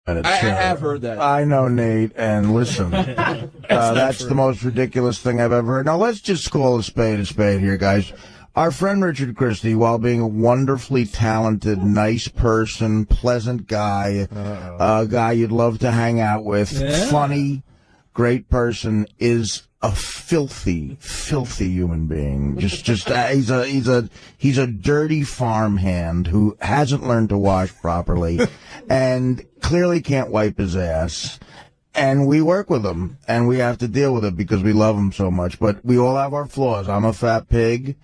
I have heard that. I know, Nate, and listen, that's the most ridiculous thing I've ever heard. Now, let's just call a spade here, guys. Our friend Richard Christie, while being a wonderfully talented, nice person, pleasant guy, a guy you'd love to hang out with, funny, great person, is a filthy human being. He's a dirty farmhand who hasn't learned to wash properly and clearly can't wipe his ass. And we work with him, and we have to deal with it because we love him so much. But we all have our flaws. I'm a fat pig.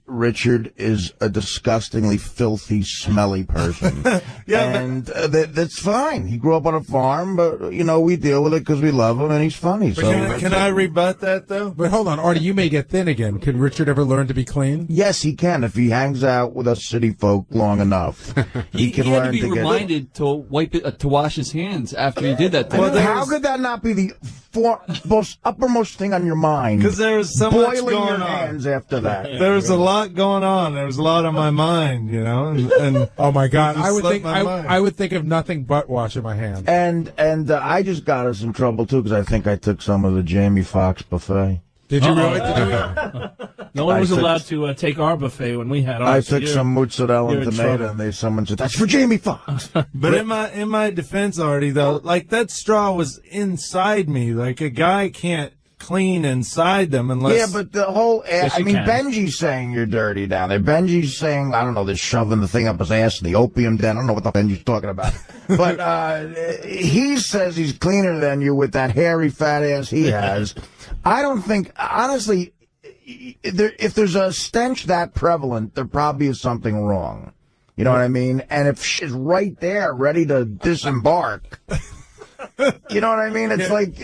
Richard is a disgustingly filthy, smelly person. That's fine. He grew up on a farm, but, we deal with it because we love him and he's funny. So Can I rebut that, though? But hold on, Artie, you may get thin again. Can Richard ever learn to be clean? Yes, he can. If he hangs out with us city folk long enough, he can learn to get... He had to be reminded to wash his hands after he did that. How could that not be the most uppermost thing on your mind? Because there was so much boiling going your on. hands after that. There was a lot going on. There was a lot on my mind, and oh my God, I would think of nothing but washing my hands. And I just got us in trouble too because I think I took some of the Jamie Foxx buffet. Did you really? No one was allowed to take our buffet when we had ours. I took some mozzarella and tomato, and someone said, "That's for Jamie Foxx." But in my defense, Artie, though, like that straw was inside me. Like a guy can't clean inside them unless... Yeah, but the whole... Benji's saying you're dirty down there. Benji's saying, I don't know, they're shoving the thing up his ass in the opium den. I don't know what the Benji's talking about. But he says he's cleaner than you with that hairy fat ass he has. I don't think... Honestly, if there's a stench that prevalent, there probably is something wrong. You know what I mean? And if she's right there, ready to disembark... You know what I mean? It's like...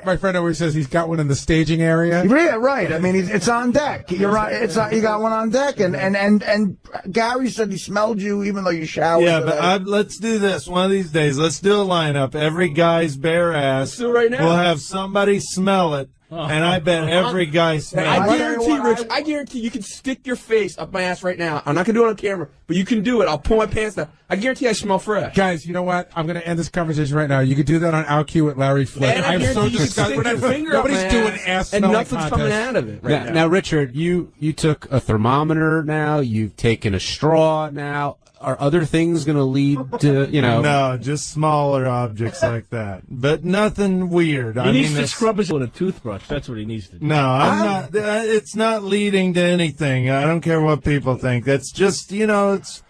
my friend always says he's got one in the staging area. Yeah, right. I mean, it's on deck. You're right. You got one on deck. And Gary said he smelled you even though you showered. Yeah, but let's do this. One of these days, let's do a lineup. Every guy's bare ass. Do it right now. We'll have somebody smell it. And I bet every guy smells it. I guarantee you can stick your face up my ass right now. I'm not going to do it on camera, but you can do it. I'll pull my pants down. I guarantee I smell fresh. Guys, you know what? I'm going to end this conversation right now. You could do that on OutQ with Larry Flick. I'm so disgusted. Nobody's doing ass and smelling nothing's contest. coming out of it right now. Now, Richard, you took a thermometer now. You've taken a straw now. Are other things going to lead to, No, just smaller objects like that. But nothing weird. He needs to scrub his with a toothbrush. That's what he needs to do. No, I'm not. It's not leading to anything. I don't care what people think. That's just, it's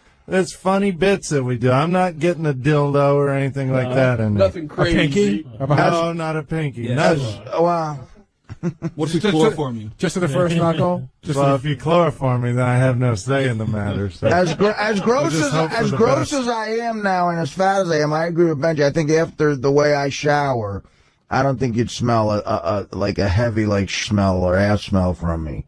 funny bits that we do. I'm not getting a dildo or anything like that in there. Nothing crazy. A pinky? No, not a pinky. Yeah. Wow. What's the chloroform you? Just to the first knuckle? If you chloroform me, then I have no say in the matter. So. As gross as I am now and as fat as I am, I agree with Benji. I think after the way I shower, I don't think you'd smell like a heavy smell or ass smell from me.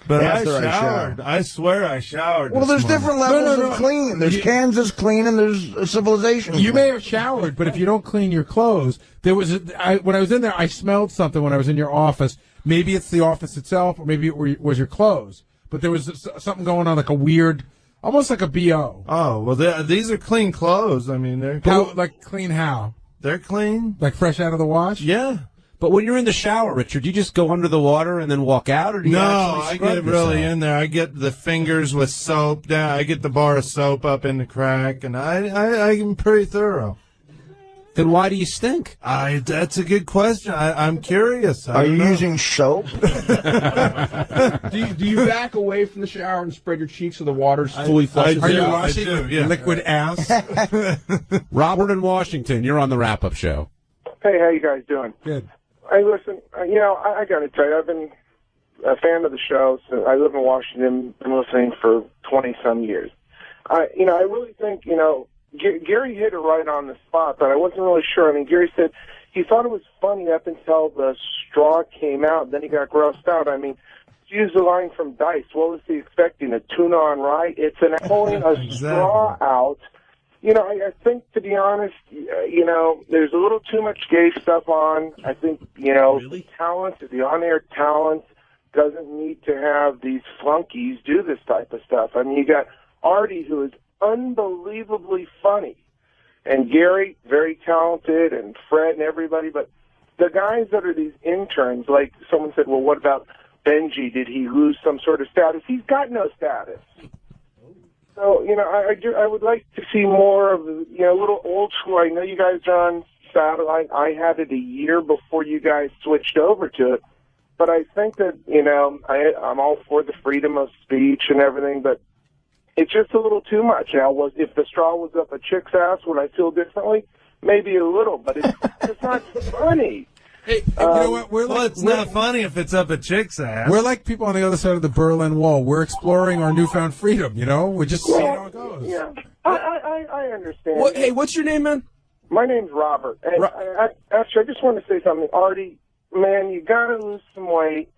But I showered. I swear I showered. Well, there's different levels of clean. There's Kansas clean and there's civilization. You may have showered, but if you don't clean your clothes, when I was in there, I smelled something when I was in your office. Maybe it's the office itself, or maybe it was your clothes. But there was something going on, like a weird, almost like a BO. Oh, well, these are clean clothes. I mean, they're clean how? They're clean. Like fresh out of the wash? Yeah. But when you're in the shower, Richard, you just go under the water and then walk out, or do you actually scrub I get really in there. I get the fingers with soap down. I get the bar of soap up in the crack, and I'm pretty thorough. Then why do you stink? That's a good question. I'm curious. Are you using soap? do you back away from the shower and spread your cheeks so the water's fully flushed? Are you washing liquid ass? Robert in Washington, you're on the wrap-up show. Hey, how you guys doing? Good. Hey, listen, I got to tell you, I've been a fan of the show. So I live in Washington, been listening for 20-some years. I really think, Gary hit it right on the spot, but I wasn't really sure. I mean, Gary said he thought it was funny up until the straw came out, then he got grossed out. I mean, to use the line from Dice, what was he expecting, a tuna on rye? It's pulling a straw out. I think, to be honest, there's a little too much gay stuff on. I think, Really? Talent, the on-air talent doesn't need to have these flunkies do this type of stuff. I mean, you got Artie, who is unbelievably funny. And Gary, very talented, and Fred and everybody, but the guys that are these interns, like someone said, well, what about Benji? Did he lose some sort of status? He's got no status. So, I would like to see more of, a little old school. I know you guys are on satellite. I had it a year before you guys switched over to it. But I think that, I'm all for the freedom of speech and everything, but it's just a little too much. Now, if the straw was up a chick's ass, would I feel differently? Maybe a little, but it's not funny. Hey, you know what? It's not funny if it's up a chick's ass. We're like people on the other side of the Berlin Wall. We're exploring our newfound freedom, We're just seeing how it goes. Yeah, I understand. Hey, what's your name, man? My name's Robert. And actually, I just want to say something. Artie, man, you got to lose some weight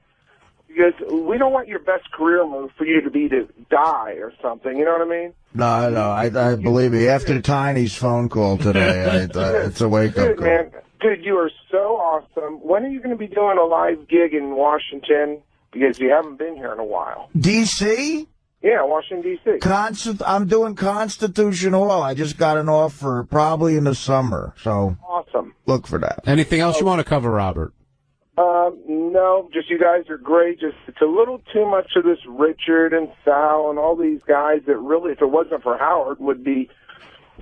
because we don't want your best career move for you to die or something. You know what I mean? No, I believe me. After Tiny's phone call today, it's a wake-up call. Man. Dude, you are so awesome. When are you going to be doing a live gig in Washington? Because you haven't been here in a while. D.C.? Yeah, Washington, D.C. I'm doing Constitution Hall. I just got an offer probably in the summer. So awesome. Look for that. Anything else you want to cover, Robert? No, just you guys are great. Just it's a little too much of this Richard and Sal and all these guys that really, if it wasn't for Howard, would be,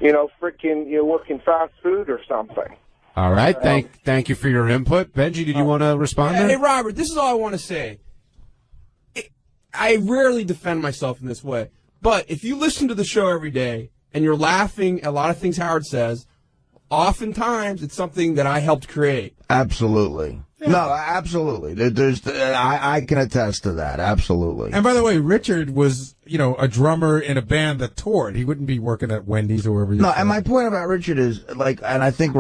working fast food or something. All right. Thank you for your input. Benji, did you want to respond? Hey, Robert, this is all I want to say. I rarely defend myself in this way, but if you listen to the show every day and you're laughing at a lot of things Howard says, oftentimes it's something that I helped create. Absolutely. Yeah. No, absolutely. I can attest to that. Absolutely. And by the way, Richard was, a drummer in a band that toured. He wouldn't be working at Wendy's or wherever. No, and my point about Richard is, and I think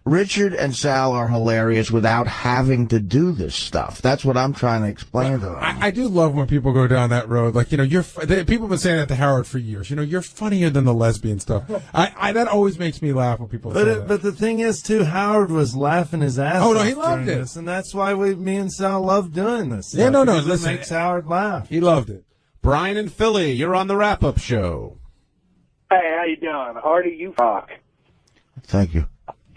Richard and Sal are hilarious without having to do this stuff. That's what I'm trying to explain to them. I do love when people go down that road. Like, people have been saying that to Howard for years. You're funnier than the lesbian stuff. That always makes me laugh when people say that. But the thing is, too, Howard was laughing his ass off. Oh, no, he loved it. And that's why me and Sal love doing this. Yeah, no, listen. It makes Howard laugh. He loved it. Brian in Philly, you're on the wrap-up show. Hey, how you doing? Artie, you rock. Thank you.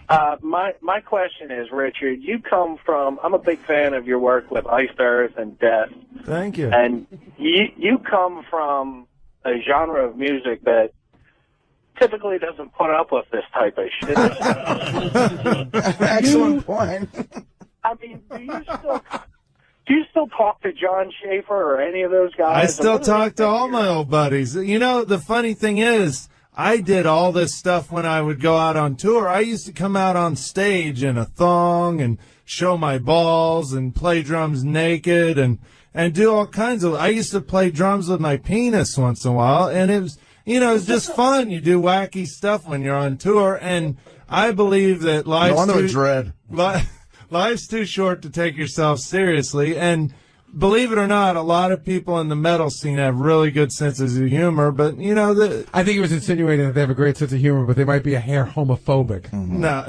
My question is, Richard, I'm a big fan of your work with Iced Earth and Death. Thank you. And you come from a genre of music that typically doesn't put up with this type of shit. Excellent point. I mean, do you still talk to John Schaefer or any of those guys? I still talk to all my old buddies. The funny thing is, I did all this stuff when I would go out on tour. I used to come out on stage in a thong and show my balls and play drums naked and do all kinds of. I used to play drums with my penis once in a while, and it was just fun. You do wacky stuff when you're on tour, and I believe that life's too short to take yourself seriously, and believe it or not, a lot of people in the metal scene have really good senses of humor, but, I think he was insinuating that they have a great sense of humor, but they might be a hair homophobic. Mm-hmm. No.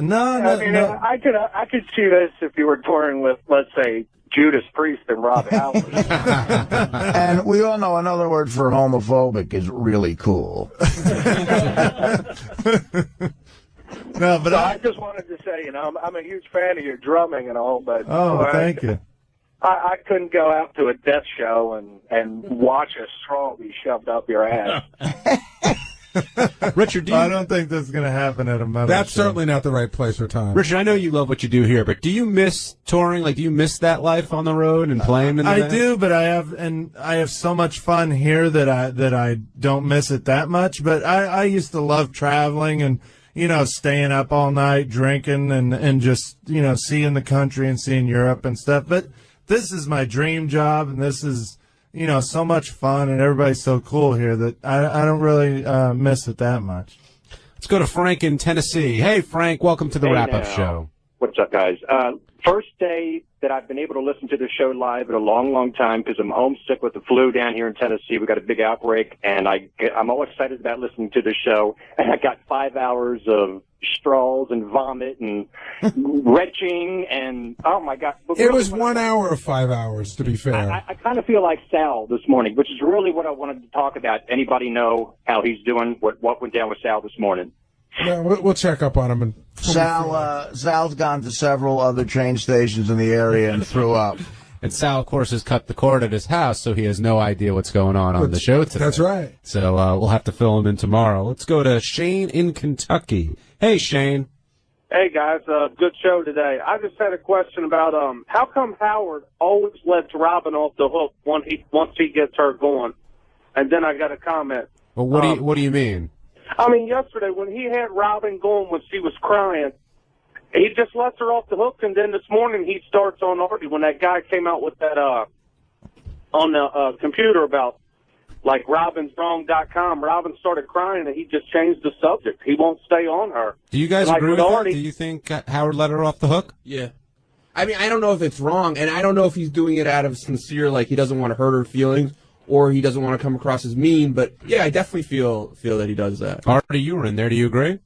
I could see this if you were touring with, let's say, Judas Priest and Rob Halford. And we all know another word for homophobic is really cool. No, but I just wanted to say, I'm a huge fan of your drumming and all, but thank you. I couldn't go out to a Death show and watch a straw be shoved up your ass. Richard, I don't think that's going to happen at a metal That's show. certainly not the right place or time. Richard, I know you love what you do here, but do you miss touring? Like, do you miss that life on the road and playing in the band? do, but I have so much fun here that I don't miss it that much. But I used to love traveling and staying up all night, drinking and just seeing the country and seeing Europe and stuff. But this is my dream job, and this is, so much fun, and everybody's so cool here that I don't really miss it that much. Let's go to Frank in Tennessee. Hey, Frank, welcome to the wrap-up show. What's up, guys? First day that I've been able to listen to the show live in a long, long time because I'm homesick with the flu down here in Tennessee. We got a big outbreak, and I'm all excited about listening to the show. And I got 5 hours of straws and vomit and retching, and oh my God! It was 1 hour of 5 hours, to be fair. I kind of feel like Sal this morning, which is really what I wanted to talk about. Anybody know how he's doing? What went down with Sal this morning? No, we'll check up on him. And Sal's gone to several other train stations in the area and threw up. And Sal, of course, has cut the cord at his house, so he has no idea what's going on the show today. That's right. So we'll have to fill him in tomorrow. Let's go to Shane in Kentucky. Hey, Shane. Hey, guys. Good show today. I just had a question about how come Howard always lets Robin off the hook once he gets her going? And then I got a comment. Well, what do you mean? I mean, yesterday when he had Robin going when she was crying, he just lets her off the hook, and then this morning he starts on Artie when that guy came out with that on the computer about, like, RobinsWrong.com. Robin started crying, and he just changed the subject. He won't stay on her. Do you guys agree with that? Do you think Howard let her off the hook? Yeah. I mean, I don't know if it's wrong, and I don't know if he's doing it out of sincere, like he doesn't want to hurt her feelings, or he doesn't want to come across as mean. But, yeah, I definitely feel that he does that. Artie, you were in there. Do you agree?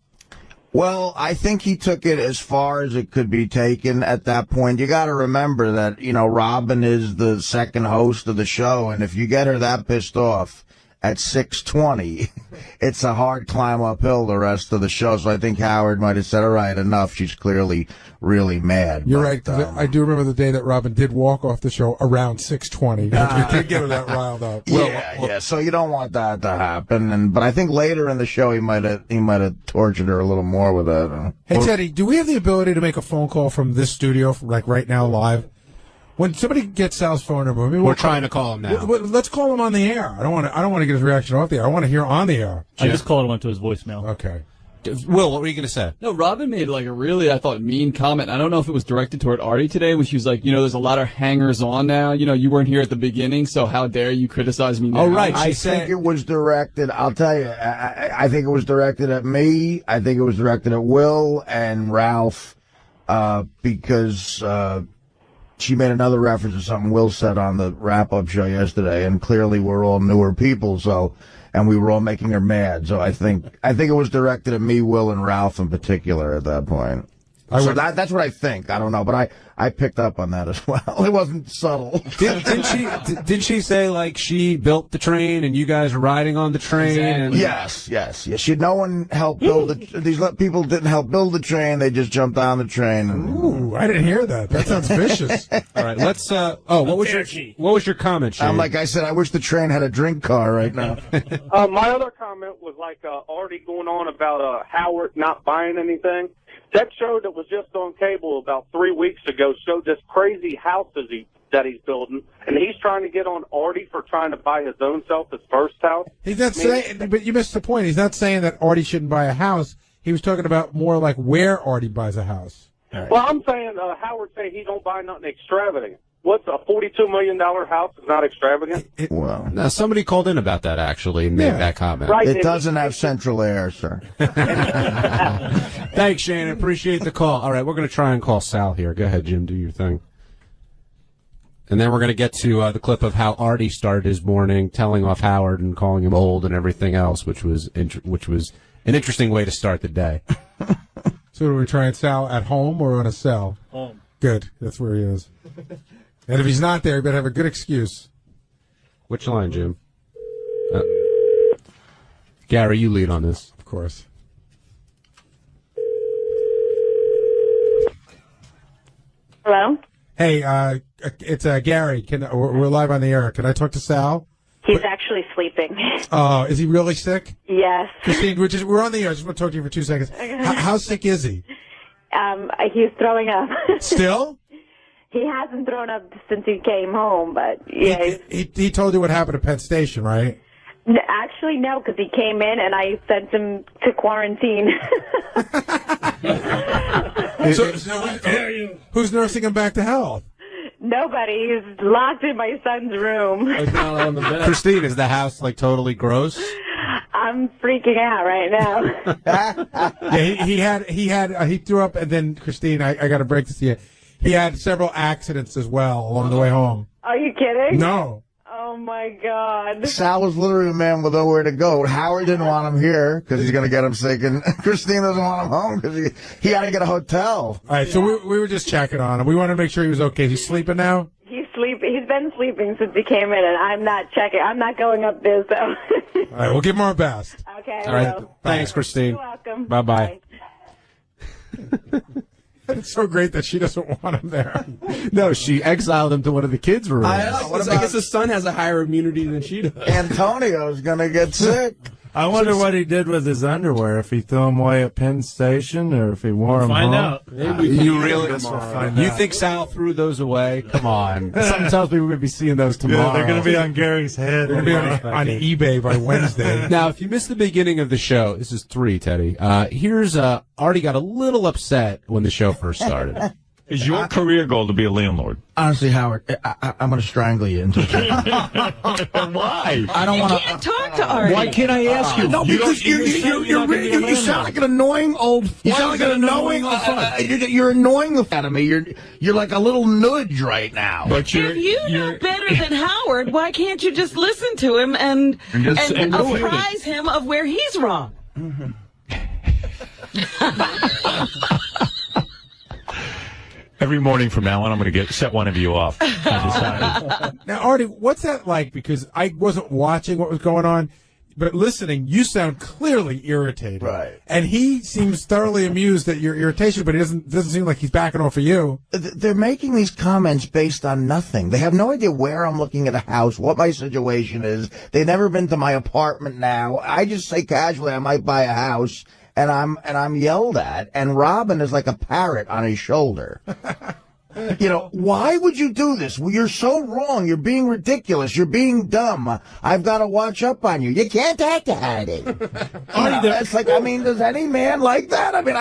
Well, I think he took it as far as it could be taken at that point. You got to remember that, Robin is the second host of the show, and if you get her that pissed off at 6:20, it's a hard climb uphill the rest of the show. So I think Howard might have said, all right, enough. She's clearly really mad. You're right, 'cause I do remember the day that Robin did walk off the show around 6:20. We did get her that riled up. Yeah. So you don't want that to happen. But I think later in the show he might have tortured her a little more with that. Hey, Teddy, do we have the ability to make a phone call from this studio, like right now, live? When somebody gets Sal's phone number, we're trying to call him now. Let's call him on the air. I don't want to get his reaction off the air. I want to hear on the air. I just called him onto his voicemail. Okay. Will, what were you going to say? No, Robin made like a really, I thought, mean comment. I don't know if it was directed toward Artie today, when she was like, there's a lot of hangers on now. You weren't here at the beginning, so how dare you criticize me now? Oh, right. I think it was directed, I'll tell you, I think it was directed at me. I think it was directed at Will and Ralph, because she made another reference to something Will said on the wrap-up show yesterday, and clearly we're all newer people, and we were all making her mad. So I think it was directed at me, Will, and Ralph in particular at that point. That's what I think. I don't know, but I picked up on that as well. It wasn't subtle. Didn't she say, like, she built the train and you guys were riding on the train? Exactly. Yes. No one helped build these people didn't help build the train. They just jumped on the train. Ooh, I didn't hear that. That sounds vicious. All right, let's. What was your comment, Shane? Like I said, I wish the train had a drink car right now. My other comment was like Artie going on about Howard not buying anything. That show that was just on cable about 3 weeks ago showed this crazy house that he's building, and he's trying to get on Artie for trying to buy his own self his first house. He's not saying, but you missed the point. He's not saying that Artie shouldn't buy a house. He was talking about more like where Artie buys a house. Right. Well, I'm saying Howard saying he don't buy nothing extravagant. What's a $42 million house is not extravagant? Well, now, somebody called in about that, actually, and made that comment. Right, it doesn't have central air, sir. Thanks, Shane. Appreciate the call. All right, we're going to try and call Sal here. Go ahead, Jim. Do your thing. And then we're going to get to the clip of how Artie started his morning, telling off Howard and calling him old and everything else, which was an interesting way to start the day. So are we trying Sal at home or on a cell? Home. Good. That's where he is. And if he's not there, he better have a good excuse. Which line, Jim? Gary, you lead on this. Of course. Hello? Hey, it's Gary. We're live on the air. Can I talk to Sal? He's actually sleeping. Oh, is he really sick? Yes. Christine, we're on the air. I just want to talk to you for 2 seconds. How sick is he? He's throwing up. Still? He hasn't thrown up since he came home, but yeah. He told you what happened at Penn Station, right? Actually, no, because he came in and I sent him to quarantine. Who's nursing him back to health? Nobody. He's locked in my son's room. Christine, is the house like totally gross? I'm freaking out right now. Yeah, he threw up, and then Christine, I got to break this to you. He had several accidents as well along the way home. Are you kidding? No. Oh my God. Sal was literally a man with nowhere to go. Howard didn't want him here because he's going to get him sick, and Christine doesn't want him home because he had to get a hotel. All right, so we were just checking on him. We wanted to make sure he was okay. He's sleeping now? He's sleeping. He's been sleeping since he came in, and I'm not checking. I'm not going up there, so. All right, we'll give him our best. Okay. Okay. All right. Well. Thanks, Christine. You're welcome. Bye-bye. It's so great that she doesn't want him there. No, she exiled him to one of the kids' rooms. I guess his son has a higher immunity than she does. Antonio's going to get sick. I wonder what he did with his underwear, if he threw them away at Penn Station or if he wore them home. Find out. You really? Find You out. think Sal threw those away? Come on. Something tells me we're going to be seeing those tomorrow. Yeah, they're going to be on Gary's head. They're going to be on eBay by Wednesday. Now, if you missed the beginning of the show, this is 3, Teddy. Here's Artie got a little upset when the show first started. Is your career goal to be a landlord? Honestly, Howard, I'm going to strangle you into Why? I don't want to. Can't talk to Artie. Why can't I ask you? No, because you sound like an annoying old. You sound like an annoying. You're annoying the out of me. You're like a little nudge right now. But If you know better than Howard, why can't you just listen to him and apprise him of where he's wrong? Every morning from now on, I'm going to set one of you off. I decided. Now, Artie, what's that like? Because I wasn't watching what was going on, but listening, you sound clearly irritated. Right. And he seems thoroughly amused at your irritation, but it doesn't seem like he's backing off of you. They're making these comments based on nothing. They have no idea where I'm looking at a house, what my situation is. They've never been to my apartment now. I just say casually I might buy a house. And I'm yelled at, and Robin is like a parrot on his shoulder. You know, why would you do this? Well, you're so wrong. You're being ridiculous. You're being dumb. I've got to watch up on you. You can't act at it. It's like, I mean, does any man like that? I mean,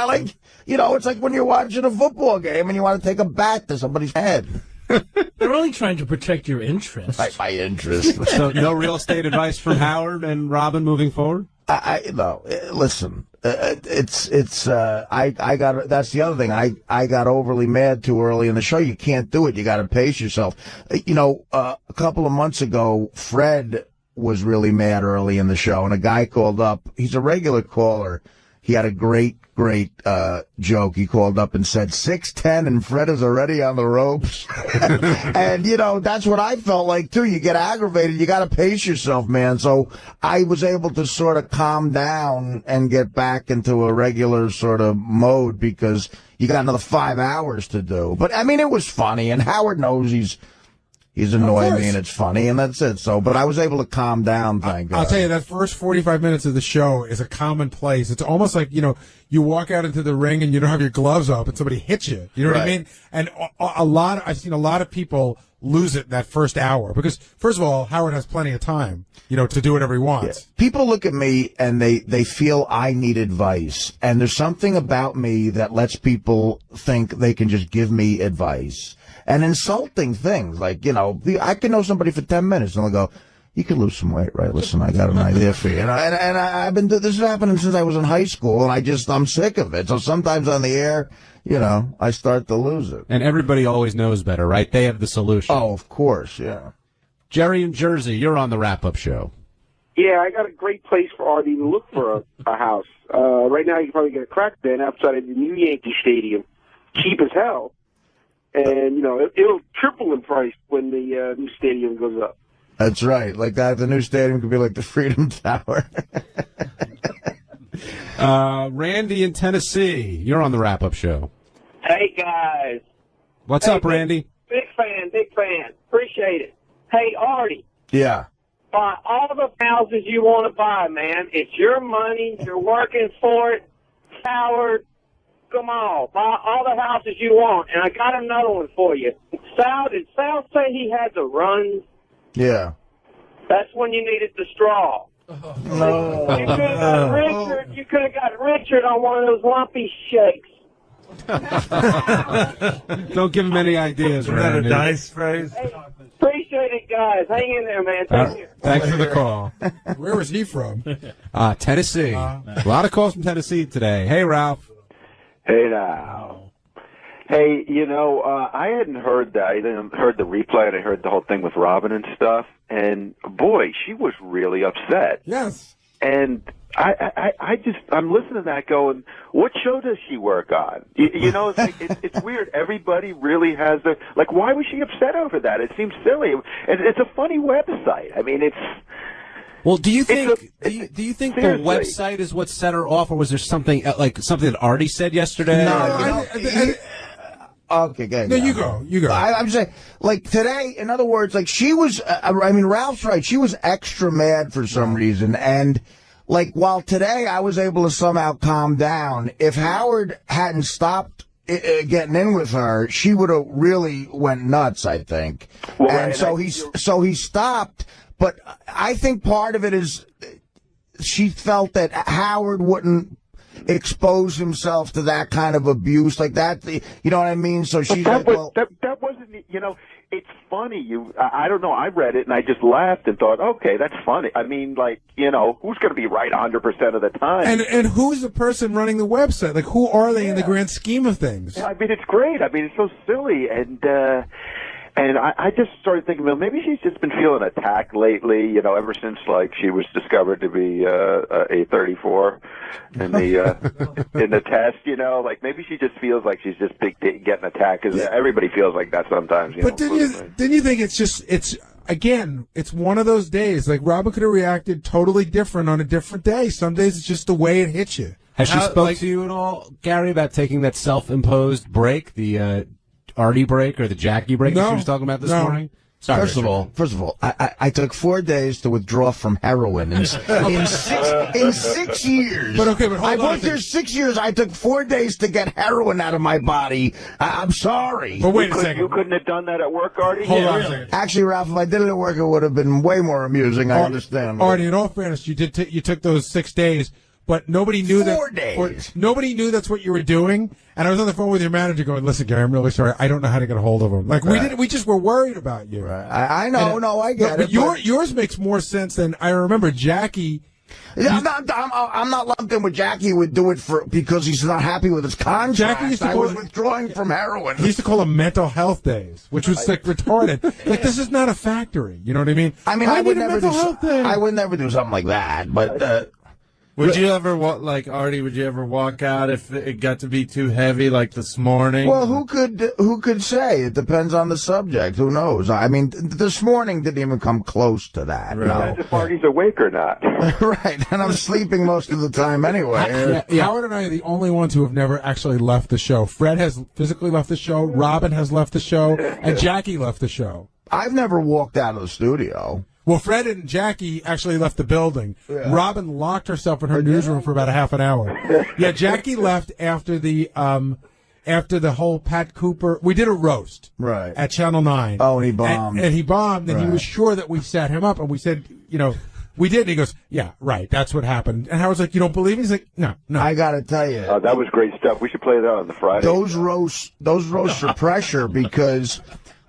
it's like when you're watching a football game and you want to take a bat to somebody's head. They're only trying to protect your interests. My interest. So no real estate advice from Howard and Robin moving forward? No, listen, that's the other thing. I got overly mad too early in the show. You can't do it. You got to pace yourself. A couple of months ago, Fred was really mad early in the show, and a guy called up. He's a regular caller. He had a great joke. He called up and said, 6:10 and Fred is already on the ropes. And, that's what I felt like, too. You get aggravated. You got to pace yourself, man. So I was able to sort of calm down and get back into a regular sort of mode because you got another 5 hours to do. But, I mean, it was funny. And Howard knows he's annoying me and it's funny, and that's it. So, but I was able to calm down, thank God. I'll tell you, that first 45 minutes of the show is a commonplace. It's almost like, you walk out into the ring and you don't have your gloves up and somebody hits you. You know what I mean? And I've seen a lot of people lose it that first hour because, first of all, Howard has plenty of time, to do whatever he wants. Yeah. People look at me and they feel I need advice. And there's something about me that lets people think they can just give me advice. And insulting things like, I can know somebody for 10 minutes and they'll go, you could lose some weight, right? Listen, I got an idea for you. And I've been, this is happening since I was in high school and I'm sick of it. So sometimes on the air, I start to lose it. And everybody always knows better, right? They have the solution. Oh, of course, yeah. Jerry in Jersey, you're on the wrap-up show. Yeah, I got a great place for Artie to look for a house. Right now you can probably get a crack den outside of the new Yankee Stadium. Cheap as hell. And, it'll triple in price when the new stadium goes up. That's right. Like that, the new stadium could be like the Freedom Tower. Randy in Tennessee, you're on the wrap-up show. Hey, guys. What's up, Randy? Big fan. Appreciate it. Hey, Artie. Yeah. Buy all the houses you want to buy, man. It's your money. You're working for it. Howard, come on. Buy all the houses you want. And I got another one for you. Did Sal say he had the runs? Yeah. That's when you needed the straw. No. You could have got Richard on one of those lumpy shakes. Don't give him any ideas, Isn't that a Randy. dice phrase? Hey, appreciate it, guys. Hang in there, man. Thank you. Thanks for the call. Where was he from? Tennessee. A lot of calls from Tennessee today. Hey, Ralph. Hey, now. Hey, I hadn't heard that. I didn't heard the replay, and I heard the whole thing with Robin and stuff. And boy, she was really upset. Yes. And I'm listening to that going, what show does she work on? It's like, it's weird. Everybody really has why was she upset over that? It seems silly. It's a funny website. I mean, Well, do you think do you think the seriously. website is what set her off, or was there something like something that Artie said yesterday? Okay, good. No, you go. You go. I'm saying, like, today, in other words, like, she was, I mean, Ralph's right. She was extra mad for some reason. And, like, while today I was able to somehow calm down, if Howard hadn't stopped getting in with her, she would have really went nuts, I think. Well, and right, so he stopped. But I think part of it is she felt that Howard wouldn't expose himself to that kind of abuse like that. You know what I mean? So she's like, well, that wasn't, you know, it's funny. I don't know. I read it and I just laughed and thought, okay, that's funny. I mean, like, you know, who's going to be right 100% of the time? And who's the person running the website? Like, who are they in the grand scheme of things? I mean, it's great. I mean, it's so silly. And I just started thinking, well, maybe she's just been feeling attacked lately, you know, ever since, like, she was discovered to be a 34 in the test, you know. Like, maybe she just feels like she's just getting attacked, because everybody feels like that sometimes, you know. But didn't you think it's one of those days, like, Robin could have reacted totally different on a different day. Some days it's just the way it hits you. Has she spoke to you at all, Gary, about taking that self-imposed break, the Artie break or the Jackie break that she was talking about this morning? Sorry, First of all, I took 4 days to withdraw from heroin in 6 years. But okay, but hold I on. worked there 6 years. I took 4 days to get heroin out of my body. I'm sorry. But wait a second. You couldn't have done that at work, Artie? Hold on a second. Actually, Ralph, if I did it at work, it would have been way more amusing. I understand. Artie, in all fairness, you took those 6 days. But nobody knew 4 days. Nobody knew that's what you were doing. And I was on the phone with your manager going, "Listen, Gary, I'm really sorry. I don't know how to get a hold of him." Like, we just were worried about you. Right. I know. I get it. But yours makes more sense than I remember Jackie. I'm not lumped in with Jackie. Would do it because he's not happy with his contract. Jackie used to I call was withdrawing from heroin. He used to call them mental health days, which was like retarded. Like, this is not a factory. You know what I mean? I would need a never mental health day. I would never do something like that. But would you ever Artie? Would you ever walk out if it got to be too heavy, like this morning? Well, who could say? It depends on the subject. Who knows? I mean, this morning didn't even come close to that. Right. If Artie's awake or not. Right, and I'm sleeping most of the time anyway. Howard and I are the only ones who have never actually left the show. Fred has physically left the show. Robin has left the show, and Jackie left the show. I've never walked out of the studio. Well, Fred and Jackie actually left the building. Yeah. Robin locked herself in her newsroom for about a half an hour. Yeah, Jackie left after the whole Pat Cooper. We did a roast at Channel 9. Oh, and he bombed. And he bombed, and he was sure that we set him up, and we said, you know, we did. And he goes, yeah, right, that's what happened. And Howard's like, you don't believe me? He's like, no. I got to tell you. That was great stuff. We should play that on the Friday. Those roasts are pressure because,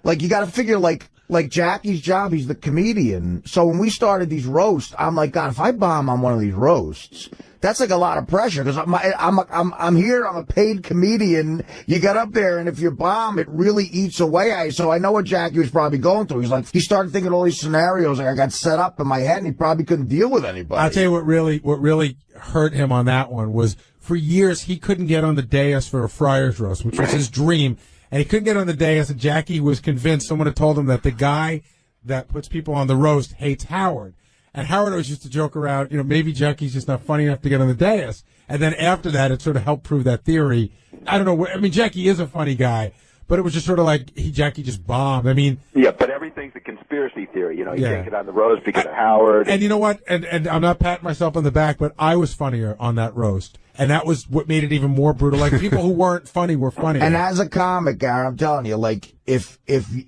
like, you got to figure, like Jackie's job, he's the comedian. So when we started these roasts, I'm like, God, if I bomb on one of these roasts, that's like a lot of pressure because I'm here, I'm a paid comedian. You get up there, and if you bomb, it really eats away. So I know what Jackie was probably going through. He's like, he started thinking all these scenarios. Like, I got set up in my head, and he probably couldn't deal with anybody. I'll tell you what really hurt him on that one was for years he couldn't get on the dais for a Friars roast, which was his dream. And he couldn't get on the dais, and Jackie was convinced someone had told him that the guy that puts people on the roast hates Howard. And Howard always used to joke around, you know, maybe Jackie's just not funny enough to get on the dais. And then after that, it sort of helped prove that theory. I don't know. I mean, Jackie is a funny guy, but it was just sort of like Jackie just bombed. I mean, yeah, but everything's a conspiracy theory. You know, you can't get on the roast because of Howard. And you know what? And I'm not patting myself on the back, but I was funnier on that roast. And that was what made it even more brutal. Like, people who weren't funny were funny. And as a comic, Gary, I'm telling you, like, if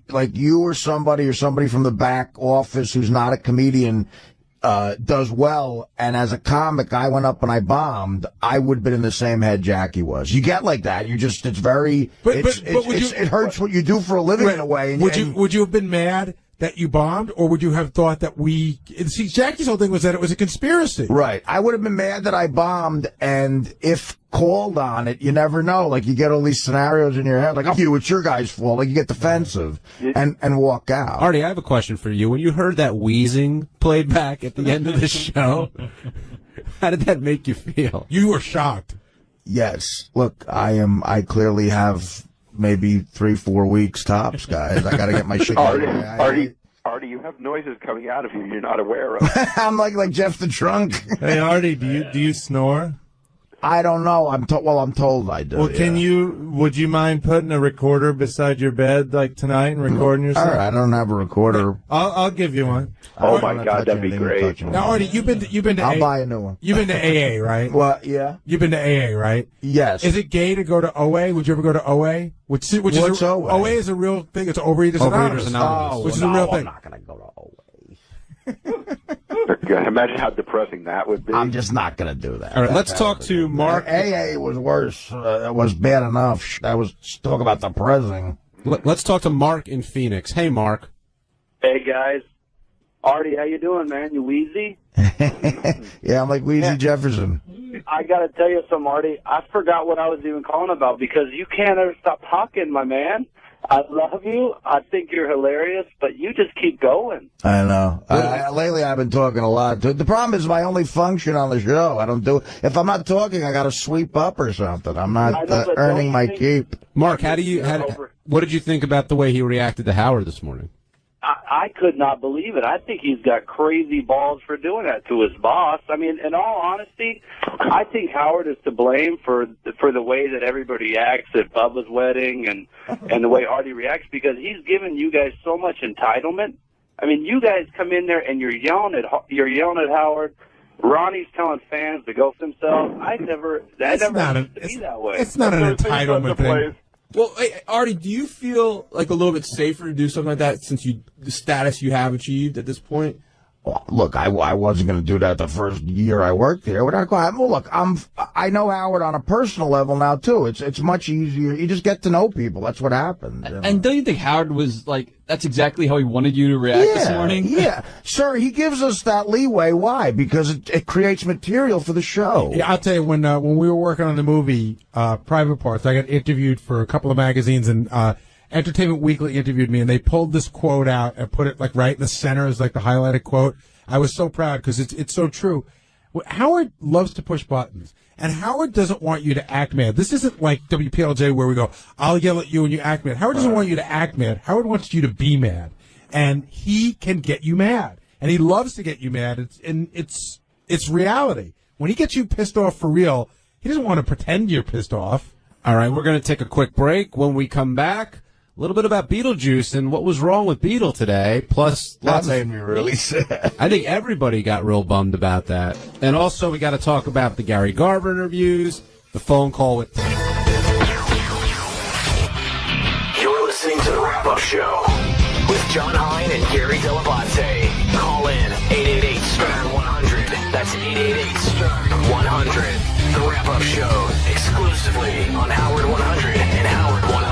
like you or somebody from the back office who's not a comedian does well, and as a comic, I went up and I bombed, I would have been in the same head Jackie was. You get like that. You just, it's very, it hurts what you do for a living in a way. And, would you have been mad that you bombed, or would you have thought that Jackie's whole thing was that it was a conspiracy. Right. I would have been mad that I bombed, and if called on it, you never know. Like, you get all these scenarios in your head, like, oh, it's your guy's fault. Like, you get defensive and walk out. Artie, I have a question for you. When you heard that wheezing played back at the end of the show, how did that make you feel? You were shocked. Yes. Look, I clearly have maybe 3-4 weeks tops, guys. I got to get my shit. Artie, Artie, you have noises coming out of you you're not aware of. I'm like Jeff the Trunk. Hey, Artie, do you snore? I don't know. I'm told I do. Well, would you mind putting a recorder beside your bed like tonight and recording yourself? All right, I don't have a recorder. I'll give you one. Oh my God, that'd be great. Now, Artie, you've been to I'll buy a new one. You've been to AA, right? Well, yeah. You've been to AA, right? Yes. Is it gay to go to OA? Would you ever go to OA? What's OA? OA is a real thing. It's Overeaters Anonymous. Oh, which is a real thing. I'm not going to go to OA. Imagine how depressing that would be. I'm just not going to do that. All right, let's talk to Mark. AA was worse. It was bad enough. That was talk about depressing. Let's talk to Mark in Phoenix. Hey, Mark. Hey, guys. Artie, how you doing, man? You wheezy? Yeah, I'm like Wheezy Jefferson. I got to tell you something, Artie. I forgot what I was even calling about because you can't ever stop talking, my man. I love you. I think you're hilarious, but you just keep going. I know. Lately, I've been talking a lot. The problem is my only function on the show. I don't do. If I'm not talking, I got to sweep up or something. I'm not earning my keep. Mark, what did you think about the way he reacted to Howard this morning? I could not believe it. I think he's got crazy balls for doing that to his boss. I mean, in all honesty, I think Howard is to blame for the way that everybody acts at Bubba's wedding and the way Artie reacts because he's given you guys so much entitlement. I mean, you guys come in there and you're yelling at Howard. Ronnie's telling fans to go for themselves. That never used to be that way. It's not an entitlement thing. Well, hey, Artie, do you feel like a little bit safer to do something like that since the status you have achieved at this point? Well, look, I wasn't going to do that the first year I worked there. I know Howard on a personal level now too. It's much easier. You just get to know people. That's what happens. And don't you think Howard was like, that's exactly how he wanted you to react this morning? Yeah, sir, he gives us that leeway. Why? Because it creates material for the show. Yeah, I'll tell you, when we were working on the movie Private Parts, I got interviewed for a couple of magazines, and Entertainment Weekly interviewed me, and they pulled this quote out and put it like right in the center as like the highlighted quote. I was so proud because it's so true. Howard loves to push buttons, and Howard doesn't want you to act mad. This isn't like WPLJ where we go, I'll yell at you and you act mad. Howard doesn't want you to act mad. Howard wants you to be mad, and he can get you mad, and he loves to get you mad. It's reality. When he gets you pissed off for real, he doesn't want to pretend you're pissed off. All right, we're going to take a quick break. When we come back, a little bit about Beetlejuice and what was wrong with Beetle today. Plus, that made me really sad. I think everybody got real bummed about that. And also, we got to talk about the Gary Garver interviews, the phone call with. You're listening to the Wrap-Up Show with John Hein and Gary Dell'Abate. Call in 888-STERN-100. That's 888-STERN-100. The Wrap-Up Show exclusively on Howard 100 and Howard 101.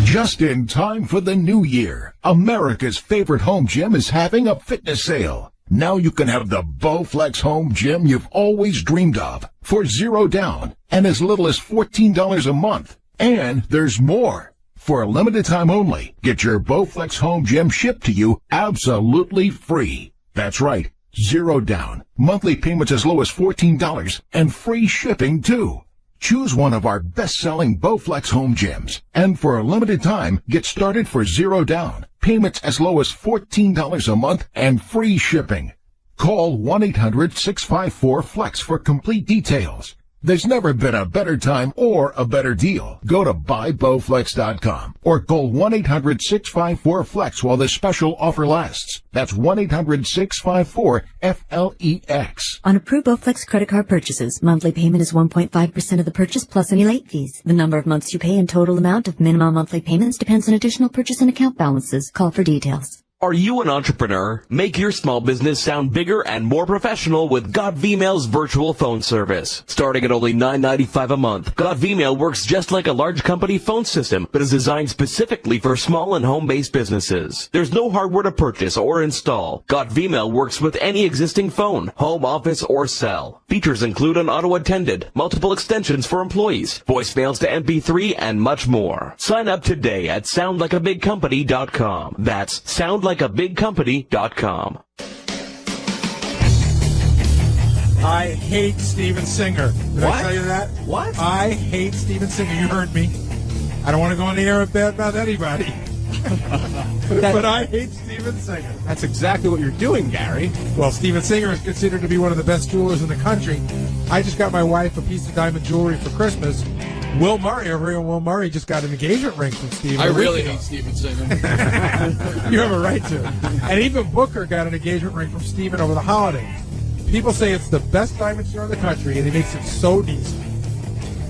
Just in time for the new year, America's favorite home gym is having a fitness sale. Now you can have the Bowflex home gym you've always dreamed of for $0 down and as little as $14 a month. And there's more. For a limited time only, get your Bowflex home gym shipped to you absolutely free. That's right, $0 down, monthly payments as low as $14, and free shipping too. Choose one of our best-selling Bowflex home gyms, and for a limited time, get started for $0 down, payments as low as $14 a month, and free shipping. Call 1-800-654-FLEX for complete details. There's never been a better time or a better deal. Go to buybowflex.com or call 1-800-654-FLEX while this special offer lasts. That's 1-800-654-FLEX. On approved Bowflex credit card purchases, monthly payment is 1.5% of the purchase plus any late fees. The number of months you pay and total amount of minimum monthly payments depends on additional purchase and account balances. Call for details. Are you an entrepreneur? Make your small business sound bigger and more professional with GodVmail's virtual phone service. Starting at only $9.95 a month, GodVmail works just like a large company phone system, but is designed specifically for small and home-based businesses. There's no hardware to purchase or install. GodVmail works with any existing phone, home, office, or cell. Features include an auto-attended, multiple extensions for employees, voicemails to MP3, and much more. Sign up today at soundlikeabigcompany.com. That's soundlikeabigcompany.com. I hate Steven Singer. Did I tell you that? What? I hate Steven Singer. You heard me. I don't want to go on the air with bad about anybody. But I hate Steven Singer. That's exactly what you're doing, Gary. Well, Steven Singer is considered to be one of the best jewelers in the country. I just got my wife a piece of diamond jewelry for Christmas. Will Murray over here, Will Murray just got an engagement ring from Steven. I really hate Steven Singer. You have a right to. And even Booker got an engagement ring from Steven over the holidays. People say it's the best diamond store in the country, and he makes it so decent.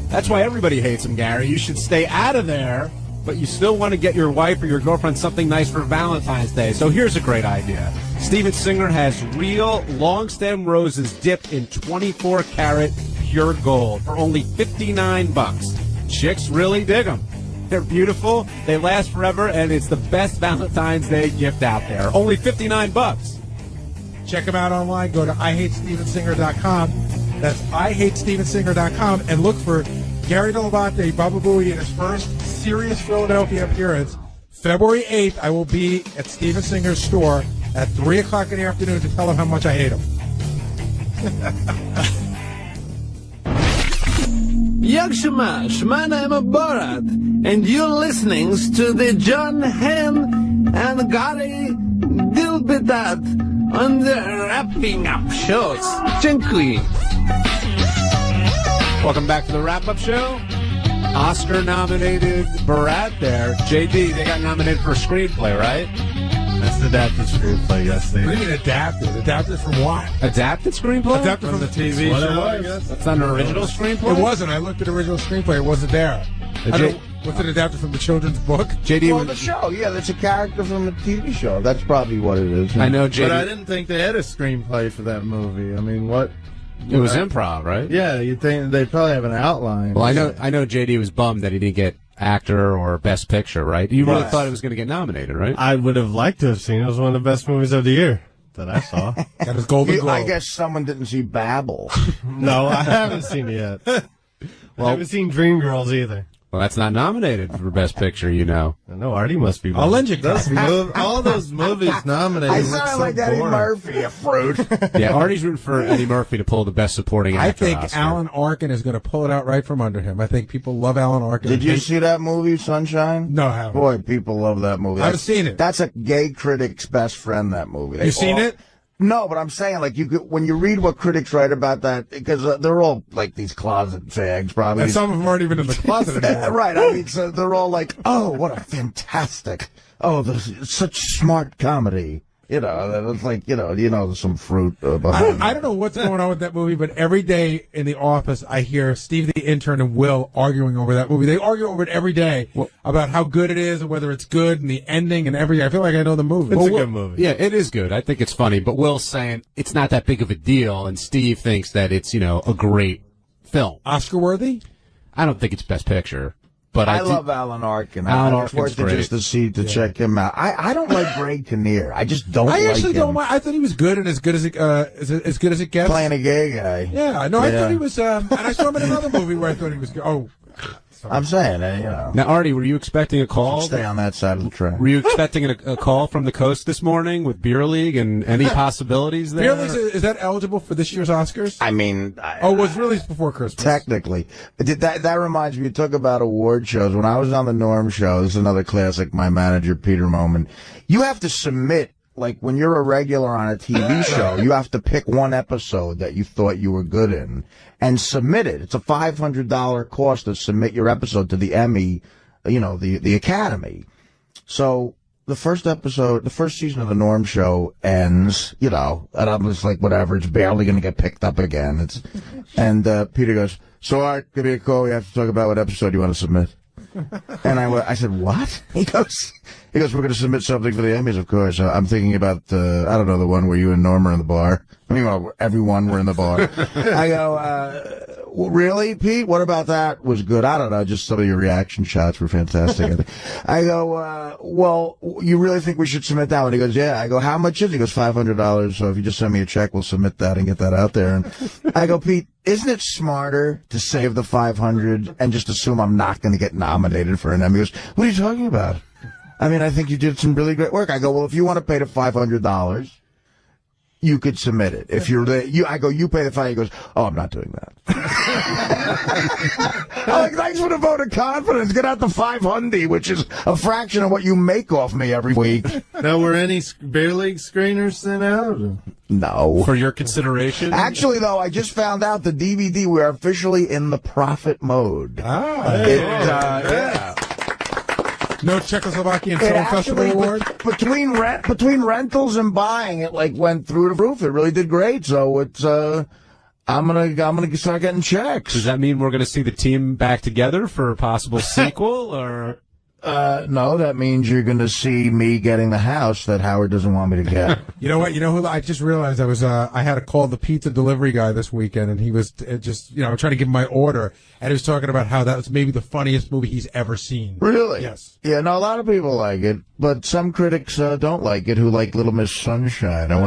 That's why everybody hates him, Gary. You should stay out of there, but you still want to get your wife or your girlfriend something nice for Valentine's Day. So here's a great idea. Steven Singer has real long-stem roses dipped in 24-karat pure gold for only $59. Chicks really dig them. They're beautiful, they last forever, and it's the best Valentine's Day gift out there. Only $59. Check him out online. Go to IHateStevenSinger.com. That's IHateStevenSinger.com and look for Gary Dell'Abate, Baba Booey, in his first serious Philadelphia appearance. February 8th, I will be at Steven Singer's store at 3 o'clock in the afternoon to tell him how much I hate him. Yag Shamash, my name is Borat, and you're listening to the John Hen and Gary Dilbitat on the Wrapping Up Shows. Dziękuję. Welcome back to the wrap-up show. Oscar-nominated Borat there. JD, they got nominated for a screenplay, right? That's the adapted screenplay, yes. What do you mean adapted? Adapted from what? Adapted screenplay? Adapted from the TV show, I guess. That's not an original screenplay? It wasn't. I looked at the original screenplay. It wasn't there. Was it adapted from the children's book? JD, well, the show, yeah, that's a character from a TV show. That's probably what it is. I know, JD. But I didn't think they had a screenplay for that movie. I mean, what? It was improv, right? Yeah, you'd think they probably have an outline. Well, I know JD was bummed that he didn't get actor or best picture, right? You really Right. thought it was going to get nominated, right? I would have liked to have seen it. It was one of the best movies of the year that I saw. Got his Golden Globe. I guess someone didn't see Babel. No, I haven't seen it yet. I haven't seen Dreamgirls either. Well, that's not nominated for best picture, you know. I know Artie must be. I'll lend you all those movies nominated. I look sound so like Eddie boring. Murphy, a fruit. Yeah, Artie's rooting for Eddie Murphy to pull the best supporting I actor think Oscar. Alan Arkin is going to pull it out right from under him. I think people love Alan Arkin. Did you see that movie, Sunshine? No, I haven't. Boy, people love that movie. I haven't seen it. That's a gay critic's best friend, that movie. You seen it? No, but I'm saying, like, when you read what critics write about that, because they're all, like, these closet fags, probably. And some of them aren't even in the closet anymore. Right, I mean, so they're all like, oh, what a fantastic, such smart comedy. You know, it's like, there's some fruit behind I don't know what's going on with that movie, but every day in the office, I hear Steve the intern and Will arguing over that movie. They argue over it every day about how good it is and whether it's good and the ending and everything. I feel like I know the movie. It's a good movie. Yeah, it is good. I think it's funny, but Will's saying it's not that big of a deal, and Steve thinks that it's, a great film. Oscar worthy? I don't think it's best picture. But I love Alan Arkin. Alan It's Arkin's worth it great. just to see, check him out. I don't like Greg Kinnear. I just don't like him. I actually don't mind. I thought he was good and as good as it gets. Playing a gay guy. Yeah, no, I thought he was, and I saw him in another movie where I thought he was good. Oh. I'm saying, Now, Artie, were you expecting a call? Stay on that side of the track. Were you expecting a call from the coast this morning with Beer League and any possibilities there? Beer League, is that eligible for this year's Oscars? I mean, it was released before Christmas. Technically. That reminds me, you talk about award shows. When I was on the Norm show, this is another classic, my manager, Peter Moman, you have to submit, like when you're a regular on a TV show, you have to pick one episode that you thought you were good in and submit it. It's a $500 cost to submit your episode to the Emmy, the Academy. So the first season of the Norm show ends, and I'm just like, whatever, it's barely going to get picked up again. And Peter goes, so Art, give me a call. We have to talk about what episode you want to submit. And I said, what? He goes, we're going to submit something for the Emmys, of course. I'm thinking about, I don't know, the one where you and Norm are in the bar. I mean, everyone were in the bar. I go, really, Pete? What about that was good? I don't know, just some of your reaction shots were fantastic. I go, well, you really think we should submit that one? He goes, yeah. I go, how much is it? He goes, $500. So if you just send me a check, we'll submit that and get that out there. And I go, Pete, isn't it smarter to save the $500 and just assume I'm not going to get nominated for an Emmy? He goes, what are you talking about? I mean, I think you did some really great work. I go, well, if you want to pay the $500, you could submit it. If you're I go, you pay the fine. He goes, oh, I'm not doing that. like, thanks for the vote of confidence. Get out the $500, which is a fraction of what you make off me every week. Now, were any Bear League screeners sent out? No. For your consideration? Actually, though, I just found out the DVD, we are officially in the profit mode. Yeah. No Czechoslovakian Film Festival award? Between rentals and buying, it like went through the roof. It really did great. So it's I'm gonna start getting checks. Does that mean we're gonna see the team back together for a possible sequel, or? No, that means you're going to see me getting the house that Howard doesn't want me to get. You know what? You know who? I just realized I had to call the pizza delivery guy this weekend, and he was just, trying to give him my order, and he was talking about how that was maybe the funniest movie he's ever seen. Really? Yes. Yeah, no, a lot of people like it, but some critics don't like it who like Little Miss Sunshine. I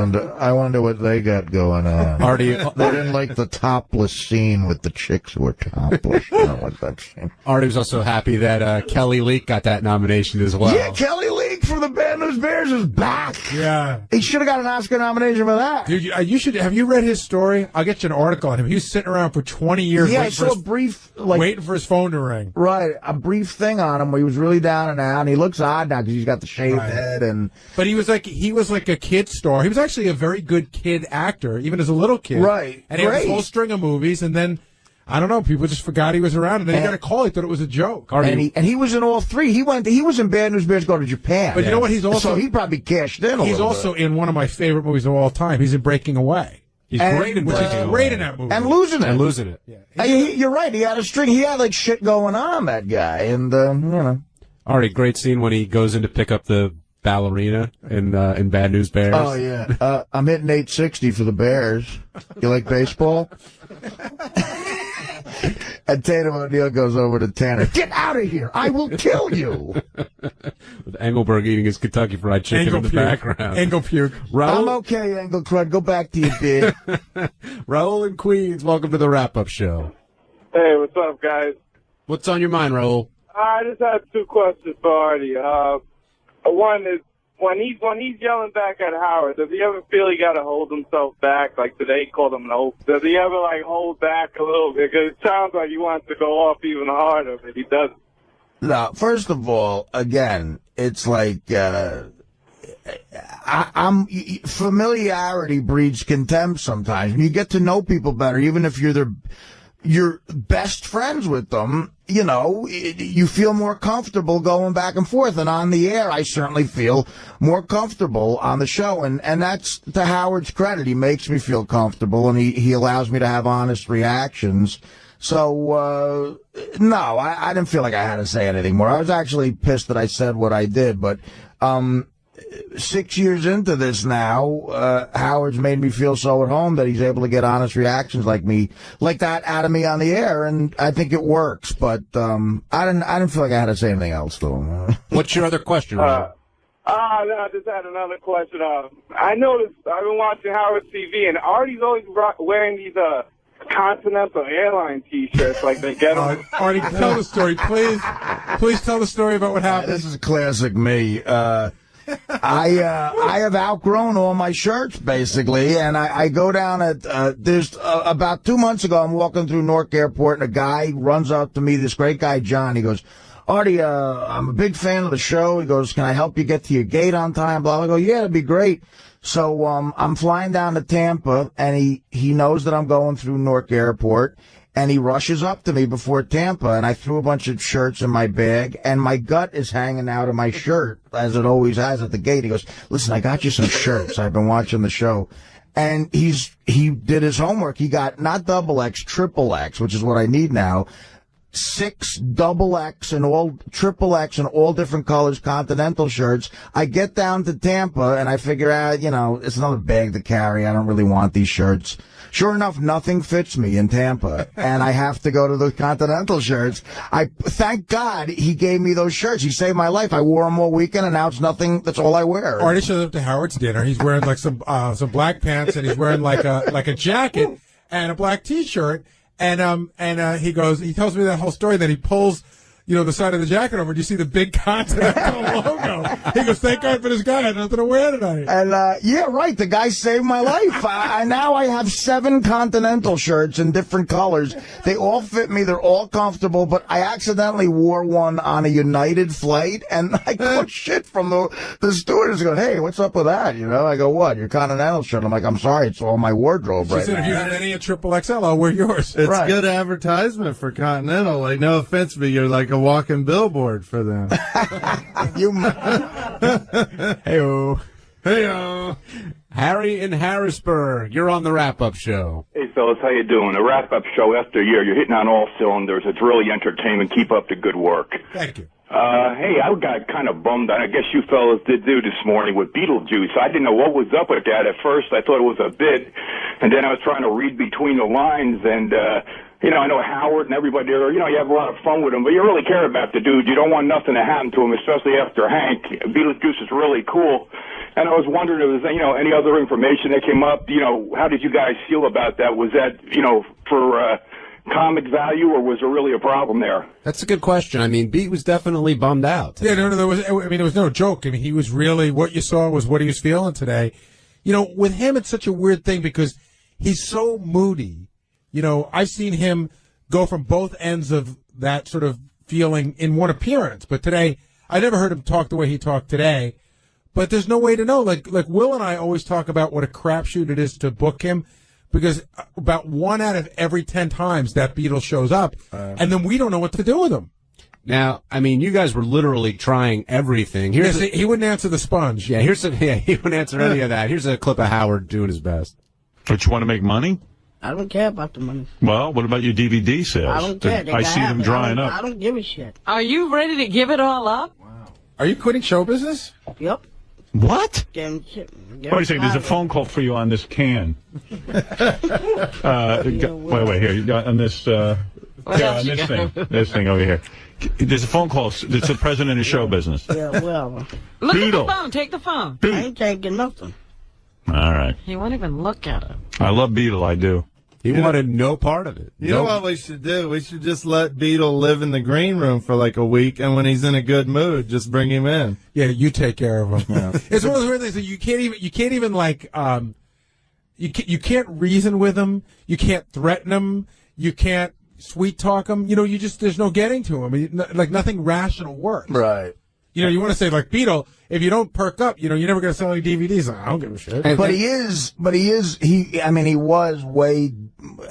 wonder what they got going on. Artie, they didn't like the topless scene with the chicks who were topless. I don't like that scene. Artie was also happy that Kelly Leak got that nomination as well. Yeah, Kelly Leak from the Bad News Bears is back. Yeah. He should have got an Oscar nomination for that. Dude, you should. Have you read his story? I'll get you an article on him. He was sitting around for 20 years. Yeah, I saw a brief, waiting for his phone to ring. Right, a brief thing on him where he was really down and out, and he looks odd now because he's got the shaved head and. But he was like a kid star. He was actually a very good kid actor, even as a little kid. Right, and he had a whole string of movies, and then. I don't know. People just forgot he was around, and then he got a call. He thought it was a joke. And he was in all three. He was in Bad News Bears Go to Japan. But you know what? He's also so he probably cashed in. He's also in one of my favorite movies of all time. He's in Breaking Away. He's great in Breaking Away. Great in that movie. And losing it. Yeah. You're right. He had a string. He had like shit going on. That guy, and Artie, great scene when he goes in to pick up the ballerina in Bad News Bears. Oh yeah. I'm hitting 860 for the Bears. You like baseball? And Tatum O'Neal goes over to Tanner. Get out of here! I will kill you! With Engelberg eating his Kentucky Fried Chicken in the background. Engel puke. I'm okay, Engel Crud. Go back to your bed. Raul in Queens, welcome to the wrap-up show. Hey, what's up, guys? What's on your mind, Raul? I just have two questions for Artie. One is, when he's yelling back at Howard, does he ever feel he got to hold himself back? Like today, he called him an oaf. Does he ever hold back a little bit? Because it sounds like he wants to go off even harder, but he doesn't. No, first of all, again, it's like familiarity breeds contempt sometimes. When you get to know people better, even if you're best friends with them, you feel more comfortable going back and forth. And on the air, I certainly feel more comfortable on the show. And that's to Howard's credit. He makes me feel comfortable, and he allows me to have honest reactions. So, no, I didn't feel like I had to say anything more. I was actually pissed that I said what I did. But 6 years into this now, Howard's made me feel so at home that he's able to get honest reactions like that out of me on the air, and I think it works. But I didn't feel like I had to say anything else to him. What's your other question, Raul? No, I just had another question. I noticed I've been watching Howard TV, and Artie's always wearing these Continental Airline T-shirts, like they get on. Artie, tell the story, please. Please tell the story about what happened. This is classic me. I have outgrown all my shirts, basically, and I go down at, there's, about 2 months ago, I'm walking through Newark Airport, and a guy runs up to me, this great guy, John. He goes, Artie, I'm a big fan of the show. He goes, can I help you get to your gate on time? Blah, blah. I go, yeah, that'd be great. So, I'm flying down to Tampa, and he knows that I'm going through Newark Airport. And he rushes up to me before Tampa, and I threw a bunch of shirts in my bag, and my gut is hanging out of my shirt, as it always has at the gate. He goes, listen, I got you some shirts. I've been watching the show. And he did his homework. He got not double X, triple X, which is what I need now. 6 double X and all triple X and all different colors Continental shirts. I get down to Tampa, and I figure out, it's another bag to carry. I don't really want these shirts. Sure enough, nothing fits me in Tampa, and I have to go to the Continental shirts. Thank God he gave me those shirts. He saved my life. I wore them all weekend, and now it's nothing. That's all I wear. Artie shows up to Howard's dinner. He's wearing like some black pants, and he's wearing like a jacket and a black T-shirt. And he tells me that whole story. Then he pulls, the side of the jacket over, and you see the big Continental logo. He goes, "Thank God for this guy. I had nothing to wear tonight." And yeah, right. The guy saved my life. Now I have 7 Continental shirts in different colors. They all fit me. They're all comfortable. But I accidentally wore one on a United flight, and I got shit from the stewardess. Going, "Hey, what's up with that?" I go, "What? Your Continental shirt?" I'm like, "I'm sorry, it's all my wardrobe She right said, now." "If you have any triple XL, I'll wear yours." It's Right. good advertisement for Continental. Like, no offense, but you're like a walking billboard for them. Hey-o. Hey-o. Harry in Harrisburg, you're on the wrap-up show. Hey, fellas, how you doing? A wrap-up show after a year. You're hitting on all cylinders. It's really entertainment. Keep up the good work. Thank you. Hey, I got kind of bummed. I guess you fellas did do this morning with Beetlejuice. I didn't know what was up with that at first. I thought it was a bit, and then I was trying to read between the lines, and I know Howard and everybody there, you have a lot of fun with him, but you really care about the dude. You don't want nothing to happen to him, especially after Hank. Beetlejuice is really cool. And I was wondering if there was, any other information that came up. How did you guys feel about that? Was that, for comic value, or was there really a problem there? That's a good question. I mean, Beat was definitely bummed out. Yeah, no, there was no joke. I mean, he was really, what you saw was what he was feeling today. With him, it's such a weird thing because he's so moody. I've seen him go from both ends of that sort of feeling in one appearance. But today, I never heard him talk the way he talked today. But there's no way to know. Like Will and I always talk about what a crapshoot it is to book him, because about 1 out of every 10 times that Beatle shows up, and then we don't know what to do with him. Now, I mean, you guys were literally trying everything. He wouldn't answer the sponge. Yeah, he wouldn't answer any of that. Here's a clip of Howard doing his best. But you want to make money? I don't care about the money. Well, what about your DVD sales? I don't care. I see them drying up. I don't give a shit. Are you ready to give it all up? Are you quitting show business? Yep. What? Wait a second. There's a phone call for you on this can. Wait, here. On this, on this thing. This thing over here. There's a phone call. It's the president of show business. Yeah, well. Look Beetle. at the phone. Take the phone. I ain't taking nothing. All right. He won't even look at it. I love Beetle. I do. He wanted no part of it. You know what we should do? We should just let Beetle live in the green room for like a week, and when he's in a good mood, just bring him in. Yeah, you take care of him. Yeah. It's one of those weird things that you can't even like, you can't reason with him. You can't threaten him. You can't sweet talk him. There's no getting to him. Like nothing rational works. Right. You want to say like Beetle, if you don't perk up, you're never going to sell any DVDs. I don't give a shit. He was way.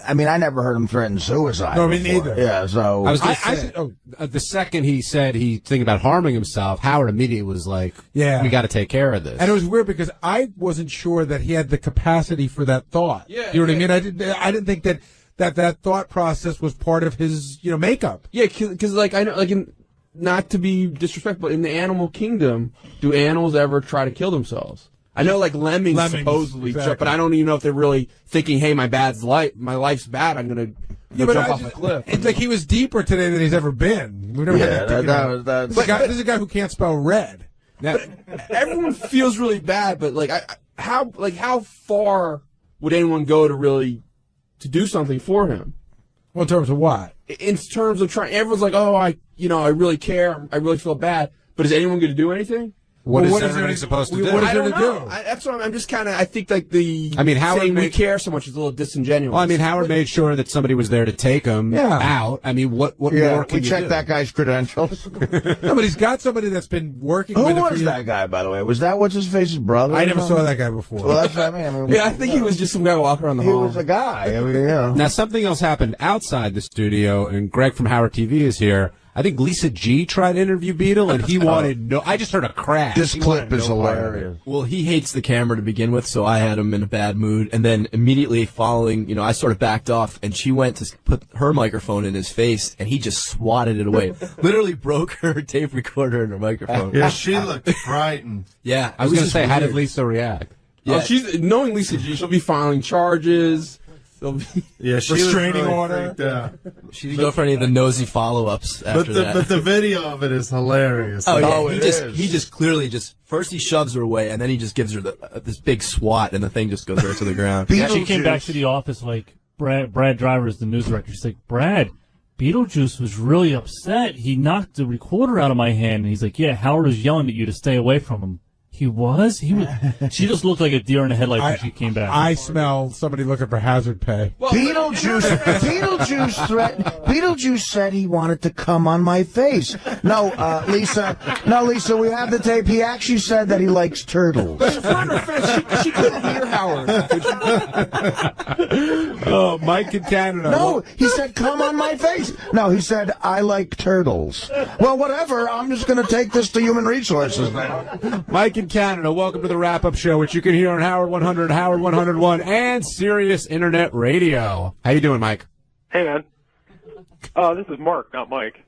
I never heard him threaten suicide. No, me before. neither. Yeah, so I was going to say, the second he said he's thinking about harming himself, Howard immediately was like, "Yeah, we got to take care of this." And it was weird because I wasn't sure that he had the capacity for that thought. Yeah, you know what I mean? I didn't think that thought process was part of his makeup. Yeah, because I know not to be disrespectful, but in the animal kingdom, do animals ever try to kill themselves? I know, lemmings supposedly, exactly. but I don't even know if they're really thinking, "Hey, my life's bad. I'm gonna jump off a cliff." It's like he was deeper today than he's ever been. We've never had that. This is a guy who can't spell red. Now, everyone feels really bad, but how far would anyone go to do something for him? Well, in terms of what? In terms of trying, everyone's like, "Oh, I really care. I really feel bad." But is anyone going to do anything? What is everybody supposed to do? What is there to do? That's what I'm just kind of. I think Howard saying we care so much is a little disingenuous. Well, Howard made sure that somebody was there to take him out. What more can we you check do? that guy's credentials? No, but he's got somebody that's been working Who with him. Who was that guy, by the way? Was that what's his face's brother? I never saw that guy before. Well, that's what I mean. I think he was just some guy walking around the hall. He was a guy. Now, something else happened outside the studio, and Greg from Howard TV is here. I think Lisa G tried to interview Beetle, and he wanted no. I just heard a crash. This clip is hilarious. Well, he hates the camera to begin with, so I had him in a bad mood. And then immediately following, I sort of backed off, and she went to put her microphone in his face, and he just swatted it away. Literally broke her tape recorder and her microphone. Yeah, she looked frightened. Yeah, I was going to say, how did Lisa react? Yeah, knowing Lisa G, she'll be filing charges. Yeah, she restraining was really order. She didn't go for any of the nosy follow-ups after that. But the video of it is hilarious. Oh, yeah. He just clearly first he shoves her away, and then he just gives her this big swat, and the thing just goes right to the ground. Yeah, she came back to the office like, Brad Driver is the news director. She's like, "Brad, Beetlejuice was really upset. He knocked the recorder out of my hand, and he's like, yeah, Howard was yelling at you to stay away from him. He was? She just looked like a deer in the headlights when she came back. I smell somebody looking for hazard pay. Beetlejuice said he wanted to come on my face. No, Lisa, we have the tape. He actually said that he likes turtles. She couldn't hear Howard. Oh, Mike in Canada. No, he said, come on my face. No, he said, I like turtles. Well, whatever. I'm just going to take this to human resources now. Mike in Canada, welcome to the wrap-up show, which you can hear on Howard 100, Howard 101, and Sirius Internet Radio. How you doing, Mike? Hey, man. This is Mark, not Mike.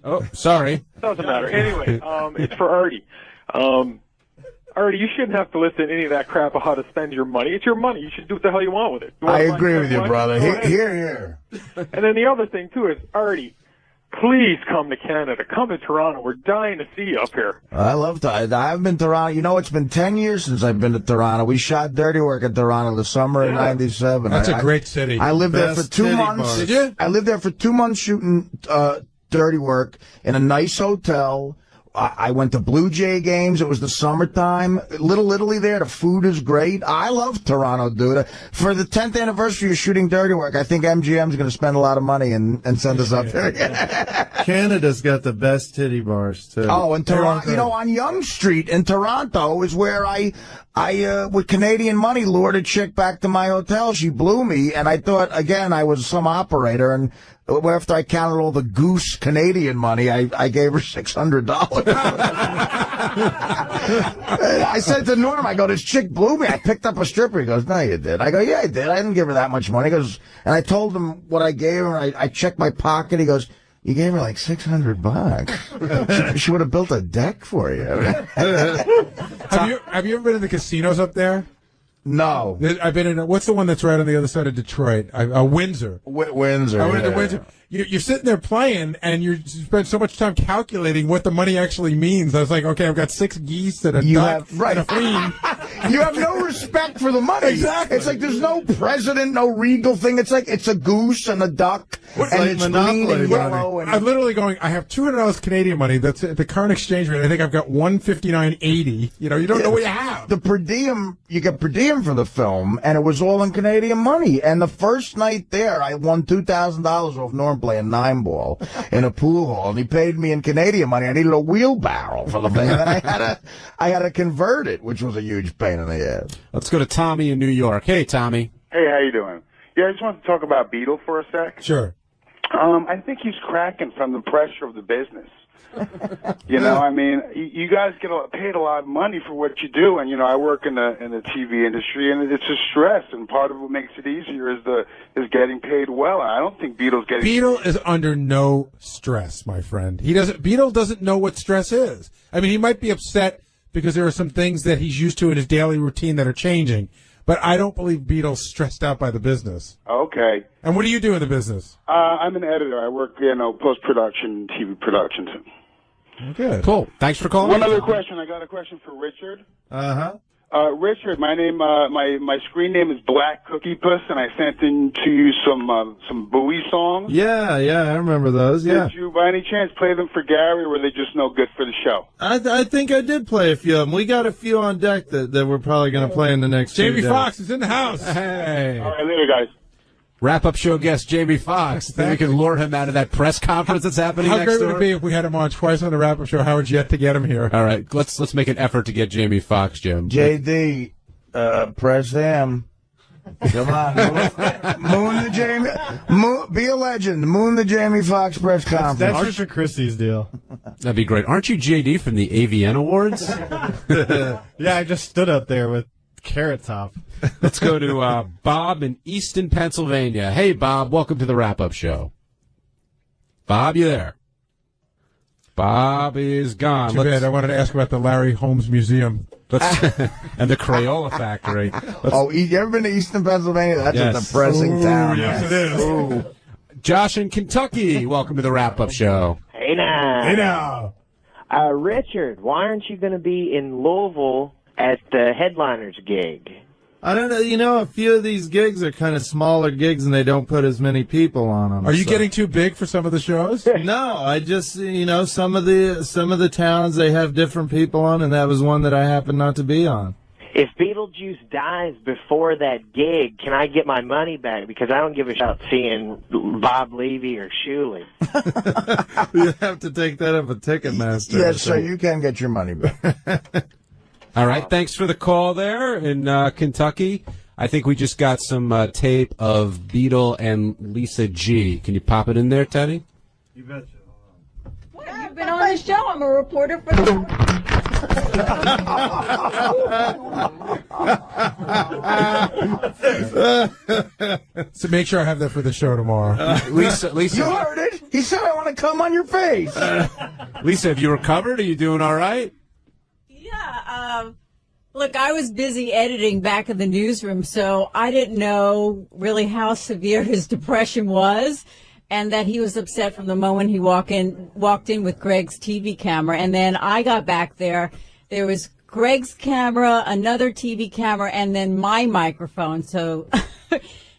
Oh, sorry. Doesn't matter. Anyway, it's for Artie. Artie, you shouldn't have to listen to any of that crap of how to spend your money. It's your money. You should do what the hell you want with it. I agree with you, brother. Here. And then the other thing, too, is, Artie, please come to Canada. Come to Toronto. We're dying to see you up here. I love Toronto. I've been to Toronto. You know, it's been 10 years since I've been to Toronto. We shot Dirty Work in Toronto the summer of '97. That's a great city. I lived there for Best 2 titty months. bars. Did you? I lived there for 2 months shooting Dirty Work in a nice hotel. I went to Blue Jay games. It was the summertime. Little Italy there. The food is great. I love Toronto, dude. For the 10th anniversary of shooting Dirty Work, I think MGM's going to spend a lot of money and send us up there. Canada's got the best titty bars, too. Oh, and Toronto, you know, on Yonge Street in Toronto is where I with Canadian money, lured a chick back to my hotel. She blew me, and I thought, again, I was some operator, and after I counted all the goose Canadian money, I gave her $600. I said to Norm, I go, this chick blew me. I picked up a stripper. He goes, no, you did. I go, yeah, I did. I didn't give her that much money. He goes, and I told him what I gave her, and I checked my pocket. He goes, you gave her like $600. She would have built a deck for you. Have you ever been in the casinos up there? No. I've been in. What's the one that's right on the other side of Detroit? Windsor. Windsor. I went to Windsor. You're sitting there playing, and you spend so much time calculating what the money actually means. I was like, okay, I've got 6 geese and a duck and a queen. You have no respect for the money. Exactly. It's like there's no president, no regal thing. It's like it's a goose and a duck, and it's green and yellow. I'm literally going, I have $200 Canadian money. That's at the current exchange rate. I think I've got $159.80. You know, you don't know what you have. The per diem, you get per diem for the film, and it was all in Canadian money. And the first night there, I won $2,000 off Norm playing 9-ball in a pool hall, and he paid me in Canadian money. I needed a wheelbarrow for the thing, and then I had to convert it, which was a huge pain in the ass. Let's go to Tommy in New York. Hey, Tommy. Hey, how you doing? Yeah, I just want to talk about Beetle for a sec. Sure. I think he's cracking from the pressure of the business. You know, I mean, you guys get paid a lot of money for what you do, and you know, I work in the TV industry, and it's a stress. And part of what makes it easier is getting paid well. And I don't think Beetle's getting. Beetle is under no stress, my friend. Beetle doesn't know what stress is. I mean, he might be upset because there are some things that he's used to in his daily routine that are changing. But I don't believe Beetle's stressed out by the business. Okay. And what do you do in the business? I'm an editor. I work, post-production, TV production. Good. Cool. Thanks for calling. One other question. I got a question for Richard. Uh-huh. Richard, my name, my screen name is Black Cookie Puss, and I sent in to you some Bowie songs. Yeah, I remember those, yeah. Did you, by any chance, play them for Gary, or were they just no good for the show? I think I did play a few of them. We got a few on deck that we're probably going to play in the next Jamie 2 days. Foxx is in the house. Hey. All right, later, guys. Wrap-up show guest Jamie Foxx. Think we can lure him out of that press conference that's happening How next great door? would it be if we had him on twice on the wrap-up show? Howard's yet to get him here. All right, let's make an effort to get Jamie Foxx, Jim. JD, press M. Come on, be a legend. Moon the Jamie Foxx press conference. That's Richard Christie's deal. That'd be great. Aren't you JD from the AVN Awards? Yeah, I just stood up there with Carrot Top. Let's go to Bob in Easton, Pennsylvania. Hey, Bob, welcome to the wrap-up show. Bob, you there? Bob is gone. Too bad. I wanted to ask about the Larry Holmes Museum. And the Crayola Factory. You ever been to Easton, Pennsylvania? That's a depressing town. Yes, it is. Ooh. Josh in Kentucky, welcome to the wrap-up show. Hey now. Hey now. Richard, why aren't you going to be in Louisville at the Headliners gig? I don't know. You know, a few of these gigs are kind of smaller gigs, and they don't put as many people on them. Are you getting too big for some of the shows? No, I just, you know, some of the towns, they have different people on, and that was one that I happened not to be on. If Beetlejuice dies before that gig, can I get my money back? Because I don't give a shit about seeing Bob Levy or Shuley. You have to take that up with Ticketmaster. Yes, sir, you can get your money back. All right, thanks for the call there in Kentucky. I think we just got some tape of Beetle and Lisa G. Can you pop it in there, Teddy? You betcha. I've been on the show. I'm a reporter for the... So make sure I have that for the show tomorrow. Lisa, You heard it. He said, I want to come on your face. Lisa, have you recovered? Are you doing all right? Yeah. Look, I was busy editing back in the newsroom, so I didn't know really how severe his depression was, and that he was upset from the moment he walked in with Greg's TV camera. And then I got back there. There was Greg's camera, another TV camera, and then my microphone. So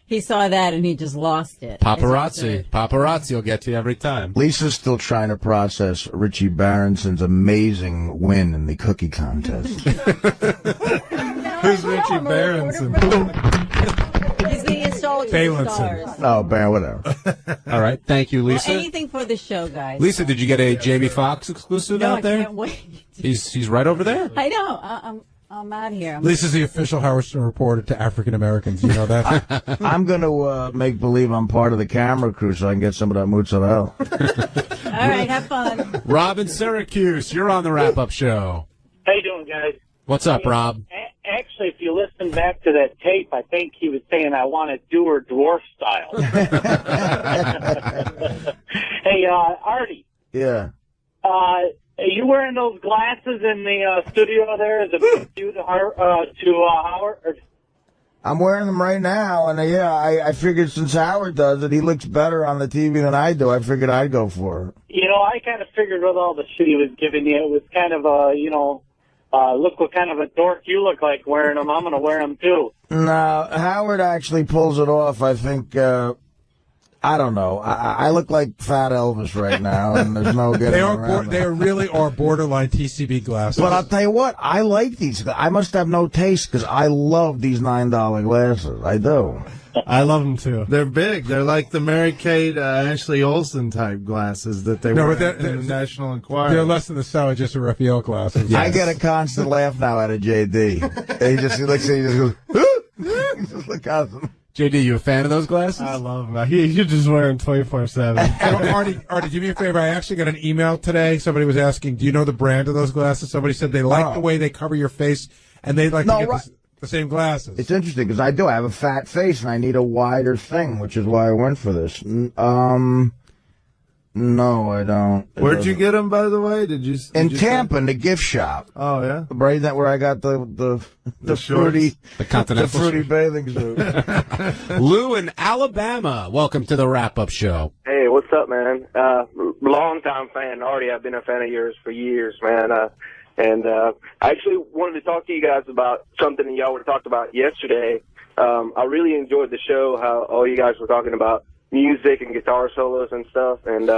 he saw that and he just lost it. Paparazzi will get you every time. Lisa's still trying to process Richie Baronson's amazing win in the cookie contest. Who's Richie Baronson? He's the installer of stars. Oh, whatever. All right. Thank you, Lisa. Well, anything for the show, guys. Lisa, did you get a Jamie Foxx exclusive No, out there? I can't wait. He's right over there. I know. I'm out of here. Lisa's the official Howard Stern reporter to African Americans. You know that? I'm going to make believe I'm part of the camera crew so I can get some of that mozzarella. All right, have fun. Rob in Syracuse, you're on the wrap-up show. How you doing, guys? What's up, Rob? Actually, if you listen back to that tape, I think he was saying, I want to do her dwarf style. Hey, Artie. Yeah. Are you wearing those glasses in the studio there? Is it you to Howard? Or... I'm wearing them right now, and I figured since Howard does it, he looks better on the TV than I do. I figured I'd go for it. You know, I kind of figured with all the shit he was giving you, it was kind of look what kind of a dork you look like wearing them. I'm going to wear them too. No, Howard actually pulls it off. I think, I don't know. I look like Fat Elvis right now, and there's no getting around They really are borderline TCB glasses. But I'll tell you what, I like these. I must have no taste because I love these $9 glasses. I do. I love them too. They're big. They're like the Mary-Kate Ashley Olsen type glasses that they wear in the National Enquirer. They're less than the size of just a Raphael glasses. Yes. I get a constant laugh now out of JD. He just looks at you and goes, he just looks at him. JD, you a fan of those glasses? I love them. You just wear them 24/7. Artie, do me a favor. I actually got an email today. Somebody was asking, do you know the brand of those glasses? Somebody said they like the way they cover your face, and they'd like to get the same glasses. It's interesting because I do. I have a fat face, and I need a wider thing, which is why I went for this. No, I don't. Where'd you get them, by the way? In Tampa, in the gift shop. Oh yeah, right. That where I got the fruity, the continental, the fruity bathing suit. Lou in Alabama, welcome to the wrap-up show. Hey, what's up, man? Long-time fan, Artie. I've been a fan of yours for years, man. And I actually wanted to talk to you guys about something that y'all were talked about yesterday. I really enjoyed the show, how all you guys were talking about music and guitar solos and stuff. And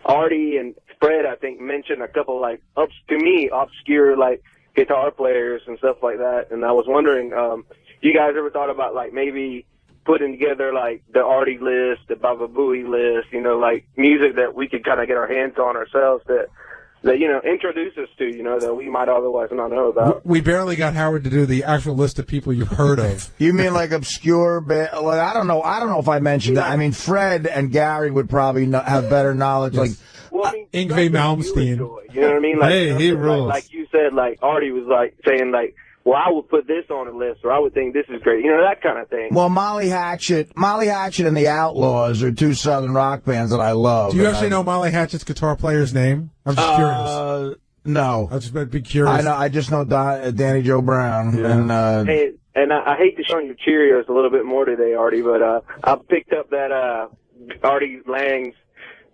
Artie and Fred, I think, mentioned a couple, like, to me, obscure, like, guitar players and stuff like that. And I was wondering, you guys ever thought about, like, maybe putting together, like, the Artie list, the Baba Booey list, you know, like, music that we could kind of get our hands on ourselves that, you know, introduce us to, you know, that we might otherwise not know about. We barely got Howard to do the actual list of people you've heard of. You mean like obscure? Like, I don't know. I don't know if I mentioned that. I mean, Fred and Gary would probably have better knowledge. Like Yngwie Malmsteen. You know what I mean? Like, hey, he rules. Like you said, like Artie was like saying, like, well, I would put this on the list, or I would think this is great. You know, that kind of thing. Well, Molly Hatchet and the Outlaws are two Southern rock bands that I love. Do you actually know Molly Hatchet's guitar player's name? I'm just curious. No. I just be curious. I know. I just know Danny Joe Brown. Yeah. And I hate to show your Cheerios a little bit more today, Artie, but I picked up that Artie Lang's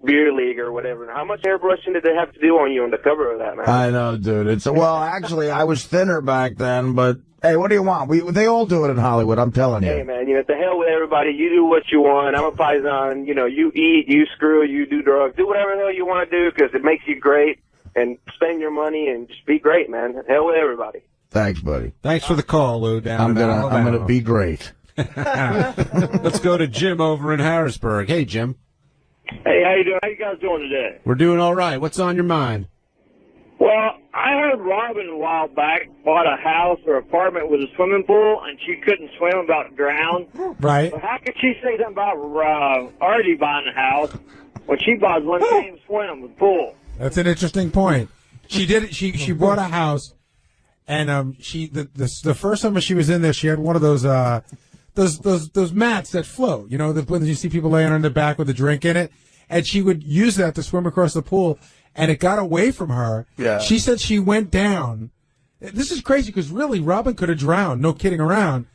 beer league or whatever. How much airbrushing did they have to do on you on the cover of that, man? I know, dude. Well, actually, I was thinner back then, but hey, what do you want? They all do it in Hollywood, I'm telling you. Hey, man, you know, the hell with everybody. You do what you want. I'm a paisan. You know, you eat, you screw, you do drugs. Do whatever the hell you want to do because it makes you great. And spend your money and just be great, man. Hell with everybody. Thanks, buddy. Thanks for the call, Lou. I'm gonna be great. Let's go to Jim over in Harrisburg. Hey, Jim. Hey, how you doing? How you guys doing today? We're doing all right. What's on your mind? Well, I heard Robin a while back bought a house or apartment with a swimming pool, and she couldn't swim, about to drown. Right. So how could she say something about Artie buying a house when she bought one same swim with pool? That's an interesting point. She did it. She bought a house, and the first summer she was in there, she had one of those mats that float. You know, when you see people laying on their back with a drink in it, and she would use that to swim across the pool, and it got away from her. Yeah. She said she went down. This is crazy because really, Robin could have drowned. No kidding around.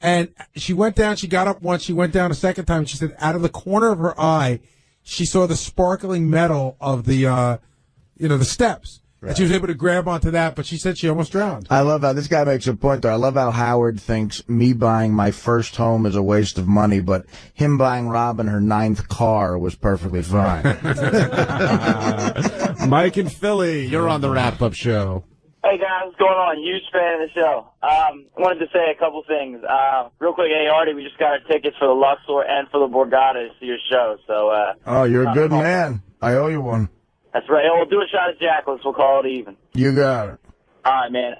And she went down. She got up once. She went down a second time. And she said, out of the corner of her eye, she saw the sparkling metal of the steps. Right. And she was able to grab onto that, but she said she almost drowned. I love how this guy makes a point, though. I love how Howard thinks me buying my first home is a waste of money, but him buying Robin her 9th car was perfectly fine. Mike and Philly, you're on the wrap-up show. Hey, guys, what's going on? Huge fan of the show. I wanted to say a couple things. Real quick, hey, Artie, we just got our tickets for the Luxor and for the Borgata to see your show. So, oh, you're a good man. I owe you one. That's right. We'll do a shot at Jackless. We'll call it even. You got it. All right, man.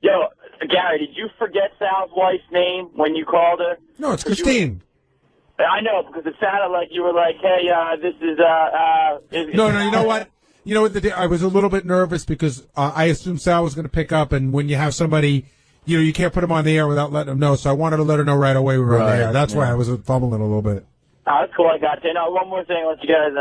Yo, Gary, did you forget Sal's wife's name when you called her? No, it's Christine. I know, because it sounded like you were like, hey, this is, No, you know what? You know what? I was a little bit nervous because I assumed Sal was going to pick up, and when you have somebody, you can't put them on the air without letting them know. So I wanted to let her know right away we were on the air. That's why I was fumbling a little bit. Oh, that's cool. I got you. Now, one more thing. I'll let you guys.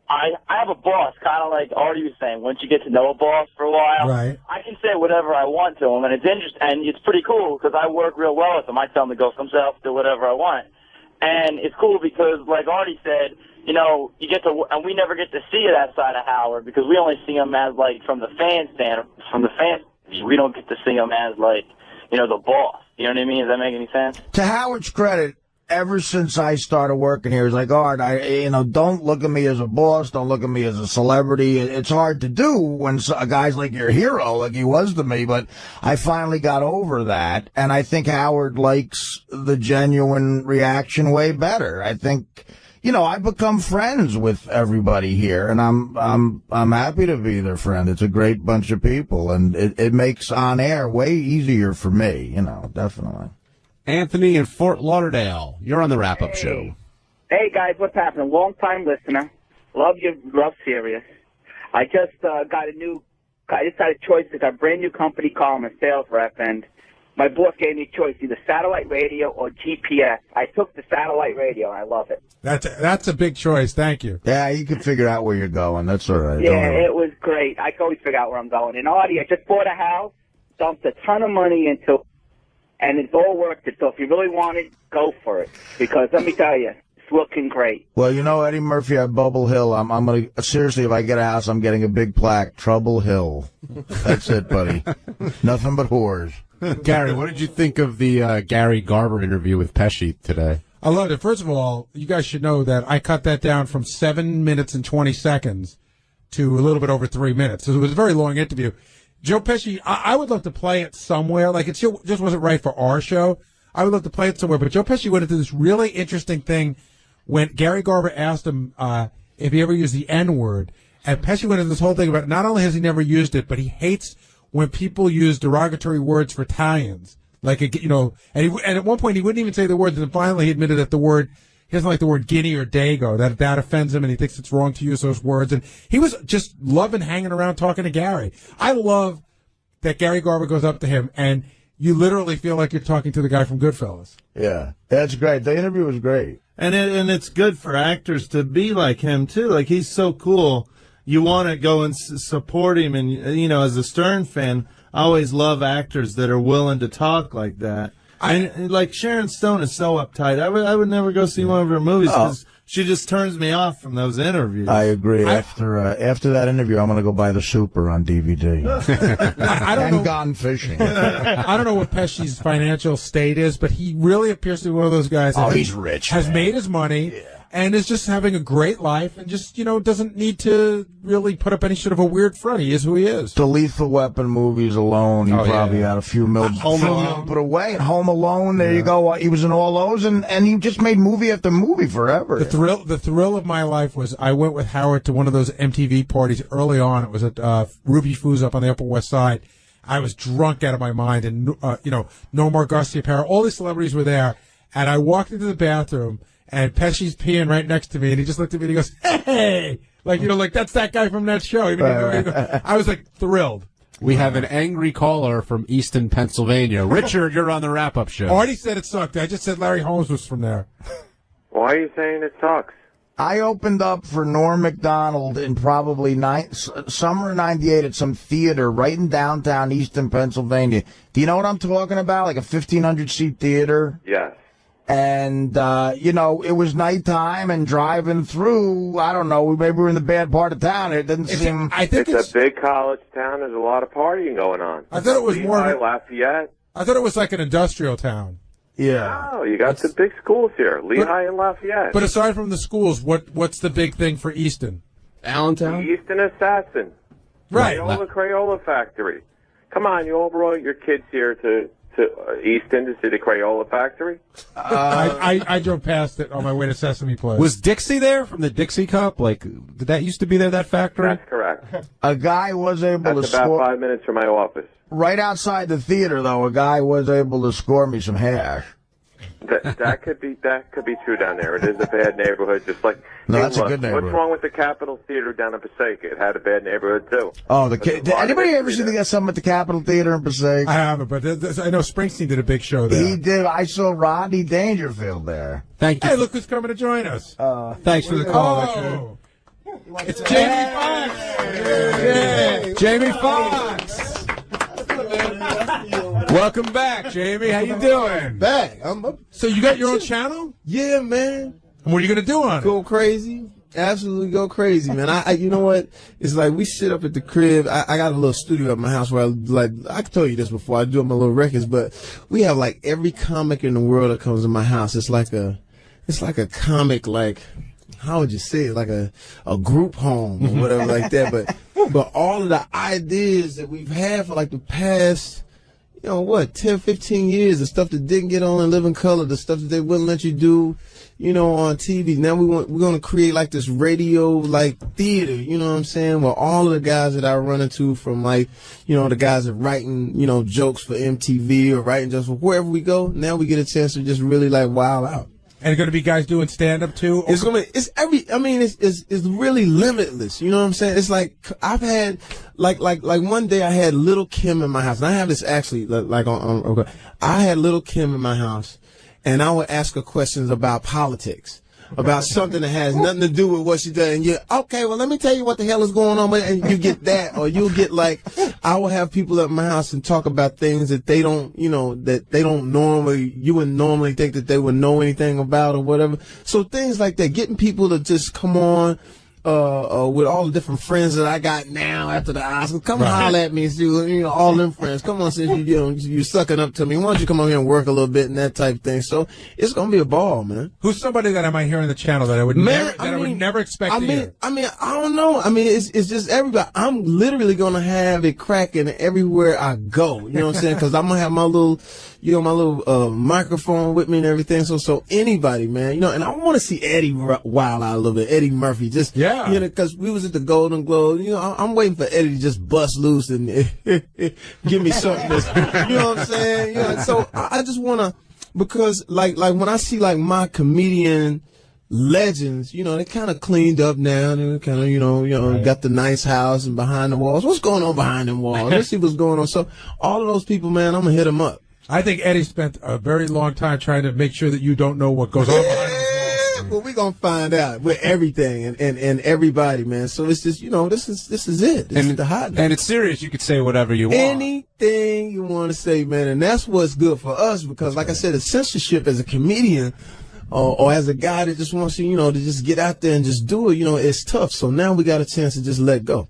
I have a boss, kind of like Artie was saying. Once you get to know a boss for a while, right. I can say whatever I want to him, and it's interesting, and it's pretty cool because I work real well with him. I tell him to go for himself, do whatever I want, and it's cool because, like Artie said, you get to, and we never get to see that side of Howard because we only see him as like from the fan stand, we don't get to see him as like, the boss. You know what I mean? Does that make any sense? To Howard's credit, ever since I started working here, he's like, Art, don't look at me as a boss. Don't look at me as a celebrity. It's hard to do when a guy's like your hero, like he was to me, but I finally got over that. And I think Howard likes the genuine reaction way better. I think, I've become friends with everybody here, and I'm happy to be their friend. It's a great bunch of people, and it makes on air way easier for me, definitely. Anthony in Fort Lauderdale, you're on the wrap-up show. Hey, guys, what's happening? Long-time listener. Love your Rough Serious. I just got a choice. I got a brand-new company call. I'm a sales rep, and my boss gave me a choice, either satellite radio or GPS. I took the satellite radio, and I love it. That's a big choice. Thank you. Yeah, you can figure out where you're going. That's all right. Yeah, it was great. I can always figure out where I'm going. And Artie, I just bought a house, dumped a ton of money into it, and it's all worth it. So if you really want it, go for it. Because let me tell you, it's looking great. Well, Eddie Murphy at Bubble Hill, I'm going to, seriously, if I get a house, I'm getting a big plaque, Trouble Hill. That's it, buddy. Nothing but whores. Gary, what did you think of the Gary Garver interview with Pesci today? I loved it. First of all, you guys should know that I cut that down from 7 minutes and 20 seconds to a little bit over 3 minutes. So it was a very long interview. Joe Pesci, I would love to play it somewhere. Like, it just wasn't right for our show. I would love to play it somewhere. But Joe Pesci went into this really interesting thing when Gary Garver asked him if he ever used the N-word. And Pesci went into this whole thing about not only has he never used it, but he hates when people use derogatory words for Italians. Like, and at one point he wouldn't even say the words, and finally he admitted that he doesn't like the word guinea or dago, that offends him, and he thinks it's wrong to use those words. And he was just loving hanging around talking to Gary. I love that Gary Garver goes up to him, and you literally feel like you're talking to the guy from Goodfellas. Yeah, that's great. The interview was great. And it's good for actors to be like him, too. Like, he's so cool. You want to go and support him. And, as a Stern fan, I always love actors that are willing to talk like that. And like Sharon Stone is so uptight. I would never go see one of her movies because she just turns me off from those interviews. I agree. After that interview, I'm going to go buy The Super on DVD. I don't know. Gone fishing. I don't know what Pesci's financial state is, but he really appears to be one of those guys. Oh, that he's rich. Has made his money. And is just having a great life and just, doesn't need to really put up any sort of a weird front. He is who he is. The Lethal Weapon movies alone, he probably had a few million put away. And Home Alone, there you go. He was in all those, and he just made movie after movie forever. The thrill of my life was I went with Howard to one of those MTV parties early on. It was at Ruby Foo's up on the Upper West Side. I was drunk out of my mind, and, No More Garcia Parra. All these celebrities were there, and I walked into the bathroom, and Pesci's peeing right next to me, and he just looked at me and he goes, "Hey!" Like that's that guy from that show. I was like thrilled. We have an angry caller from Easton, Pennsylvania. Richard, you're on the wrap-up show. Artie said it sucked. I just said Larry Holmes was from there. Why are you saying it sucks? I opened up for Norm Macdonald in probably summer of '98 at some theater right in downtown Easton, Pennsylvania. Do you know what I'm talking about? Like a 1,500-seat theater? Yes. And, it was nighttime and driving through, I don't know, maybe we're in the bad part of town. It didn't seem... It's a big college town. There's a lot of partying going on. I thought it was Lehigh, Lafayette. I thought it was like an industrial town. Yeah. Oh, you got some big schools here, Lehigh and Lafayette. But aside from the schools, what's the big thing for Easton? Allentown? The Easton Assassin. Right. Crayola Factory. Come on, you all brought your kids here to Easton to see the Crayola Factory? I drove past it on my way to Sesame Place. Was Dixie there from the Dixie Cup? Like, did that used to be there, that factory? That's correct. A guy was able That's to about score... 5 minutes from my office. Right outside the theater, though, a guy was able to score me some hash. That could be true down there. It is a bad neighborhood, just like. No, that's look, a good neighborhood. What's wrong with the Capitol Theater down in Passaic? It had a bad neighborhood too. Oh, did anybody ever see something at the Capitol Theater in Passaic? I haven't, but I know Springsteen did a big show there. He did. I saw Rodney Dangerfield there. Thank you. Hey, look who's coming to join us. Thanks for the call, Richard. It's Jamie Foxx. Jamie Foxx. Welcome back, Jamie. How you doing? Back. I'm up. So you got your own channel? Yeah, man. And what are you going to do on it? Go crazy. Absolutely go crazy, man. I you know what? It's like we sit up at the crib. I got a little studio at my house where I can tell you this before I do my little records, but we have like every comic in the world that comes in my house. It's like a comic, like, how would you say it? Like a group home or whatever like that. But all of the ideas that we've had for like the past, 10, 15 years, the stuff that didn't get on in Living Color, the stuff that they wouldn't let you do, on TV. Now we're going to create like this radio, like theater, you know what I'm saying? Where all of the guys that I run into from like, the guys that writing, jokes for MTV or writing jokes for wherever we go, now we get a chance to just really like wild out. And going to be guys doing stand-up too? It's really limitless. You know what I'm saying? It's like, I've had, like one day I had Little Kim in my house. And I have this actually, I had Little Kim in my house, and I would ask her questions about politics, about something that has nothing to do with what she does. And okay, well, let me tell you what the hell is going on. And you get that, or you'll get like, I will have people at my house and talk about things that they don't, that they don't normally, you wouldn't normally think that they would know anything about or whatever. So things like that, getting people to just come on, with all the different friends that I got now after the Oscars. Come holler at me, all them friends. Come on, since you sucking up to me. Why don't you come over here and work a little bit and that type of thing. So it's gonna be a ball, man. Who's somebody that I might hear on the channel that I would never expect to hear? I don't know. It's just everybody. I'm literally gonna have it cracking everywhere I go. You know what I'm saying? Because I'm gonna have my little, microphone with me and everything. So anybody, man, and I want to see Eddie wild out a little bit. Eddie Murphy, because we was at the Golden Globe. I'm waiting for Eddie to just bust loose and give me something. You know what I'm saying? So I just want to, because like when I see like my comedian legends, they kind of cleaned up now. They kind of, got the nice house and behind the walls. What's going on behind them walls? Let's see what's going on. So all of those people, man, I'm gonna hit them up. I think Eddie spent a very long time trying to make sure that you don't know what goes on behind those walls. Well, we're going to find out with everything and everybody, man. So it's just, this is it. This is the hot. And it's serious. You could say whatever you want. Anything you want to say, man. And that's what's good for us because, like I said, the censorship as a comedian, or as a guy that just wants to, to just get out there and just do it, it's tough. So now we got a chance to just let go.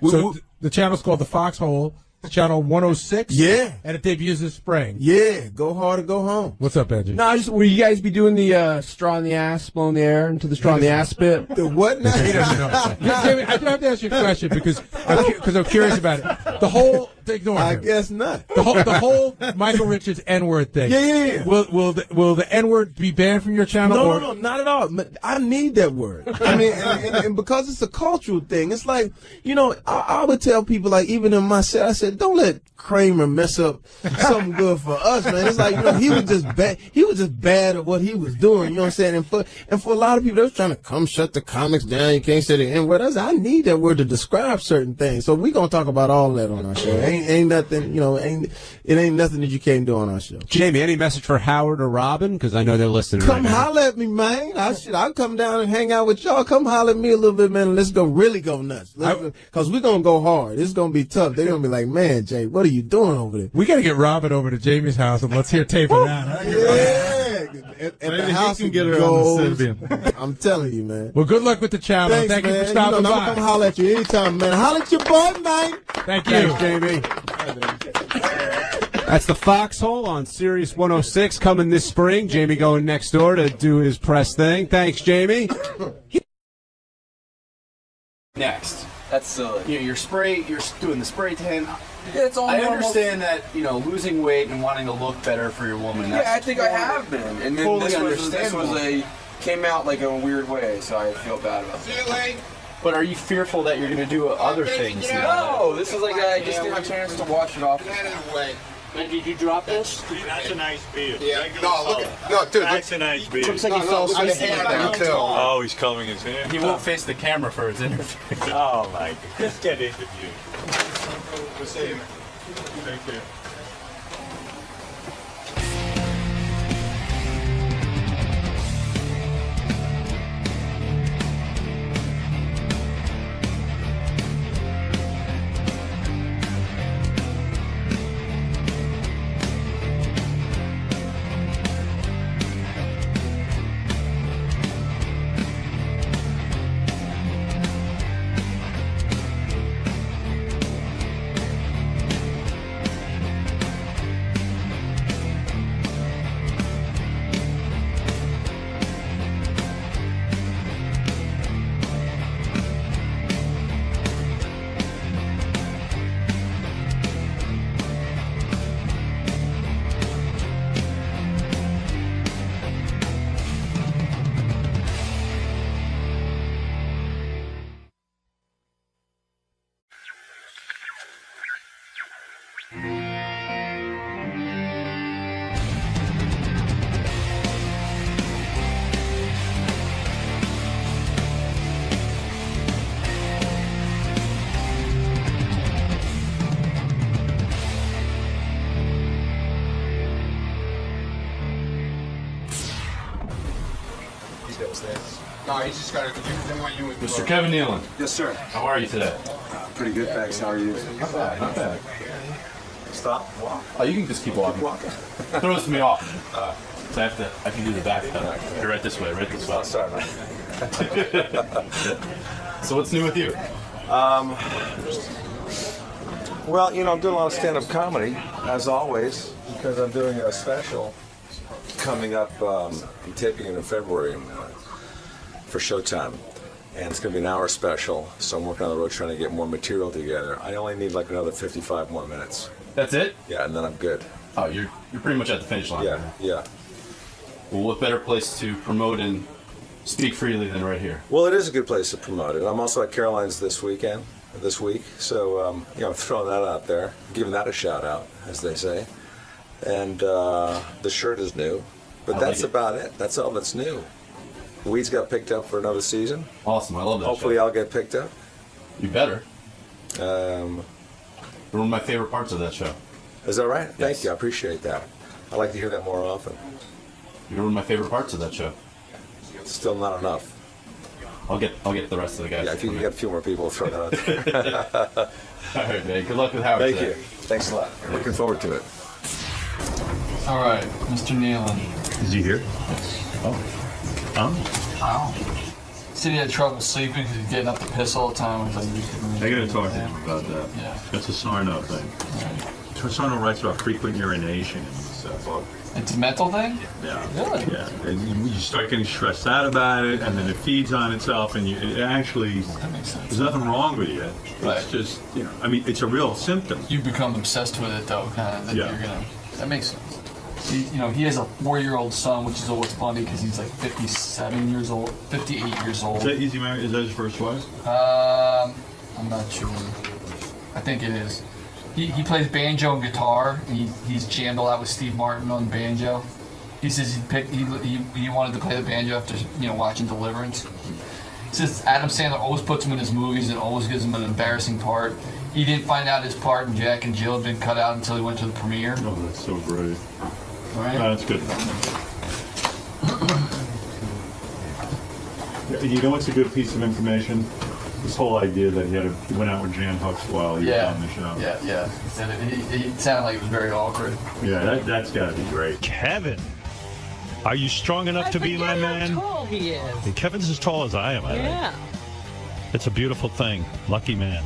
So the channel's called The Foxhole. Channel 106. Yeah. And it debuts this spring. Yeah. Go hard or go home. What's up, Benji? No, will you guys be doing the straw in the ass, blowing the air into the straw in the ass bit? The what now? He doesn't know. Jamie, I do have to ask you a question because I'm curious about it. The whole ignore I him. guess not. The whole Michael Richards N-word thing. Yeah. Will the N-word be banned from your channel? No, not at all. I need that word. I mean, and because it's a cultural thing, it's like, I would tell people, like, even in my set, I said, don't let Kramer mess up something good for us, man. It's like, he was just bad. He was just bad at what he was doing. You know what I'm saying? And for a lot of people, they was trying to come shut the comics down. You can't say the N-word. I need that word to describe certain things. So we're gonna talk about all that on our show. Ain't nothing, it ain't nothing that you can't do on our show. Jamie, any message for Howard or Robin? Because I know they're listening. Come right now. holler at me, man. I'll come down and hang out with y'all. Come holler at me a little bit, man. And let's really go nuts. Because we're going to go hard. It's going to be tough. They're going to be like, man, Jay, what are you doing over there? We got to get Robin over to Jamie's house and let's hear tape of that. Huh? Yeah. At the house can get her on the I'm telling you, man. Well, good luck with the channel. Thanks, Thank man. you for stopping I'm by. going to come holler at you anytime, man. Holler at your boy, man. Thank you. Thanks, Jamie. That's the Foxhole on Sirius 106 coming this spring. Jamie going next door to do his press thing. Thanks, Jamie. Next. That's silly. You're doing the spray tan. Yeah, it's all I normal. understand that, losing weight and wanting to look better for your woman. Yeah, I think I have been. And then Totally this came out like in a weird way, so I feel bad about it. See you later. But are you fearful that you're going to do other things now? No, this is like I just didn't have a chance to wash it off. Man, did you drop this? That's a nice beard. Yeah. No, dude. That's a nice beard. Looks like he fell asleep. Oh, he's combing his hair. He won't face the camera for his interview. Oh my God. Just get interviewed. We'll see you. Thank you. No, he's just got to. They want you with Mr. Kevin Nealon. Yes, sir. How are you today? Pretty good, thanks. How are you? Not bad, not bad. Stop. Walk. Oh, you can just keep walking. Throws me off. So I can do the back pedal. You're right this way, Oh, sorry, man. So what's new with you? Well, I'm doing a lot of stand-up comedy, as always, because I'm doing a special coming up. I'm taping it in February for Showtime, and it's going to be an hour special. So I'm working on the road trying to get more material together. I only need like another 55 more minutes. That's it? Yeah, and then I'm good. Oh, you're pretty much at the finish line. Yeah. Well, what better place to promote and speak freely than right here? Well, it is a good place to promote it. I'm also at Caroline's this week, so I'm throwing that out there, giving that a shout out, as they say. And the shirt is new, but that's about it. That's all that's new. Weeds got picked up for another season. Awesome, I love that. Hopefully, I'll get picked up. You better. One of my favorite parts of that show. Is that right? Yes. Thank you. I appreciate that. I like to hear that more often. You're one of my favorite parts of that show. Still not enough. I'll get the rest of the guys. Yeah, if you can get a few more people, throw that out there. All right, man. Good luck with Howard. Thank today. you. Thanks a lot. Looking forward to it. All right, Mr. Nealon. Is he here? Oh. Oh. Said he had trouble sleeping because he's getting up to piss all the time. I gotta talk to him about that. Yeah. That's a Sarno thing. Sarno writes about frequent urination in his book. It's a mental thing? Yeah. Really? Yeah. And you start getting stressed out about it, and then it feeds on itself, and it actually, there's nothing wrong with you. It's just, I mean, it's a real symptom. You become obsessed with it, though, kind of. That makes sense. He has a 4-year-old son, which is always funny because he's like 58 years old. Is that Easy Mary? Is that his first wife? I'm not sure. I think it is. He plays banjo and guitar. He's jammed a lot with Steve Martin on banjo. He says he wanted to play the banjo after watching Deliverance. He says Adam Sandler always puts him in his movies and always gives him an embarrassing part. He didn't find out his part in Jack and Jill had been cut out until he went to the premiere. Oh, that's so great. All right. That's good. You know what's a good piece of information? This whole idea that he went out with Jan Hooks while he was on the show. Yeah. It sounded like it was very awkward. Yeah, that's got to be great. Kevin, are you strong enough to be my man? How tall he is. Kevin's as tall as I am, I think. It's a beautiful thing. Lucky man.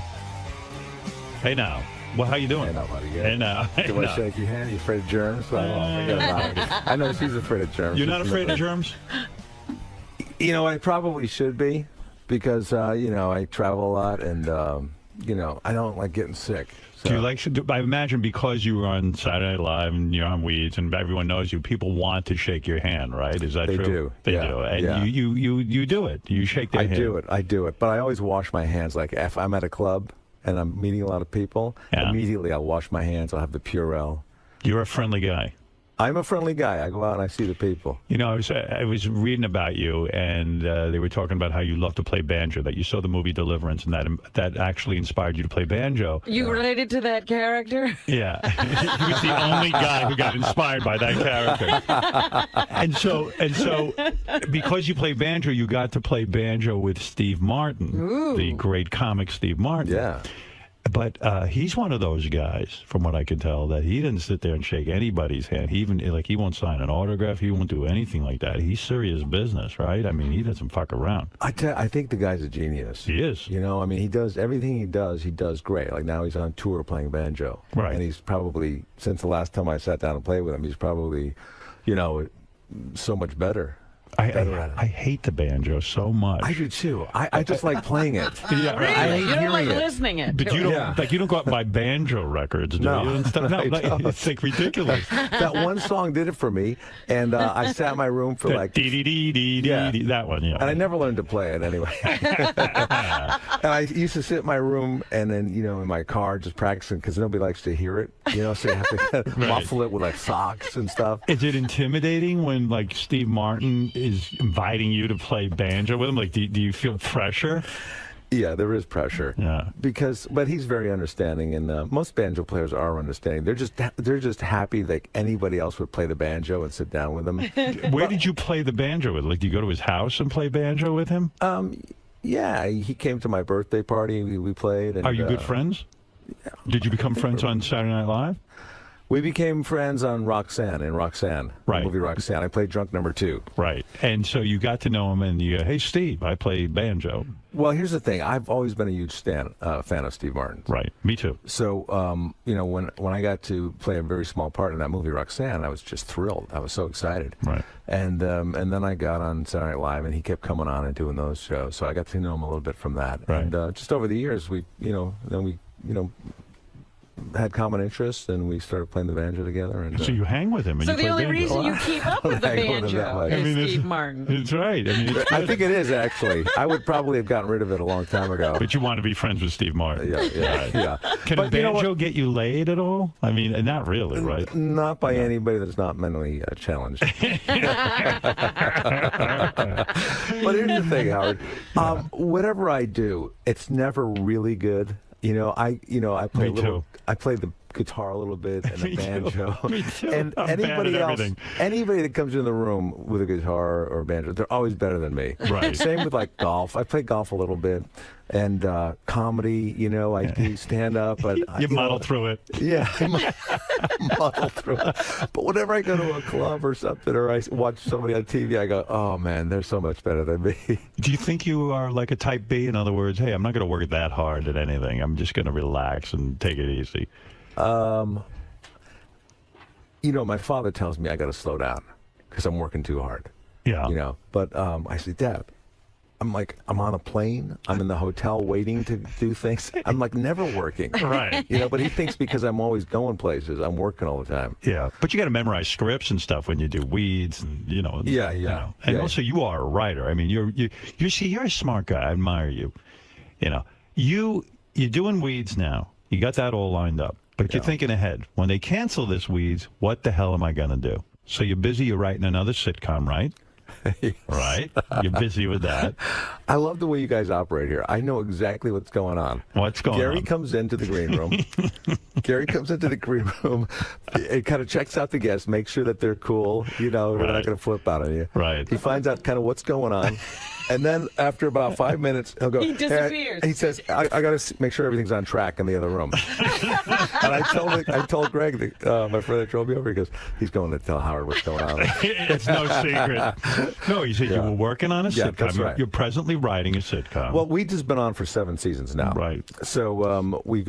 Hey now. Well, how you doing? Hey now, buddy. Good. Hey now. Do I shake your hand? You afraid of germs? I know she's afraid of germs. You're not afraid of germs? I probably should be because, I travel a lot and, I don't like getting sick. So. Do you like? I imagine because you were on Saturday Night Live and you're on Weeds and everyone knows you, people want to shake your hand, right? Is that They true? do. They Yeah. do. And Yeah. you do it. You shake their hand. I do it. But I always wash my hands. Like if I'm at a club and I'm meeting a lot of people, immediately I'll wash my hands. I'll have the Purell. You're a friendly guy. I'm a friendly guy. I go out and I see the people. I was reading about you, and they were talking about how you love to play banjo, that you saw the movie Deliverance, and that actually inspired you to play banjo. You related to that character? Yeah. He was the only guy who got inspired by that character. And so, because you play banjo, you got to play banjo with Steve Martin, the great comic Steve Martin. Yeah. But he's one of those guys, from what I can tell, that he didn't sit there and shake anybody's hand. He won't sign an autograph. He won't do anything like that. He's serious business, right? I mean, he doesn't fuck around. I think the guy's a genius. He is. He does everything he does great. Like now he's on tour playing banjo. Right. And he's probably, since the last time I sat down and played with him, he's probably, so much better. I hate the banjo so much. I do too. I just like playing it. Yeah, Really? I hate You don't hearing like it. listening it. But you don't you don't go out and buy banjo records, do No. you? And stuff? No, I don't. it's like ridiculous. That one song did it for me, and I sat in my room for like that one, yeah. And I never learned to play it anyway. And I used to sit in my room and then in my car just practicing because nobody likes to hear it. So you have to muffle it with like socks and stuff. Is it intimidating when like Steve Martin is inviting you to play banjo with him? Like, do you feel pressure? Yeah, there is pressure. Yeah, but he's very understanding, and most banjo players are understanding. They're just happy that anybody else would play the banjo and sit down with them. Where did you play the banjo with? Like, do you go to his house and play banjo with him? Yeah, he came to my birthday party. We played. And, are you good friends? Yeah. Did you become friends on Saturday Night Live? We became friends on Roxanne, right. The movie Roxanne. I played drunk number 2. Right. And so you got to know him, and you go, hey, Steve, I play banjo. Well, here's the thing. I've always been a huge fan of Steve Martin. Right. Me too. So, when I got to play a very small part in that movie Roxanne, I was just thrilled. I was so excited. Right. And then I got on Saturday Night Live, and he kept coming on and doing those shows. So I got to know him a little bit from that. Right. And just over the years, we had common interests, and we started playing the banjo together. And so you hang with him. And So you the play only banjo. reason you keep up with the banjo is Steve Martin. It's right. I mean, I think it is actually. I would probably have gotten rid of it a long time ago. But you want to be friends with Steve Martin. Yeah. Can But a you know banjo get you laid at all? I mean, not really, right? Not by anybody that's not mentally challenged. But here's the thing, Howard. Whatever I do, it's never really good. I play Me too. I play the guitar a little bit and Me a too. banjo. Me too. And I'm bad anybody at else, everything. anybody that comes in the room with a guitar or a banjo, they're always better than me. Right. Same with like golf. I play golf a little bit, and comedy. I do stand up. But You muddle through it. Yeah, I muddle through it. But whenever I go to a club or something, or I watch somebody on TV, I go, "Oh man, they're so much better than me." Do you think you are like a type B? In other words, hey, I'm not going to work that hard at anything. I'm just going to relax and take it easy. My father tells me I got to slow down because I'm working too hard. Yeah. But I say, Dad, I'm on a plane. I'm in the hotel waiting to do things. I'm like never working. Right. But he thinks because I'm always going places, I'm working all the time. Yeah, but you got to memorize scripts and stuff when you do Weeds, and Yeah. And Yeah. also, you are a writer. I mean, you're a smart guy. I admire you. You're doing Weeds now. You got that all lined up, but you're thinking ahead. When they cancel this Weeds, what the hell am I going to do? So you're busy. You're writing another sitcom, right? Right. You're busy with that. I love the way you guys operate here. I know exactly what's going on. What's going on? Gary comes into the green room. Gary comes into the green room. It kind of checks out the guests, makes sure that they're cool. They're not going to flip out on you. Right. He finds out kind of what's going on. And then after about 5 minutes, he'll go. He disappears. Hey, he says, "I got to make sure everything's on track in the other room." And I told Greg, my friend that drove me over, he goes, "He's going to tell Howard what's going on." It's no secret. No, you said you were working on a Yeah, sitcom. that's right. You're presently writing a sitcom. Well, Weeds has been on for 7 seasons now. Right. So we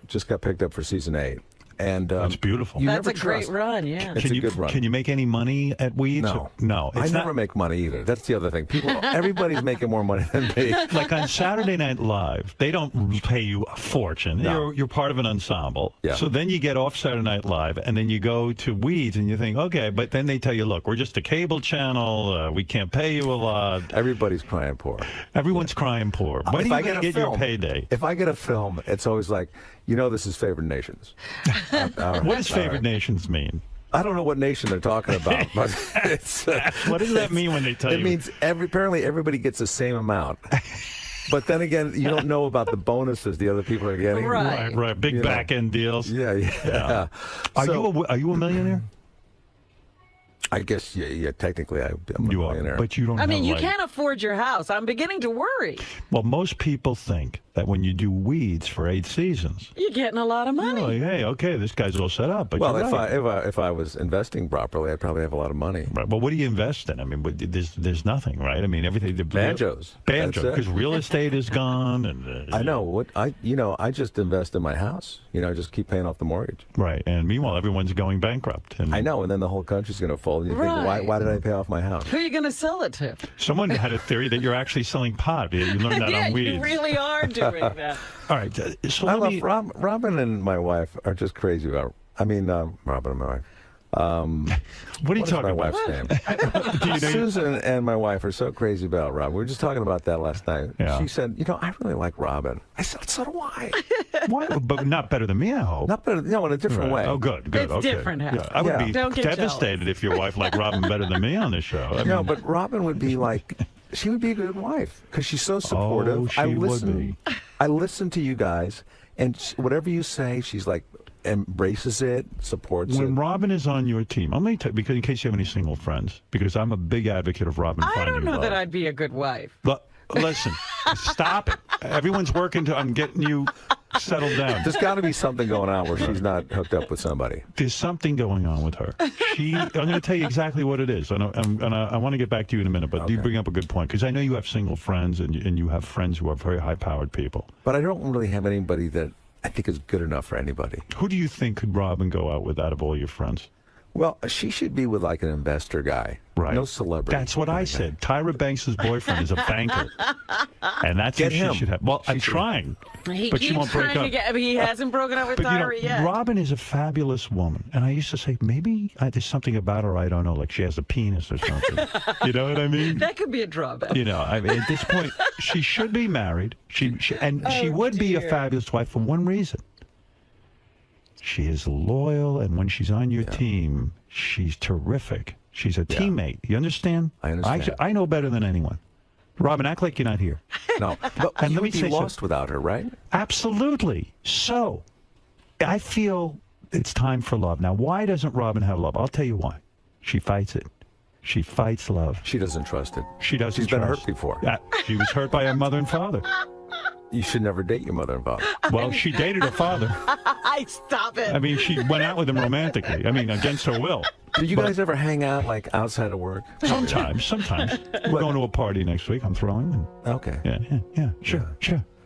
just got picked up for season 8. And that's beautiful. That's a great run, yeah. It's a good run. Can you make any money at Weeds? No. I never make money either. That's the other thing. Everybody's making more money than me. Like on Saturday Night Live, they don't pay you a fortune. No. You're part of an ensemble. Yeah. So then you get off Saturday Night Live, and then you go to Weeds, and you think, okay, but then they tell you, look, we're just a cable channel. We can't pay you a lot. Everybody's crying poor. Everyone's crying poor. When If are I you going to get your payday? If I get a film, it's always like, this is Favored Nations. What does Favored Nations mean? I don't know what nation they're talking about, but it's. What does that mean when they tell you? It means apparently everybody gets the same amount. But then again, you don't know about the bonuses the other people are getting. Right. Big back end deals. Yeah. Are you a millionaire? I guess, yeah, technically I'm a millionaire. But you don't I mean, you like- can't afford your house. I'm beginning to worry. Well, most people think that when you do Weeds for 8 seasons, You're getting a lot of money. oh, hey, okay, this guy's all set up. But Well, you're right. if I was investing properly, I'd probably have a lot of money. Right. Well, what do you invest in? I mean, there's nothing, right? I mean, everything. Banjos. Banjo, That's it. because real estate is gone, and I know I just invest in my house. I just keep paying off the mortgage. right. And meanwhile, everyone's going bankrupt. And I know, and then the whole country's going to fold. And you think, Right. why did I pay off my house? Who are you going to sell it to? someone had a theory that you're actually selling pot. You learned that yeah, on Weeds. you really are doing that. All right. So I let me. love Robin and my wife are just crazy about. Robin and my wife. What are you What is talking my about? wife's name? Do you know Susan and my wife are so crazy about Robin. We were just talking about that last night. Yeah. She said, I really like Robin. I said, so do I. Why? But not better than me, I hope. Not better, in a different way. Oh, good. It's Okay. different, Hal. Yeah, I would be Don't get devastated if your wife liked Robin better than me on this show. I No, mean, but Robin would be like, she would be a good wife because she's so supportive. Oh, she would be. I listen to you guys, and whatever you say, she's like embraces it, supports when it. Robin is on your team, I'm going to tell you, because in case you have any single friends, because I'm a big advocate of Robin I finding don't know love. that I'd be a good wife. But listen, stop it. Everyone's working I'm getting you settled down. There's got to be something going on where she's not hooked up with somebody. There's something going on with her. I'm going to tell you exactly what it is, and I want to get back to you in a minute. But you bring up a good point because I know you have single friends and you have friends who are very high-powered people. But I don't really have anybody that I think is good enough for anybody. Who do you think could Robin go out with out of all your friends? Well, she should be with like an investor guy. Right. No celebrity. That's what I said. Tyra Banks' boyfriend is a banker. And that's Get who him. she should have. Well, I'm trying. He but she keeps won't break trying up. to get. He hasn't broken up with But Tyra yet. Robin is a fabulous woman. And I used to say, maybe there's something about her I don't know, like she has a penis or something. You know what I mean? That could be a drawback. I mean, at this point, she should be married. She would be a fabulous wife for one reason. She is loyal, and when she's on your team, she's terrific. She's a teammate. You understand? I understand. I know better than anyone. Robin, act like you're not here. No, but And you let me would be say lost without her, right? Absolutely. So, I feel it's time for love. Now, why doesn't Robin have love? I'll tell you why. She fights it. She fights love. She doesn't trust it. She doesn't She's been trust. hurt before. She was hurt by her mother and father. You should never date your mother and father. Well, she dated her father. Stop it. I mean, she went out with him romantically. I mean, against her will. Do you guys ever hang out like outside of work? Sometimes. We're going to a party next week. I'm throwing. Okay. Yeah. Sure.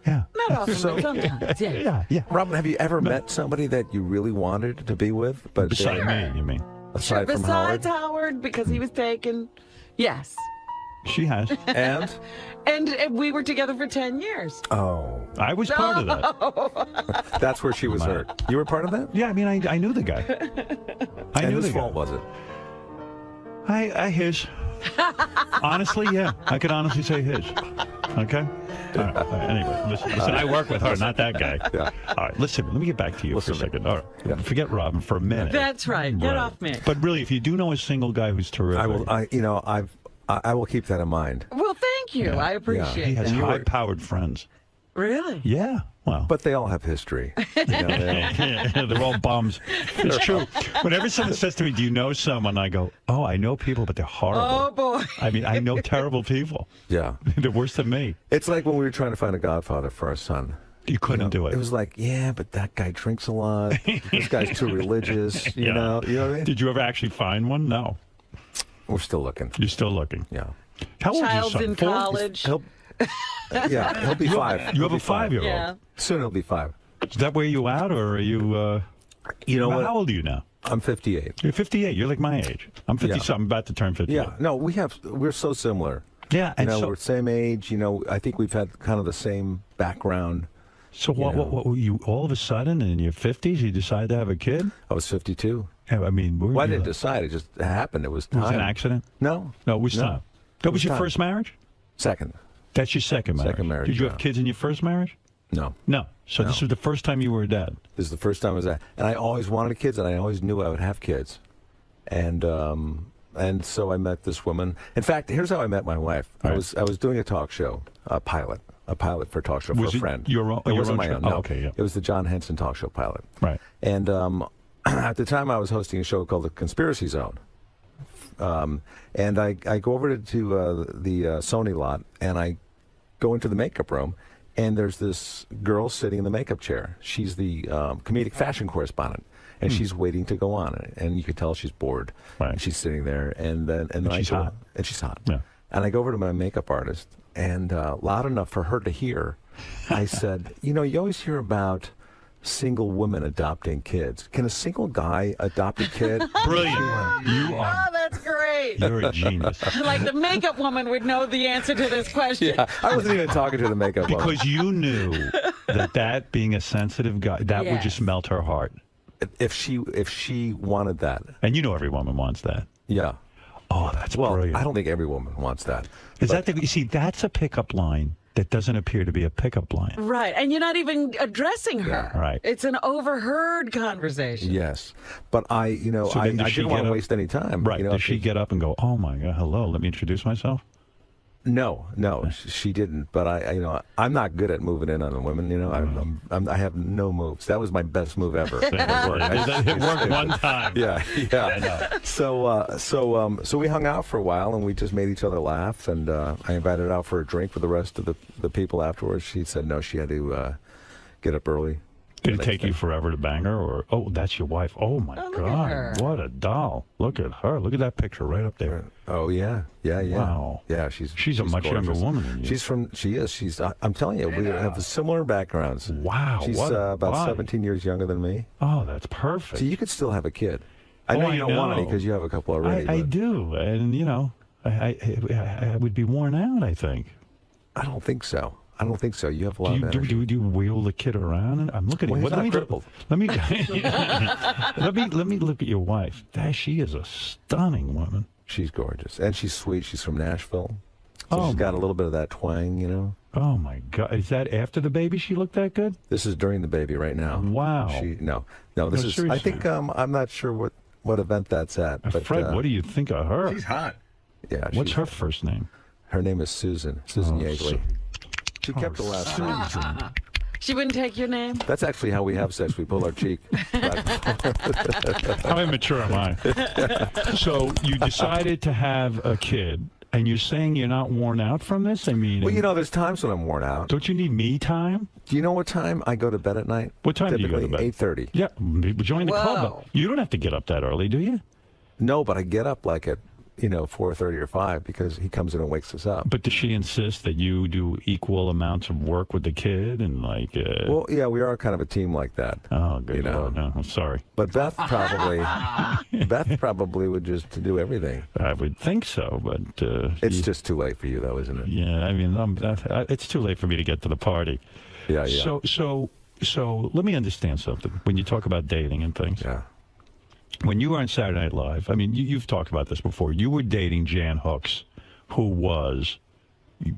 Yeah. Not often, but sometimes. Yeah. Robin, have you ever met somebody that you really wanted to be with, but Beside me, you mean? Aside from Besides Howard? Howard, because he was taken. Yes. She has. And? And we were together for 10 years. Oh. I was part of that. That's where she was hurt. You were part of that? Yeah, I mean, I knew the guy. I knew whose the guy. fault was it? His. Honestly, yeah. I could honestly say his. Okay? All right. Anyway, listen, I work with her, not that guy. Yeah. All right, listen, let me get back to you for a second. All right. Yeah. Forget Robin for a minute. That's right. Get off me. But really, if you do know a single guy who's terrific. I will keep that in mind. Well, thank you. I appreciate He has that. high-powered friends. Really? Yeah. Well. But they all have history. They're all bums. It's true. Whenever someone says to me, "Do you know someone?" I go, "Oh, I know people, but they're horrible." Oh boy. I mean, I know terrible people. Yeah. They're worse than me. It's like when we were trying to find a godfather for our son. You couldn't do it. It was like, yeah, but that guy drinks a lot. This guy's too religious. You know what I mean? Did you ever actually find one? No. We're still looking. You're still looking. Yeah. How old Child's is your son? in 4? college. He'll be 5. You have a 5-year-old. Yeah. Soon he'll be 5. Is that where you out, or are you? You know what? How old are you now? I'm 58. You're 58. You're like my age. I'm 50-something, about to turn 58. Yeah. No, we're so similar. Yeah, and we're same age. I think we've had kind of the same background. So what were you all of a sudden in your 50s? You decided to have a kid? I was 52. Yeah, I mean, I didn't decide. It just happened. It was time. Was it an accident? No. No, it was time. That was your first marriage? Second. That's your second marriage. Second marriage. Did you have kids in your first marriage? No. No. So this was the first time you were a dad. This is the first time I was at, and I always wanted kids, and I always knew I would have kids, and so I met this woman. In fact, here's how I met my wife. Right. I was doing a talk show, a pilot for a talk show for a friend. Your own? It wasn't my show? own. No. Oh, okay, yeah. It was the John Henson talk show pilot. Right. And at the time, I was hosting a show called The Conspiracy Zone. And I go over to the Sony lot, and I go into the makeup room, and there's this girl sitting in the makeup chair. She's the comedic fashion correspondent, and she's waiting to go on, and you could tell she's bored. Right. And she's sitting there, and she's hot. And she's hot. Yeah. And I go over to my makeup artist, and loud enough for her to hear, I said, you always hear about single women adopting kids. Can a single guy adopt a kid? Brilliant. You are. Oh, that's great. You're a genius. Like the makeup woman would know the answer to this question. Yeah, I wasn't even talking to the makeup woman. Because you knew that being a sensitive guy, that would just melt her heart. If she wanted that. And every woman wants that. Yeah. Oh, that's brilliant. I don't think every woman wants that. You see, that's a pickup line that doesn't appear to be a pickup line. Right, and you're not even addressing her. Yeah. Right. It's an overheard conversation. Yes, but I didn't want to waste any time. Right. Does she get up and go, "Oh my God, hello, let me introduce myself"? No, she didn't. But I'm not good at moving in on the women. I have no moves. That was my best move ever. It worked one time. Yeah. I know. So we hung out for a while, and we just made each other laugh. And I invited her out for a drink with the rest of the people afterwards. She said no, she had to get up early. Did it take you forever to bang her, or that's your wife? Oh my God, what a doll! Look at her. Look at that picture right up there. Oh yeah. Wow. Yeah, she's a much gorgeous. younger woman than you. She's. I'm telling you, we have similar backgrounds. Wow. She's about 17 years younger than me. Oh, that's perfect. So you could still have a kid. I know you don't want any because you have a couple already. I do, and I would be worn out, I think. I don't think so. You have a lot of energy. Do you wheel the kid around? And I'm looking at you. Let me let me look at your wife. She is a stunning woman. She's gorgeous, and she's sweet. She's from Nashville, so she's got a little bit of that twang, Oh my God! Is that after the baby? She looked that good? This is during the baby right now. Wow. No. This is. I think I'm not sure what event that's at. But Fred, what do you think of her? She's hot. Yeah. What's her first name? Her name is Susan. Susan Yeagley. She kept the last name. She wouldn't take your name? That's actually how we have sex. We pull our cheek. How immature am I? So you decided to have a kid, and you're saying you're not worn out from this? I mean, Well, there's times when I'm worn out. Don't you need me time? Do you know what time I go to bed at night? What time do you go to bed? 8:30. Yeah, join the club. Whoa. You don't have to get up that early, do you? No, but I get up like at 4:30 or 5 because he comes in and wakes us up. But does she insist that you do equal amounts of work with the kid and like? Well, yeah, we are kind of a team like that. Oh, good Lord, no, I'm sorry. But Beth probably would just do everything. I would think so, but it's just too late for you, though, isn't it? Yeah, I mean, it's too late for me to get to the party. Yeah. So let me understand something. When you talk about dating and things, when you were on Saturday Night Live, I mean, you've talked about this before. You were dating Jan Hooks, who was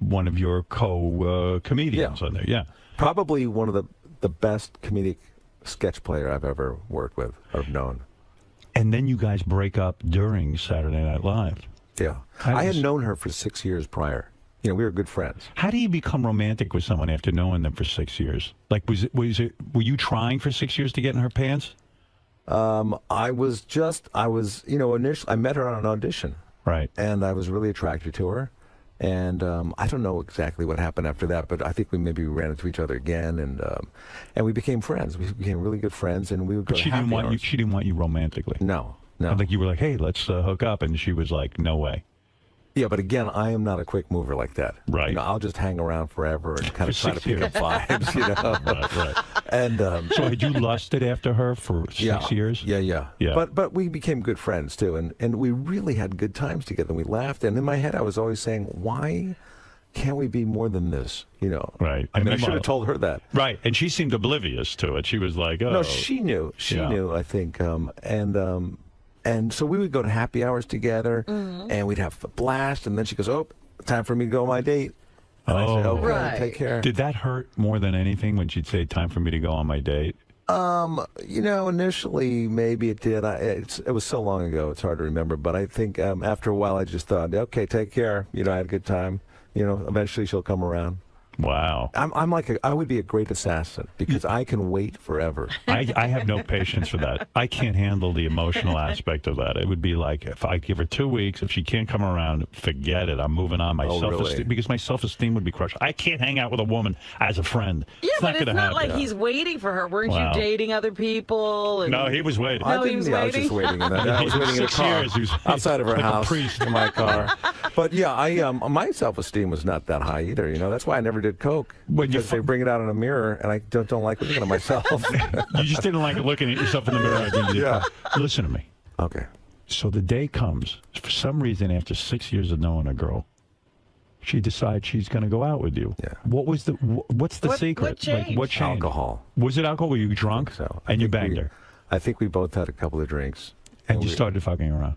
one of your co-comedians on there. Yeah, probably one of the best comedic sketch player I've ever worked with or known. And then you guys break up during Saturday Night Live. Yeah, I had known her for 6 years prior. We were good friends. How do you become romantic with someone after knowing them for 6 years? Like, were you trying for 6 years to get in her pants? Initially, I met her on an audition. Right. And I was really attracted to her. And I don't know exactly what happened after that, but I think we ran into each other again, and we became friends. We became really good friends, and we would go But to she didn't happy want you. hours. She didn't want you romantically. No. Like you were like, hey, let's hook up, and she was like, no way. Yeah, but again, I am not a quick mover like that. Right. I'll just hang around forever and kind of try to pick up vibes. Right. And so had you lusted after her for 6 years? Yeah. But we became good friends too, and we really had good times together. We laughed, and in my head, I was always saying, why can't we be more than this? Right. I mean, I should have told her that. Right, and she seemed oblivious to it. She was like, oh. No, she knew. She knew, I think. And so we would go to happy hours together, and we'd have a blast. And then she goes, "Oh, time for me to go on my date." And I said, "Okay, take care." Did that hurt more than anything when she'd say, "Time for me to go on my date"? Initially maybe it did. It was so long ago, it's hard to remember. But I think after a while, I just thought, "Okay, take care. I had a good time. Eventually she'll come around." Wow. I would be a great assassin because I can wait forever. I have no patience for that. I can't handle the emotional aspect of that. It would be like if I give her 2 weeks, if she can't come around, forget it. I'm moving on. My self-esteem, really? because my self-esteem would be crushed. I can't hang out with a woman as a friend. Yeah, but it's gonna not happen. like he's waiting for her. Weren't Wow. you dating other people? And... No, he was waiting. No, he was I was just waiting. I was waiting in a 6 car years, he was outside of her like a house priest. in my car. But yeah, my self-esteem was not that high either. That's why I never did coke. Because they bring it out in a mirror, and I don't like looking at myself. You just didn't like looking at yourself in the mirror. Yeah. Listen to me. Okay. So the day comes, for some reason, after 6 years of knowing a girl, she decides she's going to go out with you. Yeah. What's the secret? What changed? Like, what changed? Alcohol. Was it alcohol? Were you drunk? So. And you banged her? I think we both had a couple of drinks. And you started fucking around?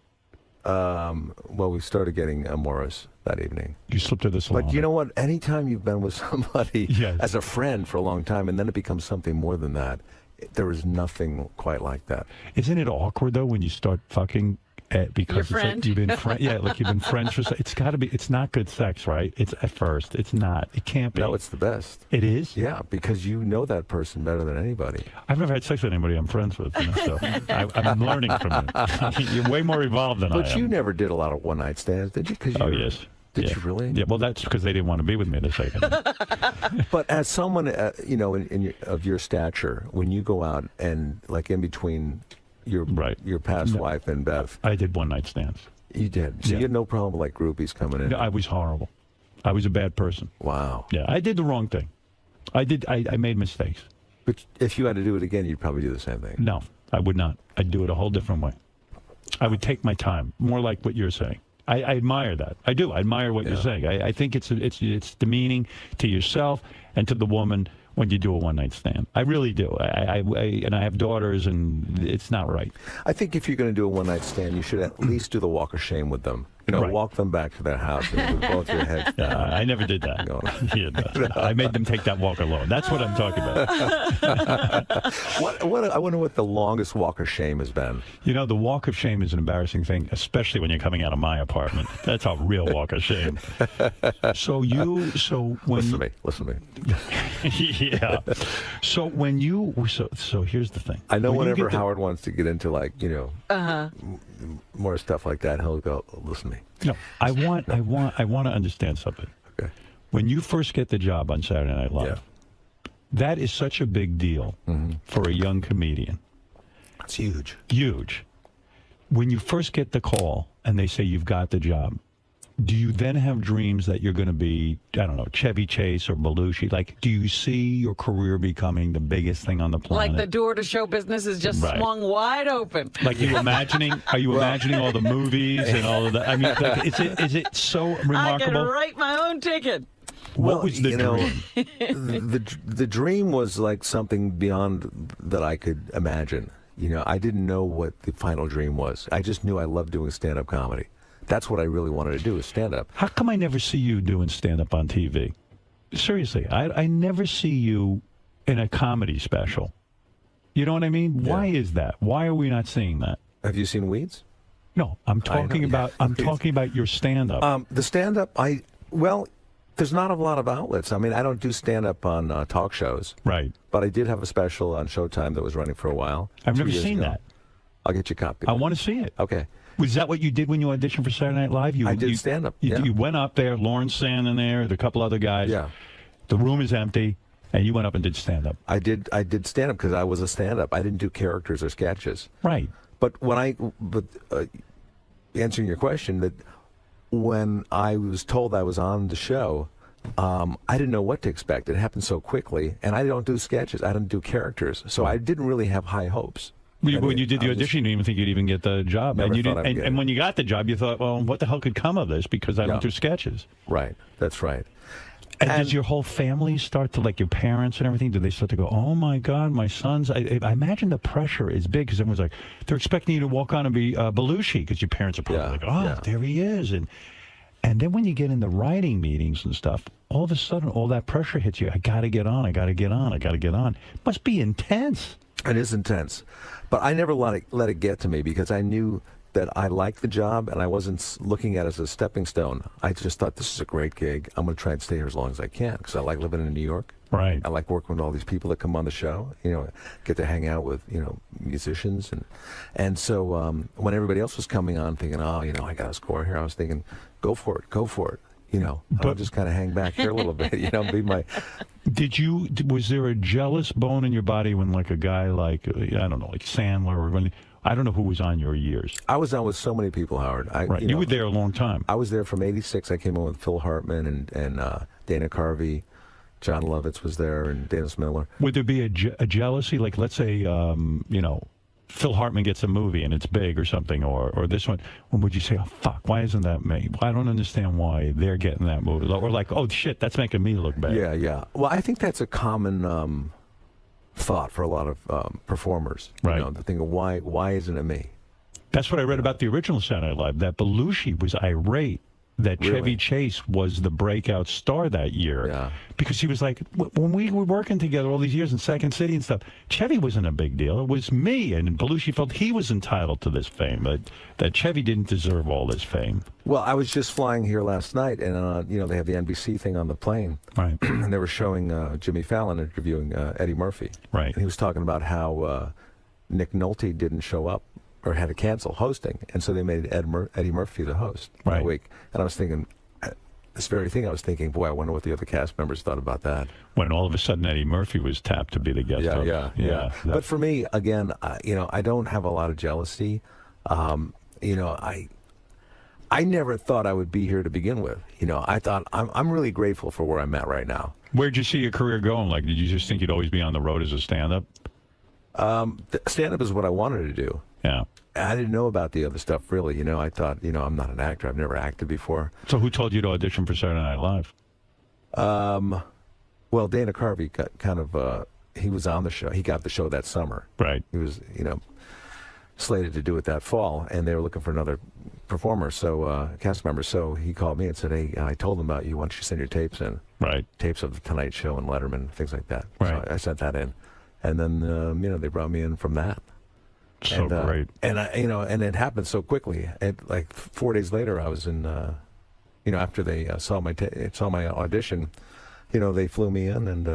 Well, we started getting amorous that evening. You slipped to the salon. But you know what? Anytime you've been with somebody Yes. as a friend for a long time, and then it becomes something more than that, there is nothing quite like that. Isn't it awkward, though, when you start fucking because Your it's friend? like you've been like you've been friends for it's got to be. It's not good sex, right? It's at first. It's not. It can't be. No, it's the best. It is? Yeah, because you know that person better than anybody. I've never had sex with anybody I'm friends with, so I'm learning from you. You're way more evolved than I am. But you never did a lot of one-night stands, did you? Oh, yes. Did you really? Yeah, well, that's because they didn't want to be with me in a second. But as someone, of your stature, when you go out and, like, in between your past wife and Beth. I did one-night stands. You did? So you had no problem with, like, groupies coming in? No, I was horrible. I was a bad person. Wow. Yeah, I did the wrong thing. I made mistakes. But if you had to do it again, you'd probably do the same thing. No, I would not. I'd do it a whole different way. I would take my time, more like what you're saying. I admire that. I do. I admire what you're saying. I think it's demeaning to yourself and to the woman when you do a one-night stand. I really do. And I have daughters, and it's not right. I think if you're going to do a one-night stand, you should at least do the walk of shame with them. Walk them back to their house and with both your heads. I never did that. I made them take that walk alone. That's what I'm talking about. I wonder what the longest walk of shame has been. The walk of shame is an embarrassing thing, especially when you're coming out of my apartment. That's a real walk of shame. Listen to me. Yeah. So when you so here's the thing. I know When you whenever get the- Howard wants to get into more stuff like that, he'll go, listen to me. No, I want to understand something. Okay. When you first get the job on Saturday Night Live, that is such a big deal for a young comedian. It's huge. Huge. When you first get the call and they say you've got the job, do you then have dreams that you're going to be, I don't know, Chevy Chase or Belushi? Like, do you see your career becoming the biggest thing on the planet? Like the door to show business is just Right. swung wide open. Like you imagining? Are you imagining all the movies and all of that? I mean, like, is it so I can remarkable? write my own ticket. What was the dream? The dream was like something beyond that I could imagine. You know, I didn't know what the final dream was. I just knew I loved doing stand-up comedy. That's what I really wanted to do, is stand-up. How come I never see you doing stand-up on TV? Seriously, I never see you in a comedy special. You know what I mean? Yeah. Why is that? Why are we not seeing that? Have you seen Weeds? No, I'm talking about your stand-up. The stand-up, there's not a lot of outlets. I mean, I don't do stand-up on talk shows. Right. But I did have a special on Showtime that was running for a while. I've 2 never years seen ago. that. I'll get you a copy. I want to see it. Okay. Was that what you did when you auditioned for Saturday Night Live? I did stand-up, yeah. You went up there, Lauren Sand in there, a couple other guys. Yeah. The room is empty, and you went up and did stand-up. I did stand-up because I was a stand-up. I didn't do characters or sketches. Right. But answering your question, that when I was told I was on the show, I didn't know what to expect. It happened so quickly, and I don't do sketches. I don't do characters, so I didn't really have high hopes. When you did the audition, you didn't even think you'd even get the job. Never And, you thought didn't, I'd and, get and it. when you got the job, you thought, well, what the hell could come of this? Because I don't do sketches. Right. That's right. And does your whole family start to, like your parents and everything, do they start to go, oh, my God, my sons? I imagine the pressure is big because everyone's like, they're expecting you to walk on and be Belushi because your parents are probably like, oh, there he is. And then when you get in the writing meetings and stuff, all of a sudden, all that pressure hits you. I got to get on. I got to get on. I got to get on. It must be intense. It is intense. But I never let it get to me because I knew that I liked the job and I wasn't looking at it as a stepping stone. I just thought, this is a great gig. I'm going to try and stay here as long as I can because I like living in New York. Right. I like working with all these people that come on the show. You know, get to hang out with, musicians. And so when everybody else was coming on thinking, oh, I got a score here, I was thinking, go for it. I'll just kind of hang back here a little bit, be my... Was there a jealous bone in your body when, like, a guy like, I don't know, like Sandler or when, I don't know who was on your years. I was on with so many people, Howard. Right. You were there a long time. I was there from '86. I came on with Phil Hartman and Dana Carvey. John Lovitz was there and Dennis Miller. Would there be a jealousy? Like, let's say, Phil Hartman gets a movie and it's big or something, or this one. Would you say, oh, fuck, why isn't that me? I don't understand why they're getting that movie. Or like, oh, shit, that's making me look bad. Yeah. Well, I think that's a common thought for a lot of performers. Right. The thing of why isn't it me? That's what I read about the original Saturday Night Live, that Belushi was irate that Really? Chevy Chase was the breakout star that year. Yeah. Because he was like, when we were working together all these years in Second City and stuff, Chevy wasn't a big deal. It was me. And Belushi felt he was entitled to this fame, that Chevy didn't deserve all this fame. Well, I was just flying here last night, and they have the NBC thing on the plane, right? And they were showing Jimmy Fallon interviewing Eddie Murphy, right? And he was talking about how Nick Nolte didn't show up or had to cancel hosting, and so they made Eddie Murphy the host that week. And I was thinking, this very thing. I was thinking, boy, I wonder what the other cast members thought about that. When all of a sudden Eddie Murphy was tapped to be the guest host. Yeah. But for me, again, I don't have a lot of jealousy. I never thought I would be here to begin with. I thought I'm really grateful for where I'm at right now. Where'd you see your career going? Like, did you just think you'd always be on the road as a stand-up? Stand-up is what I wanted to do. Yeah. I didn't know about the other stuff, really. I thought, I'm not an actor. I've never acted before. So who told you to audition for Saturday Night Live? Well, Dana Carvey got he was on the show. He got the show that summer. Right. He was, slated to do it that fall, and they were looking for another performer, cast member. So he called me and said, hey, I told them about you. Why don't you send your tapes in? Right. Tapes of The Tonight Show and Letterman, things like that. Right. So I sent that in. And then, they brought me in from that. So great. And and it happened so quickly. Like 4 days later, I was in, after they saw my audition, they flew me in, and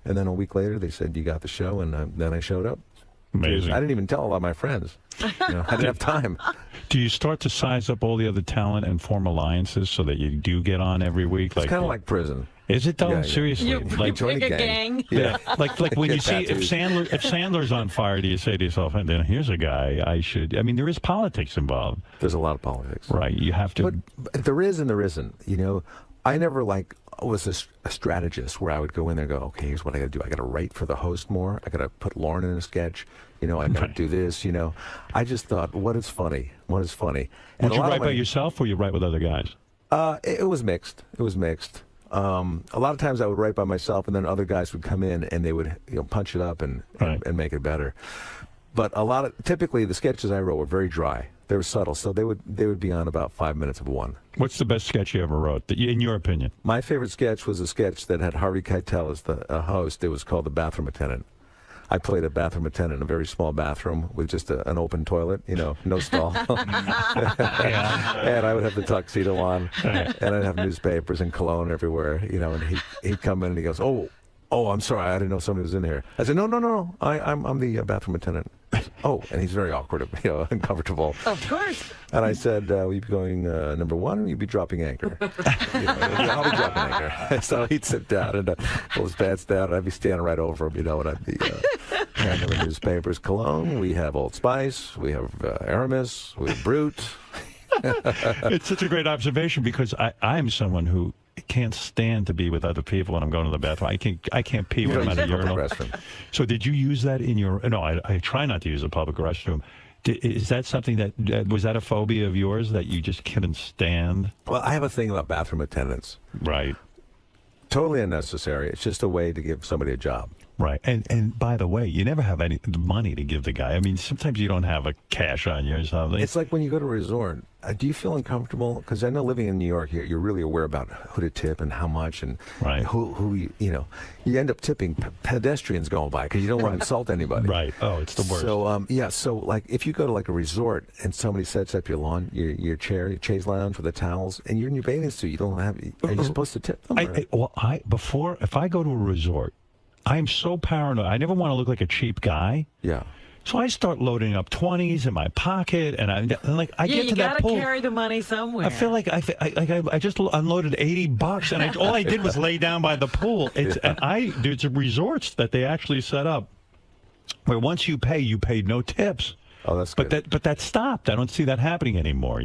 And then a week later, they said, you got the show, and then I showed up. Amazing. I didn't even tell a lot of my friends. I didn't have time. Do you start to size up all the other talent and form alliances so that you do get on every week? It's kind of like prison. Is it though? Yeah, yeah. Seriously, You pick a gang. Yeah, like when you see Tattoos. if Sandler's on fire, do you say to yourself, "And then here's a guy I should"? I mean, there is politics involved. There's a lot of politics, right? You have to. But there is and there isn't. You know, I never was a strategist where I would go in there and go, okay, here's what I got to do. I got to write for the host more. I got to put Lauren in a sketch. You know, I got to do this. You know, I just thought, what is funny? What is funny? Would you write by yourself or you write with other guys? It was mixed. It was mixed. A lot of times I would write by myself, and then other guys would come in and they would punch it up and make it better. But typically the sketches I wrote were very dry. They were subtle, so they would be on about 5 minutes of one. What's the best sketch you ever wrote, in your opinion? My favorite sketch was a sketch that had Harvey Keitel as the host. It was called The Bathroom Attendant. I played a bathroom attendant in a very small bathroom with just an open toilet, no stall. And I would have the tuxedo on, and I'd have newspapers and cologne everywhere, and he'd come in and he goes, oh, I'm sorry, I didn't know somebody was in here. I said, no, I'm the bathroom attendant. Oh, and he's very awkward, uncomfortable. Of course. And I said, will you be going number one, or will you be dropping anchor? I'll be dropping anchor. So he'd sit down and pull his pants down, and I'd be standing right over him, and I'd be handing him newspapers, cologne. We have Old Spice, we have Aramis, we have Brute. It's such a great observation because I'm someone who can't stand to be with other people when I'm going to the bathroom. I can't pee when I'm at a urinal. So did you use that in your? No, I try not to use a public restroom. Is that something that was that a phobia of yours that you just couldn't stand? Well, I have a thing about bathroom attendants. Right. Totally unnecessary. It's just a way to give somebody a job. Right. And by the way, you never have any money to give the guy. I mean, sometimes you don't have a cash on you or something. It's like when you go to a resort. Do you feel uncomfortable? Because I know living in New York, you're really aware about who to tip and how much, and who you end up tipping pedestrians going by because you don't want to insult anybody. Right. Oh, it's the worst. So So like if you go to like a resort and somebody sets up your lawn, your chair, your chaise lounge with the towels, and you're in your bathing suit, you don't have. Are you supposed to tip them? If I go to a resort, I'm so paranoid. I never want to look like a cheap guy. Yeah. So I start loading up 20s in my pocket, and I get to that pool. You gotta carry the money somewhere. I feel like I just unloaded $80, and all I did was lay down by the pool. There's resorts that they actually set up where once you paid no tips. Oh, that's good. But that stopped. I don't see that happening anymore.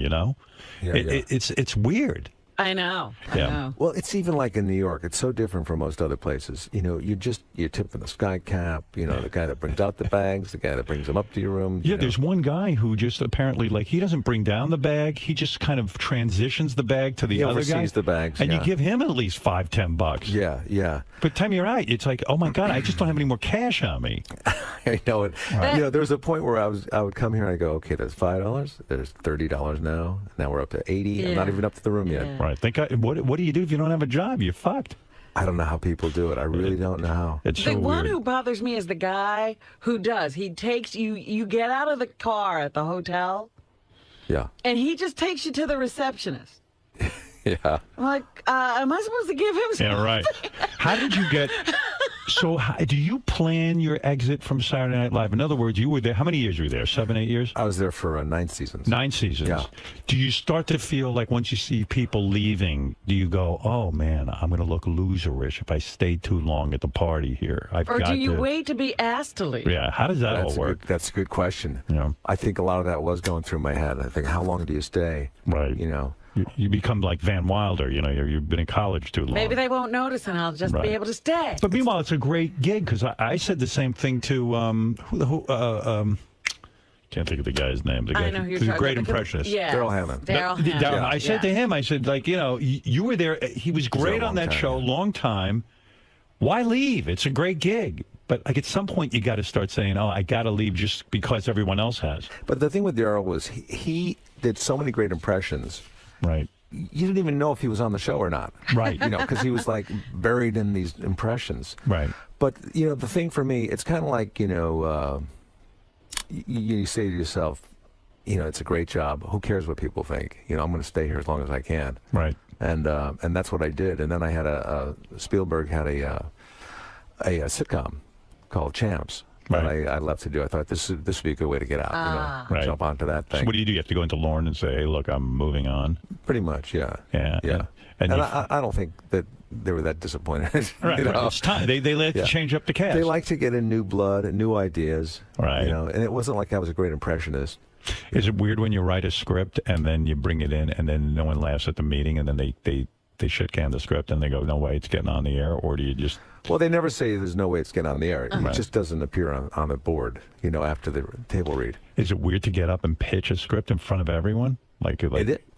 It's weird. I know. Yeah. I know. Well, it's even like in New York. It's so different from most other places. You're tipping the sky cap. The guy that brings out the bags, the guy that brings them up to your room. Yeah, there's one guy who just apparently he doesn't bring down the bag. He just kind of transitions the bag to the other guy. He oversees the bags, and you give him at least $5-10. Yeah. But time you're right, it's like, oh my God, I just don't have any more cash on me. I know it. Right. There was a point where I would come here and I go, okay, there's $5, there's $30 now. Now we're up to $80. I'm not even up to the room yet. Right. What do you do if you don't have a job? You're fucked. I don't know how people do it. I really don't know how. It's the one who bothers me is the guy who does. He takes you. You get out of the car at the hotel. Yeah. And he just takes you to the receptionist. Yeah. I'm like, am I supposed to give him something? Yeah, right. How did you get? So, do you plan your exit from Saturday Night Live? In other words, you were there. How many years were you there? 7, 8 years? I was there for 9 seasons. 9 seasons. Yeah. Do you start to feel like once you see people leaving, do you go, "Oh man, I'm going to look loserish if I stay too long at the party here"? Or do you wait to be asked to leave? Yeah. How does that all work? That's a good question. Yeah. I think a lot of that was going through my head. I think, how long do you stay? Right. You become like Van Wilder, you've been in college too long. Maybe they won't notice and I'll just be able to stay. But meanwhile, it's a great gig because I said the same thing to, can't think of the guy's name. The guy, I know who you're the talking great about. impressionist. Yeah. Daryl Hammond. I said to him, I said, you were there. He was great on that show, long time. Why leave? It's a great gig. But at some point, you got to start saying, "Oh, I got to leave just because everyone else has." But the thing with Daryl was he did so many great impressions. Right. You didn't even know if he was on the show or not. Right. Because he was buried in these impressions. Right. But, the thing for me, it's kind of like, you say to yourself, it's a great job. Who cares what people think? I'm going to stay here as long as I can. Right. And that's what I did. And then I had Spielberg had a sitcom called Champs. That I love to do. I thought this would be a good way to get out, jump onto that thing. So what do? You have to go into Lauren and say, hey, look, I'm moving on? Pretty much, yeah. Yeah. And I don't think that they were that disappointed. Right, you know? right. It's time. They like to change up the cast. They like to get in new blood and new ideas. Right. You know, and it wasn't like I was a great impressionist. Is it weird when you write a script and then you bring it in and then no one laughs at the meeting and then they shit can the script and they go, no way, it's getting on the air? Or do you just... Well, they never say there's no way it's getting on the air. It Right. just doesn't appear on the board, you know, after the table read. Is it weird to get up and pitch a script in front of everyone?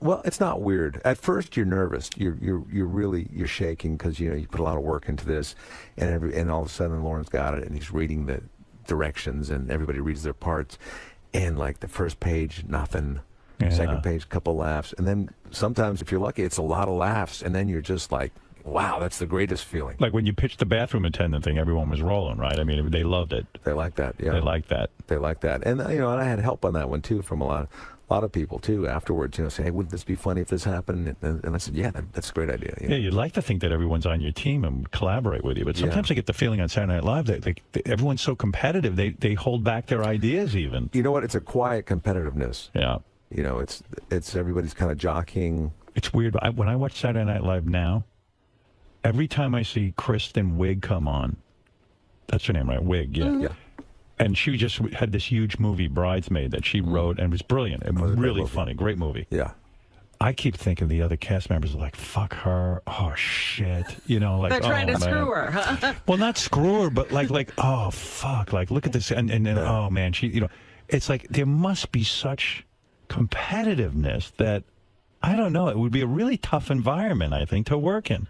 Well, it's not weird. At first, you're nervous. You're shaking because you put a lot of work into this, and all of a sudden Lauren's got it and he's reading the directions and everybody reads their parts, and like the first page, nothing. Second page, couple laughs, and then sometimes if you're lucky, it's a lot of laughs, and then you're just like, wow, that's the greatest feeling. Like when you pitched the bathroom attendant thing, everyone was rolling, right? I mean, they loved it. They like that, yeah. They like that. They like that, and and I had help on that one too from a lot of people too afterwards. Say, hey, wouldn't this be funny if this happened? And I said, yeah, that's a great idea. Yeah, you'd like to think that everyone's on your team and collaborate with you, but sometimes I get the feeling on Saturday Night Live that everyone's so competitive, they hold back their ideas even. You know what? It's a quiet competitiveness. Yeah. You know, it's everybody's kind of jockeying. It's weird, but when I watch Saturday Night Live now, every time I see Kristen Wiig come on, that's her name, right? Wiig, yeah. Yeah. And she just had this huge movie, Bridesmaid, that she wrote, and it was brilliant. It was really funny. Great movie. Yeah. I keep thinking the other cast members are like, fuck her. Oh, shit. You know, like, They're trying to man. screw her, huh? Well, not screw her, but like, oh, fuck. Like, look at this. And oh, man, it's like there must be such competitiveness that, I don't know, it would be a really tough environment, I think, to work in.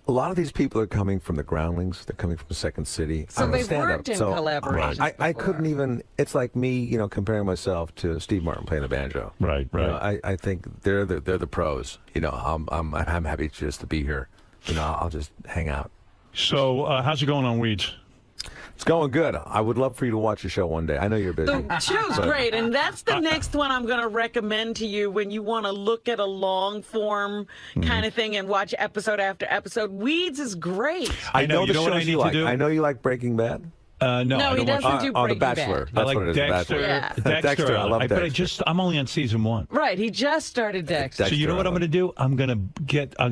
A lot of these people are coming from the Groundlings. They're coming from Second City. So I'm a they've stand-up, worked in so collaborations I couldn't even. It's like me, comparing myself to Steve Martin playing the banjo. Right. I think they're the pros. I'm happy just to be here. I'll just hang out. So how's it going on Weeds? It's going good. I would love for you to watch the show one day. I know you're busy. The show's great, and that's the next one I'm going to recommend to you when you want to look at a long-form kind of thing and watch episode after episode. Weeds is great. I know the shows you like. I know you like Breaking Bad. No, he doesn't do Breaking The Bachelor. Bad. That's I like what it is. Dexter. Bachelor. Dexter. I love Dexter. I'm only on season 1. Right, he just started Dexter. So you know what I'm going to do? I'm going to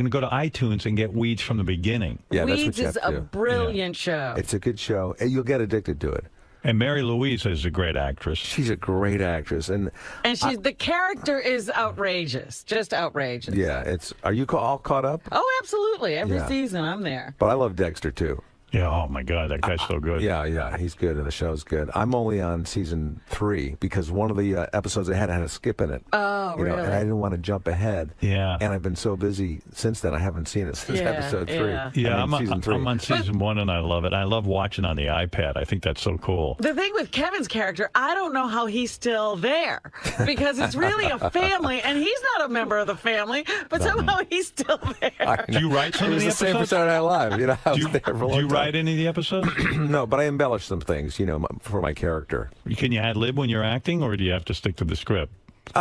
go to iTunes and get Weeds from the beginning. Yeah, that's what Weeds you is have to a do. brilliant show. It's a good show. And you'll get addicted to it. And Mary Louise is a great actress. She's a great actress, and the character is outrageous, just outrageous. yeah, are you all caught up? Oh, absolutely. Every Yeah. season, I'm there. But I love Dexter too. Yeah, oh my God, that guy's so good. Yeah, he's good, and the show's good. I'm only on season 3 because one of the episodes I had a skip in it. Oh, and I didn't want to jump ahead. Yeah. And I've been so busy since then, I haven't seen it since episode 3. Yeah, I'm season 3. I'm on season 1, and I love it. I love watching on the iPad. I think that's so cool. The thing with Kevin's character, I don't know how he's still there because it's really a family, and he's not a member of the family, but somehow he's still there. Do you write some It of was the the same for episodes? Saturday Night Live. I was there for a long Do you time. write any of the episodes? No, but I embellish some things, for my character. Can you ad-lib when you're acting, or do you have to stick to the script?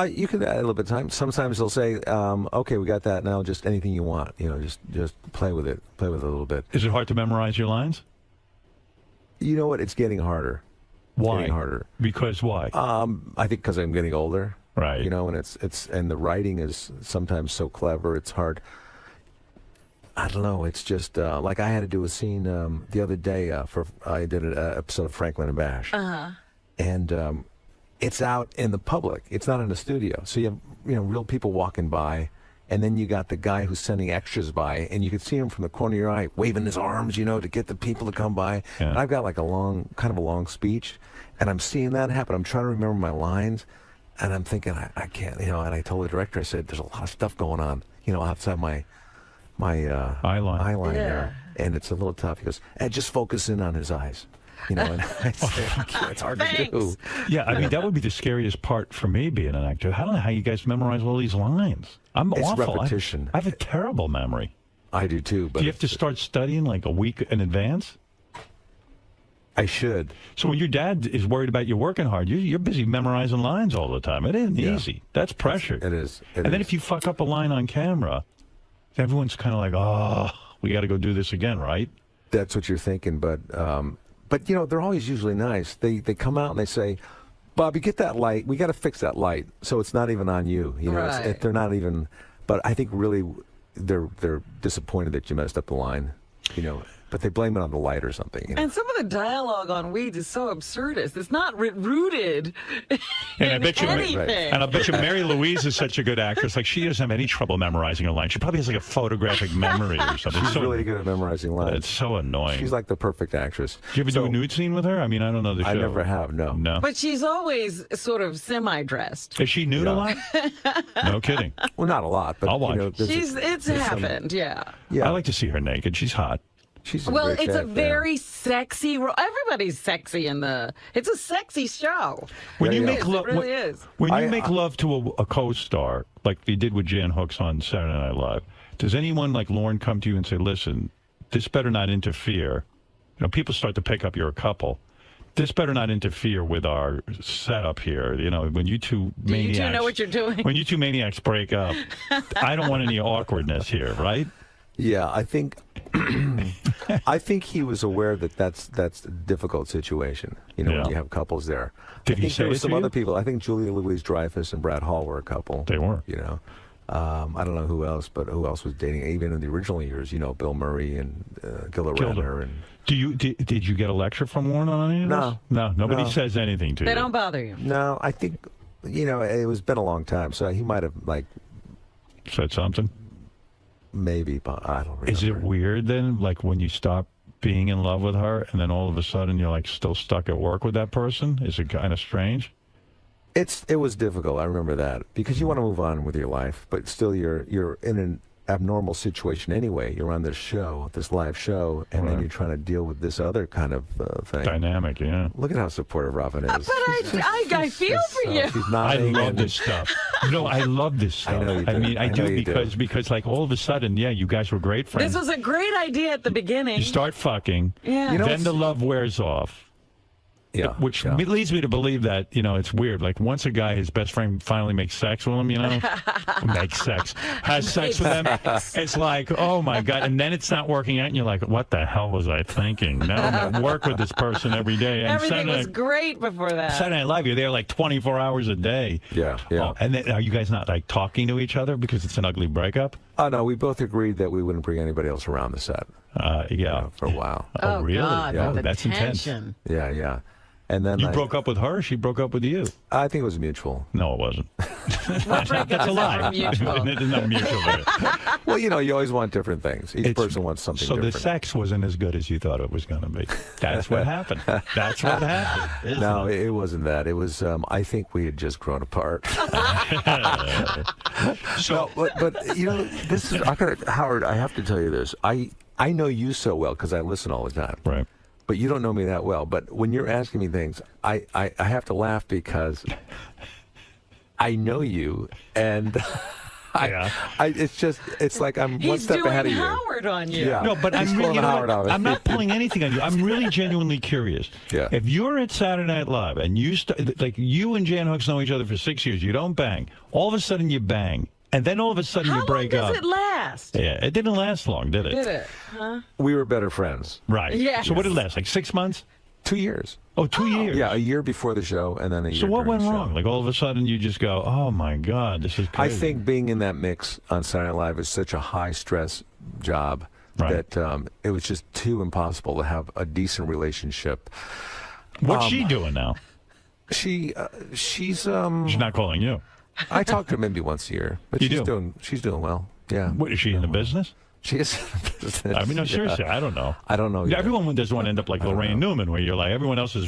You can add a little bit of time. Sometimes they'll say, okay, we got that now, just anything you want. Just play with it. Play with it a little bit. Is it hard to memorize your lines? You know what? It's getting harder. Why? Getting harder. Because why? I think because I'm getting older. Right. And the writing is sometimes so clever, it's hard. I don't know. It's just like I had to do a scene the other day I did an episode of Franklin and Bash, and it's out in the public. It's not in the studio, so you have real people walking by, and then you got the guy who's sending extras by, and you can see him from the corner of your eye waving his arms, to get the people to come by. Yeah. And I've got like a long speech, and I'm seeing that happen. I'm trying to remember my lines, and I'm thinking I can't, And I told the director, I said, "There's a lot of stuff going on, outside my eyeline there, and it's a little tough." He goes, just focus in on his eyes, and I said, it's hard to do. Yeah, I mean, that would be the scariest part for me being an actor. I don't know how you guys memorize all these lines. I'm It's awful. repetition. I have a terrible memory. I do too, but Do you have to start studying like a week in advance? I should. So when your dad is worried about you working hard, you're busy memorizing lines all the time. It isn't easy. That's pressure. It is. And then if you fuck up a line on camera, everyone's kind of like, oh, we got to go do this again, right? that's what you're thinking. But you know, they're always usually nice. They come out and they say, Bobby, get that light. We got to fix that light. So it's not even on you. You know, Right. they're not even. But I think really, they're disappointed that you messed up the line. You know, but they blame it on the light or something. You know? And some of the dialogue on Weeds is so absurdist. It's not rooted And in anything. And I bet you Mary Louise is such a good actress. Like, she doesn't have any trouble memorizing a line. She probably has like a photographic memory or something. She's really good at memorizing lines. It's so annoying. She's like the perfect actress. Did you ever do a nude scene with her? I mean, I don't know the show. I never have. No. No. But she's always sort of semi-dressed. Is she nude a lot? No kidding. Well, not a lot, but I'll watch. you know, It's happened, yeah. I like to see her naked. She's hot. She's Well, it's a very sexy role. Everybody's sexy in the. It's a sexy show. When you make it love, really is. when you make love to a co-star, like you did with Jan Hooks on Saturday Night Live, does anyone like Lauren come to you and say, "Listen, this better not interfere"? You know, people start to pick up you're a couple. This better not interfere with our setup here. You know, when you two maniacs, You two know what you're doing. when you two maniacs break up, I don't want any awkwardness here, right? Yeah, I think I think he was aware that that's a difficult situation. You know, when you have couples there. Did I he think say there were it some to other you? people. I think Julia Louis-Dreyfus and Brad Hall were a couple. They were. You know, I don't know who else, but who else was dating? Even in the original years, you know, Bill Murray and Gilda Radner and. Did you get a lecture from Lauren on any of this? No, nobody No. says anything to They you. don't bother you. No, I think, you know, it was been a long time, so he might have like said something. Maybe, but I don't remember. Is it weird then, like when you stop being in love with her, and then all of a sudden you're like still stuck at work with that person? Is it kind of strange? It was difficult. I remember that because you want to move on with your life, but still you're in an abnormal situation anyway. You're on this show, this live show, and then you're trying to deal with this other kind of thing. Dynamic, yeah. Look at how supportive Robin is. But I feel for you. She's I nodding love and- this stuff. You know, I love this stuff. I know you do. I mean, I I know do you do. because like all of a sudden, yeah, you guys were great friends. This was a great idea at the beginning. You start fucking, Yeah. You know, then the love wears off. Yeah, which leads me to believe that, you know, it's weird. Like once a guy, his best friend finally makes sex with him, you know, has sex with them. It's like, oh my God. And then it's not working out. And you're like, what the hell was I thinking? Now I'm at work with this person every day. And Everything was great before that. Saturday Night Live, you're there like 24 hours a day. Yeah, yeah. Oh, and then, are you guys not like talking to each other because it's an ugly breakup? Oh no, we both agreed that we wouldn't bring anybody else around the set. Yeah, for a while. Oh, really? God, Yeah. the That's intense. tension. Yeah, yeah. And then You I- broke up with her? She broke up with you? I think it was mutual. No, it wasn't. What breakup That's a is lie. ever mutual? It's not mutual. Well, you know, you always want different things. Each person wants something So different. the sex wasn't as good as you thought it was going to be. That's what happened. That's what happened. isn't No, it? it wasn't that. It was. I think we had just grown apart. So, but you know, this is Howard. I have to tell you this. I know you so well because I listen all the time. Right. But you don't know me that well. But when you're asking me things, I have to laugh because I know you, and it's like I'm one He's step doing ahead of you. Howard on you. Yeah. No, but He's I'm really, pulling you know Howard what? on me. I'm not pulling anything on you. I'm really genuinely curious. Yeah. If you're at Saturday Night Live and like you and Jan Hooks know each other for 6 years, you don't bang. All of a sudden you bang, and then all of a sudden you break How long up. does it last? Yeah, it didn't last long, did it? Did it? Huh? We were better friends. Right. Yes. So what did it last? Like 6 months? 2 years. Oh, 2 years. Yeah, a year before the show, and then a year. So what during went the show. wrong? Like all of a sudden you just go, oh my God, this is I crazy. think being in that mix on Saturday Night Live is such a high stress job that it was just too impossible to have a decent relationship. What's she doing now? She's She's not calling you. I talk to her maybe once a year, but You she's do? she's doing well. Yeah. What, is she in the business? She is in the business. I mean, no, seriously, I don't know. I don't know. Yeah, Yet. everyone doesn't want to end up like Lorraine Newman, where you're like, everyone else is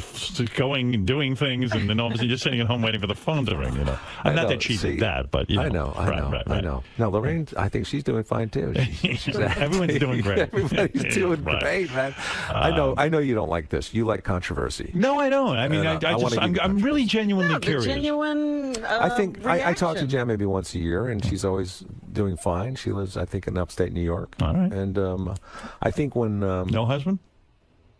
going and doing things, and then all of a sudden you're sitting at home waiting for the phone to ring, you know. I Not know, that she see, did that, but, you know. I know. No, Lorraine, I think she's doing fine, too. Everyone's doing great. Everybody's doing Right. great, man. I know you don't like this. You like controversy. No, I don't. I mean, And, I wanna just, give you I'm really genuinely The curious. genuine I think I talk to reaction. Jan maybe once a year, and she's always doing fine. She lives, I think, in upstate New York. All right. And I think when no husband,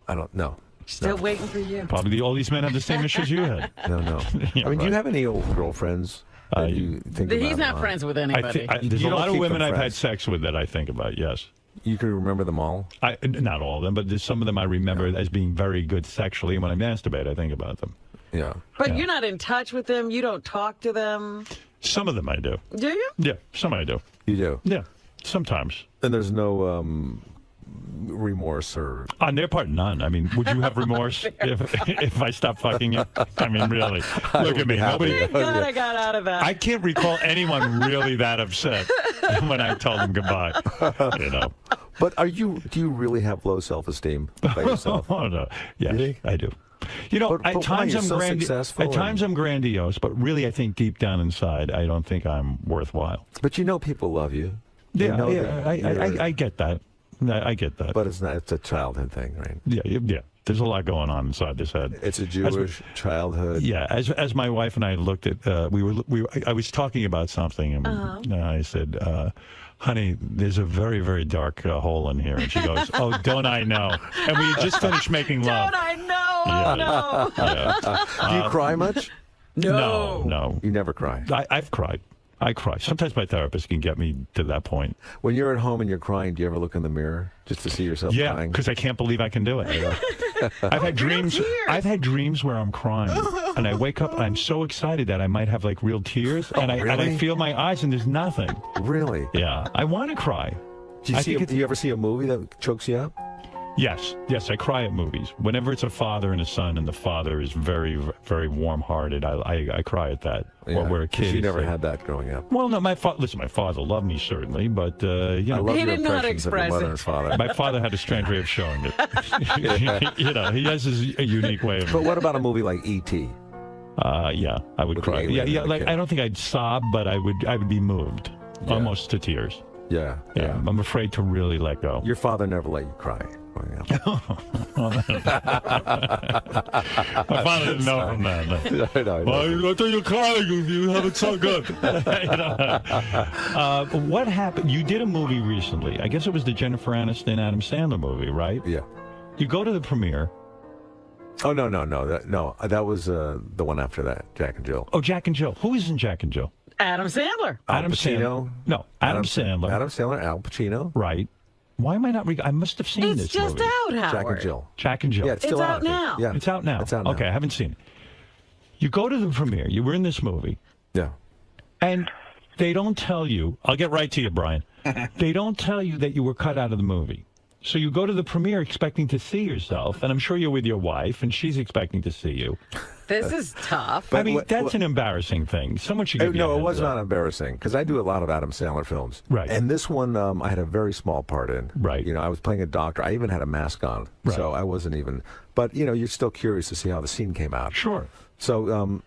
I don't know. Still waiting for you. Probably all these men have the same issues you had. No. Yeah, I mean, do you right. have any old girlfriends that you think about? He's not friends with anybody. There's You a don't lot of keep women them I've had friends. sex with that I think about, yes. You can remember them all? Not all of them, but there's some of them I remember as being very good sexually. And when I masturbate, I think about them. Yeah. But you're not in touch with them. You don't talk to them. Some of them I do. Do you? Yeah, some I do. You do? Yeah, sometimes. And there's no remorse or... On their part, none. I mean, would you have remorse if I stopped fucking you? I mean, really. Look at me. Nobody. Thank God I got out of that. I can't recall anyone really that upset when I told them goodbye. You know. But do you really have low self-esteem by yourself? Oh, no. Yes, I do. You know, But at times I'm successful. At times I'm grandiose, but really I think deep down inside I don't think I'm worthwhile. But you know people love you. Yeah, You know I get that. I get that. But it's a childhood thing, right? Yeah. There's a lot going on inside this head. It's a Jewish childhood. Yeah, as my wife and I looked at, I was talking about something, and I said, "Honey, there's a very, very dark hole in here." And she goes, "Oh, don't I know?" And we had just finished making love. Don't I know? Yeah. Oh, no. Yeah. Do you cry much? No. You never cry. I've cried. I cry. Sometimes my therapist can get me to that point. When you're at home and you're crying, do you ever look in the mirror just to see yourself Yeah, crying? because I can't believe I can do it. I've had dreams. I've had dreams where I'm crying, and I wake up and I'm so excited that I might have like real tears, and I feel my eyes and there's nothing. Really? Yeah, I want to cry. Do you ever see a movie that chokes you up? Yes, I cry at movies. Whenever it's a father and a son, and the father is very, very warm-hearted, I cry at that. Yeah, Or where a kid. you never had that growing up. Well, no, my father loved me certainly, but you know, I love He your didn't know how to impressions of your express mother it. and father. my father had a strange way of showing it. You know, he has his unique way of. But what about a movie like E.T.? Yeah, I would With cry. the alien, Yeah. Like okay. I don't think I'd sob, but I would be moved, almost to tears. Yeah. I'm afraid to really let go. Your father never let you cry growing up. My father didn't know from that. No. Well, I thought you're crying. You have it so good. You know? What happened? You did a movie recently. I guess it was the Jennifer Aniston, Adam Sandler movie, right? Yeah. You go to the premiere. Oh, no. That was the one after that, Jack and Jill. Oh, Jack and Jill. Who is in Jack and Jill? Adam Sandler. Adam Pacino. Sandler. No, Adam Sandler. Adam Sandler, Al Pacino. Right. Why am I not? I must have seen It's this just movie. out, Howard. Jack and Jill. Jack and Jill. Yeah, it's still It's out I think. now. Yeah, It's out now. It's out now. Okay, I haven't seen it. You go to the premiere. You were in this movie. Yeah. And they don't tell you. I'll get right to you, Brian. They don't tell you that you were cut out of the movie. So you go to the premiere expecting to see yourself, and I'm sure you're with your wife, and she's expecting to see you. This is tough. I mean, that's an embarrassing thing. Someone should give you a No, it heads was up. not embarrassing because I do a lot of Adam Sandler films. Right. And this one, I had a very small part in. Right. You know, I was playing a doctor. I even had a mask on, Right. so I wasn't even. But you know, you're still curious to see how the scene came out. Sure. So,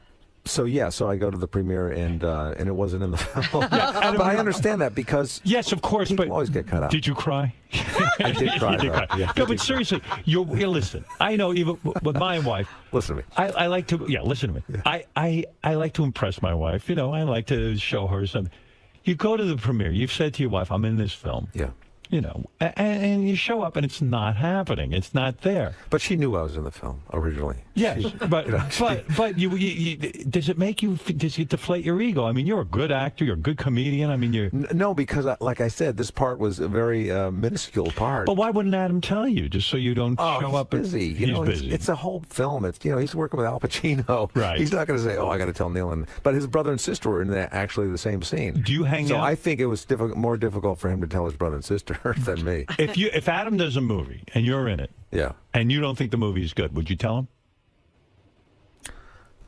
so I go to the premiere and it wasn't in the film. But I understand that because yes, of course, people but always get cut out. Did you cry? I did cry. You did though. cry. Yeah, No, but seriously, listen. I know even with my wife. Listen to me. I like to. Yeah, listen to me. I like to impress my wife. You know, I like to show her something. You go to the premiere. You've said to your wife, "I'm in this film." Yeah. You know, and you show up and it's not happening. It's not there. But she knew I was in the film originally. Yes, but you know, but you does it make you? Does it deflate your ego? I mean, you're a good actor. You're a good comedian. I mean, you're. No, because like I said, this part was a very minuscule part. But why wouldn't Adam tell you just so you don't show he's up? busy. You He's know, busy. It's a whole film. It's he's working with Al Pacino. Right. He's not going to say, "Oh, I got to tell Neil." But his brother and sister were in actually the same scene. Do you hang so out? I think it was more difficult for him to tell his brother and sister than me. If Adam does a movie and you're in it, Yeah. and you don't think the movie is good, would you tell him?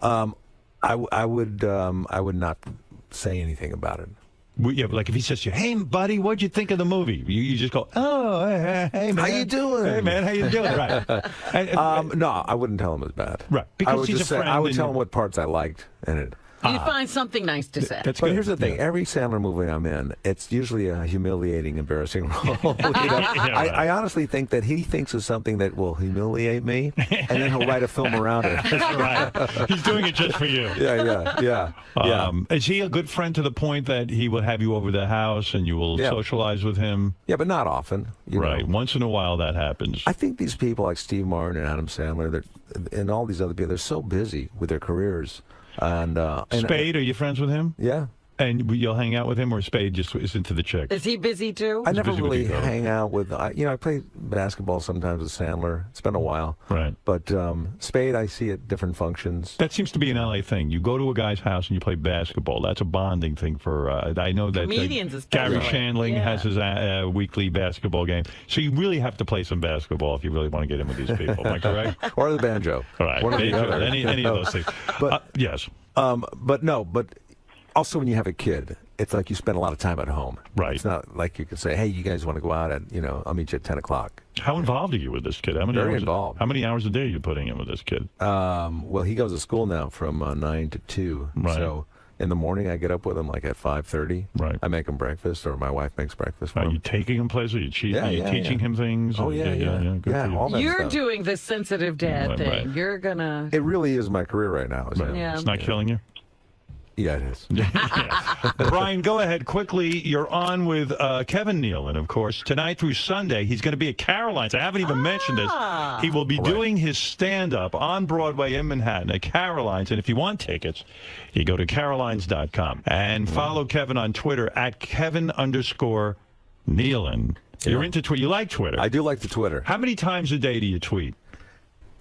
I would not say anything about it. Yeah, like if he says to you, "Hey, buddy, what'd you think of the movie?" You just go, "Oh, hey, man, How you doing? Hey, man, how you doing?" Right. And, No, I wouldn't tell him it's bad. Right, I because would he's just a say, friend I would and tell you- him what parts I liked in it. You find something nice to say. That's But good. here's the thing: Yeah. every Sandler movie I'm in, it's usually a humiliating, embarrassing role. You know? right. I honestly think that he thinks of something that will humiliate me, and then he'll write a film around it. Right. He's doing it just for you. Yeah. Is he a good friend to the point that he will have you over the house and you will Yeah. socialize with him? Yeah, but not often. You Right. know. Once in a while that happens. I think these people like Steve Martin and Adam Sandler, and all these other people, they're so busy with their careers. And Spade, are you friends with him? Yeah. And you'll hang out with him, or Spade just is into the chick? Is he busy too? I never busy with really you, though. hang out with, I play basketball sometimes with Sandler. It's been a while. Right. But Spade, I see at different functions. That seems to be an LA thing. You go to a guy's house and you play basketball. That's a bonding thing for, I know that Comedians Gary especially. Shandling has his weekly basketball game. So you really have to play some basketball if you really want to get in with these people. Am I correct? Or the banjo. All right. One or the other. Any of those things. But, yes. But also when you have a kid, it's like you spend a lot of time at home. Right. It's not like you can say, hey, you guys want to go out at, I'll meet you at 10 o'clock. How involved are you with this kid? Very involved. How many hours a day are you putting in with this kid? Well, he goes to school now from 9 to 2. Right. So in the morning, I get up with him like at 5:30. Right. I make him breakfast, or my wife makes breakfast for Are him. you taking him places? Are you teaching him things? Oh, yeah. Good for you. all that You're stuff. doing the sensitive dad Right, thing. right. You're gonna. It really is my career right now. Isn't it? Yeah. It's not killing you? Yeah, it is. Brian, go ahead quickly. You're on with Kevin Nealon, of course. Tonight through Sunday, he's going to be at Caroline's. I haven't even mentioned this. He will be doing his stand-up on Broadway in Manhattan at Caroline's. And if you want tickets, you go to carolines.com. And follow Kevin on Twitter at Kevin_Nealon. You're into Twitter. You like Twitter. I do like the Twitter. How many times a day do you tweet?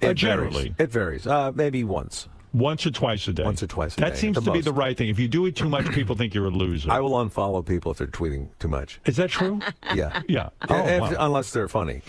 Generally. It varies. Maybe once. Once or twice a day? Once or twice a day. That seems at to be most. the right thing. If you do it too much, people think you're a loser. I will unfollow people if they're tweeting too much. Is that true? Yeah. Yeah. Unless they're funny,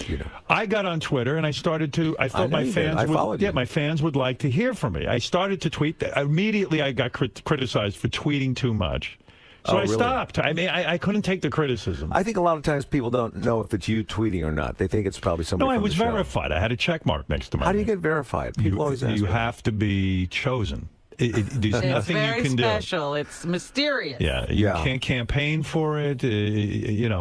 I got on Twitter and I started to. I thought know my you fans did. I would. followed you. My fans would like to hear from me. I started to tweet. Immediately, I got criticized for tweeting too much. So Oh, I really? stopped. I mean, I couldn't take the criticism. I think a lot of times people don't know if it's you tweeting or not. They think it's probably somebody No, I from was the show. verified. I had a check mark next to my How do you name. get verified? People always ask You me. have to be chosen. There's It's nothing very you can do. special. It's mysterious. Yeah, you can't campaign for it,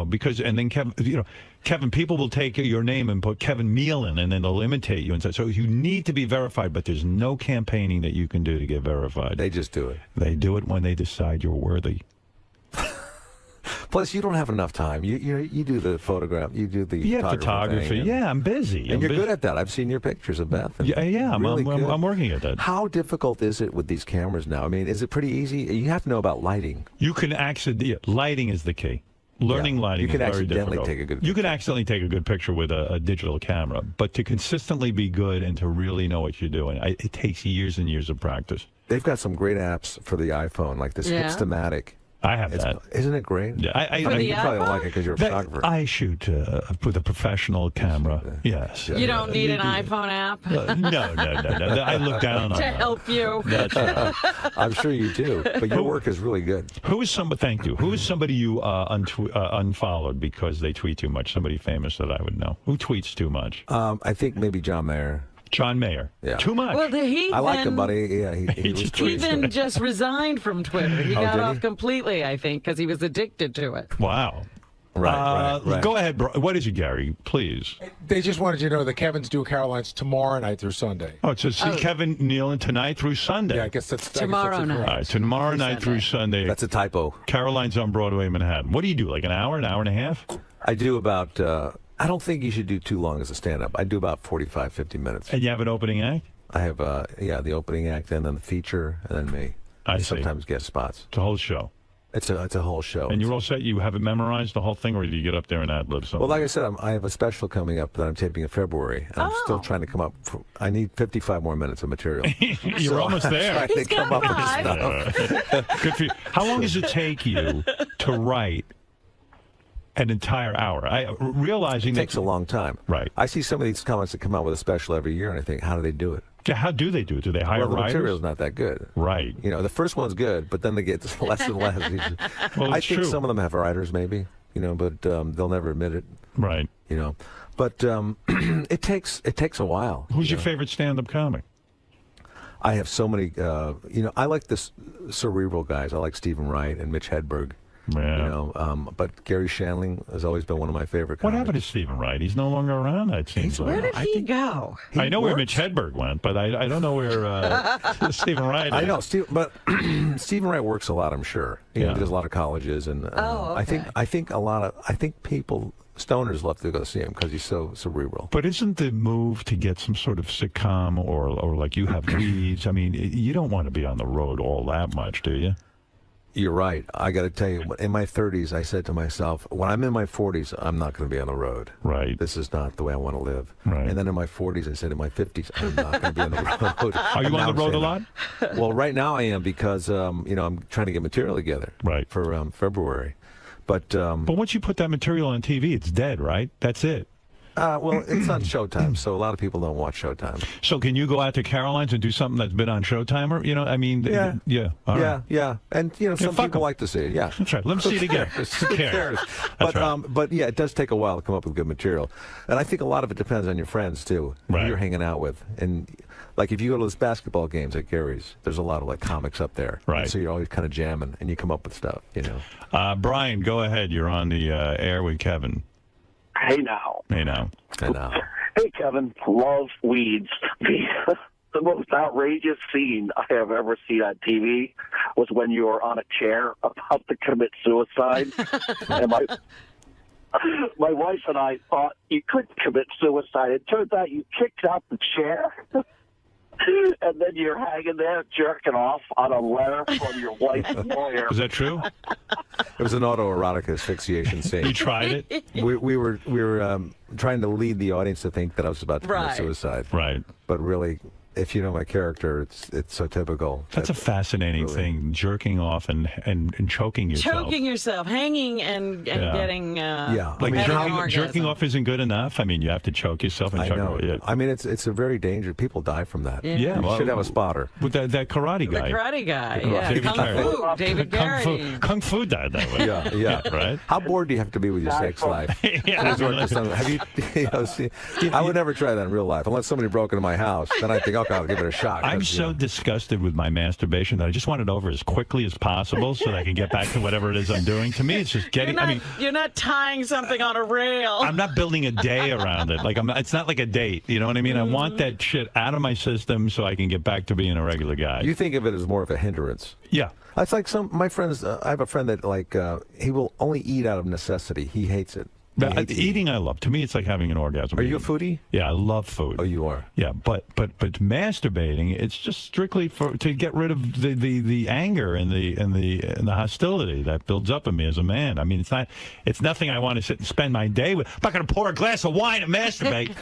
because and then Kevin, people will take your name and put Kevin Nealon, and then they'll imitate you and say, so you need to be verified, but there's no campaigning that you can do to get verified. They just do it. They do it when they decide you're worthy. Plus, you don't have enough time. You do the photograph. You do the photography. thing, and- Yeah, I'm busy. And you're good at that. I've seen your pictures of Beth. and Yeah, I'm really good. I'm working at that. How difficult is it with these cameras now? I mean, is it pretty easy? You have to know about lighting. You can lighting is the key. Learning lighting You can is very accidentally difficult. take a good You can accidentally take a good picture with a digital camera, but to consistently be good and to really know what you're doing, it takes years and years of practice. They've got some great apps for the iPhone, like this Yeah. Hipstamatic. I have that. Isn't it great? Yeah, I mean, you probably don't like it because you're a photographer. I shoot with a professional camera. Yes. You don't need an iPhone app No. I look down on to that. help you. That's right. I'm sure you do, but your work is really good. Who is somebody? Thank you. Who is somebody you unfollowed because they tweet too much? Somebody famous that I would know. Who tweets too much? I think maybe John Mayer. John Mayer. Yeah. Too much. Well, he I like then- him, buddy. Yeah, he was He tweeting. then just resigned from Twitter. He Oh, got did off he? completely, I think, because he was addicted to it. Wow. Right. Go ahead, bro. What is it, Gary? Please. They just wanted you to know that Kevin's doing Caroline's tomorrow night through Sunday. Oh, it's Kevin Nealon tonight through Sunday. Yeah, I guess that's Tomorrow night. All right, tomorrow night through Sunday. That's a typo. Caroline's on Broadway, Manhattan. What do you do? Like an hour and a half? I do about. I don't think you should do too long as a stand-up. I do about 45, 50 minutes. And you have an opening act? I have, the opening act, and then the feature, and then me. I see. Sometimes guest spots. It's a whole show. It's a whole show. And you're all set? You have it memorized, the whole thing, or do you get up there and ad-lib something? Well, like I said, I have a special coming up that I'm taping in February, and I'm still trying to come up. I need 55 more minutes of material. You're So almost there. I'm trying to come up with stuff. Good for you. How long does it take you to write an entire hour? Realizing It takes a long time. Right. I see some of these comments that come out with a special every year, and I think, how do they do it? How do they do it? Do they hire Well, the writers? material's not that good. Right. The first one's good, but then they get less and less. Well, I it's think true. some of them have writers, maybe, but they'll never admit it. Right. But it takes a while. Who's your favorite stand-up comic? I have so many. I like this cerebral guys. I like Stephen Wright and Mitch Hedberg. Yeah. But Gary Shandling has always been one of my favorite. What comics. happened to Stephen Wright? He's no longer around, it seems like. Where did he go? I know where Mitch Hedberg went, but I don't know where Stephen Wright is. I know, but Stephen Wright works a lot. I'm sure. He does a lot of colleges, and okay. I think people, stoners, love to go see him because he's so cerebral. But isn't the move to get some sort of sitcom or like you have Weeds? I mean, you don't want to be on the road all that much, do you? You're right. I got to tell you, in my 30s, I said to myself, when I'm in my 40s, I'm not going to be on the road. Right. This is not the way I want to live. Right. And then in my 40s, I said, in my 50s, I'm not going to be on the road. Are you on the road a lot? Well, right now I am because, I'm trying to get material together. Right. For February. But once you put that material on TV, it's dead, right? That's it. Well, it's on Showtime, so a lot of people don't watch Showtime. So can you go out to Caroline's and do something that's been on Showtime? Or, Yeah. Yeah. All right. Yeah. And, some people like to see it. Yeah. That's right. Let them see it again. Who cares? But yeah, it does take a while to come up with good material. And I think a lot of it depends on your friends, too, who you're hanging out with. And, like, if you go to those basketball games at Gary's, there's a lot of, like, comics up there. Right. And so you're always kind of jamming, and you come up with stuff, Brian, go ahead. You're on the air with Kevin. Hey now. Hey now. Hey now. Hey Kevin, love weeds. The most outrageous scene I have ever seen on TV was when you were on a chair about to commit suicide. And my wife and I thought you could commit suicide. It turns out you kicked out the chair. And then you're hanging there jerking off on a letter from your wife's lawyer. Is that true? It was an autoerotic asphyxiation scene. You tried it? We were trying to lead the audience to think that I was about to commit suicide. Right. But really, if you know my character, it's so typical. That's a fascinating thing, jerking off and choking yourself. Choking yourself, hanging and getting like jerking off isn't good enough. I mean, you have to choke yourself and choke. Know. I mean, it's a very dangerous. People die from that. Yeah. You should have a spotter. With that karate guy. The karate guy. David David Garrity. Kung Fu died that way. Yeah. Right. How bored do you have to be with your sex life? Have you? I would never try that in real life unless somebody broke into my house. Then I think, okay, I'll give it a shot. I'm so disgusted with my masturbation that I just want it over as quickly as possible so that I can get back to whatever it is I'm doing. To me, it's just getting. You're not tying something on a rail. I'm not building a day around it. Like it's not like a date. You know what I mean? I want that shit out of my system so I can get back to being a regular guy. You think of it as more of a hindrance. Yeah. It's like my friends. I have a friend that he will only eat out of necessity. He hates it. Eating, I love. To me, it's like having an orgasm. Are you a foodie? Yeah, I love food. Oh, you are. Yeah, but masturbating, it's just strictly to get rid of the anger and the hostility that builds up in me as a man. I mean, it's nothing I want to sit and spend my day with. I'm not going to pour a glass of wine and masturbate.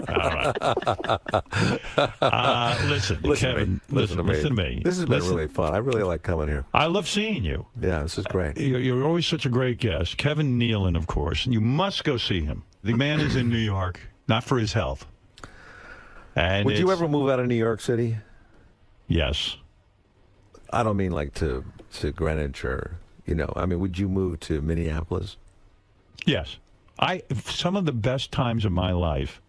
All right. Listen, Kevin. Listen to me. This has been really fun. I really like coming here. I love seeing you. Yeah, this is great. You're always such a great guest, Kevin Nealon. Of course, and you must go see him. The man is in New York, not for his health. And would you ever move out of New York City? Yes. I don't mean like to Greenwich or I mean, would you move to Minneapolis? Yes. Some of the best times of my life.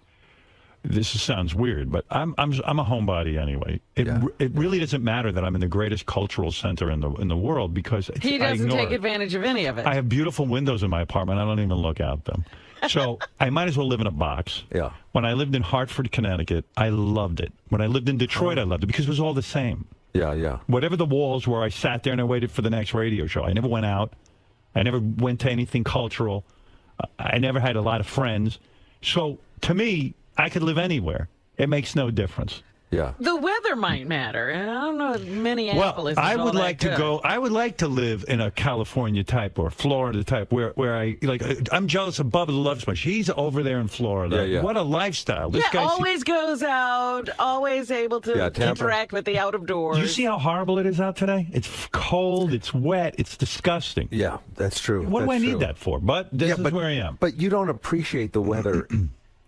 This sounds weird, but I'm a homebody anyway. It really doesn't matter that I'm in the greatest cultural center in the world because he doesn't take advantage of any of it. I have beautiful windows in my apartment. I don't even look out them. So I might as well live in a box. Yeah. When I lived in Hartford, Connecticut, I loved it. When I lived in Detroit, I loved it because it was all the same. Yeah. Whatever the walls were, I sat there and I waited for the next radio show. I never went out. I never went to anything cultural. I never had a lot of friends. So to me, I could live anywhere. It makes no difference. Yeah. The weather might matter. I don't know if Minneapolis Well, I is would all like that to good. go. I would like to live in a California type or Florida type where I like. I'm jealous of Bubba the Love Sponge. He's over there in Florida. Yeah. What a lifestyle. This guy always goes out, always able to interact with the out of doors. You see how horrible it is out today? It's cold, it's wet, it's disgusting. Yeah, that's true. What do I need that for? But this is where I am. But you don't appreciate the weather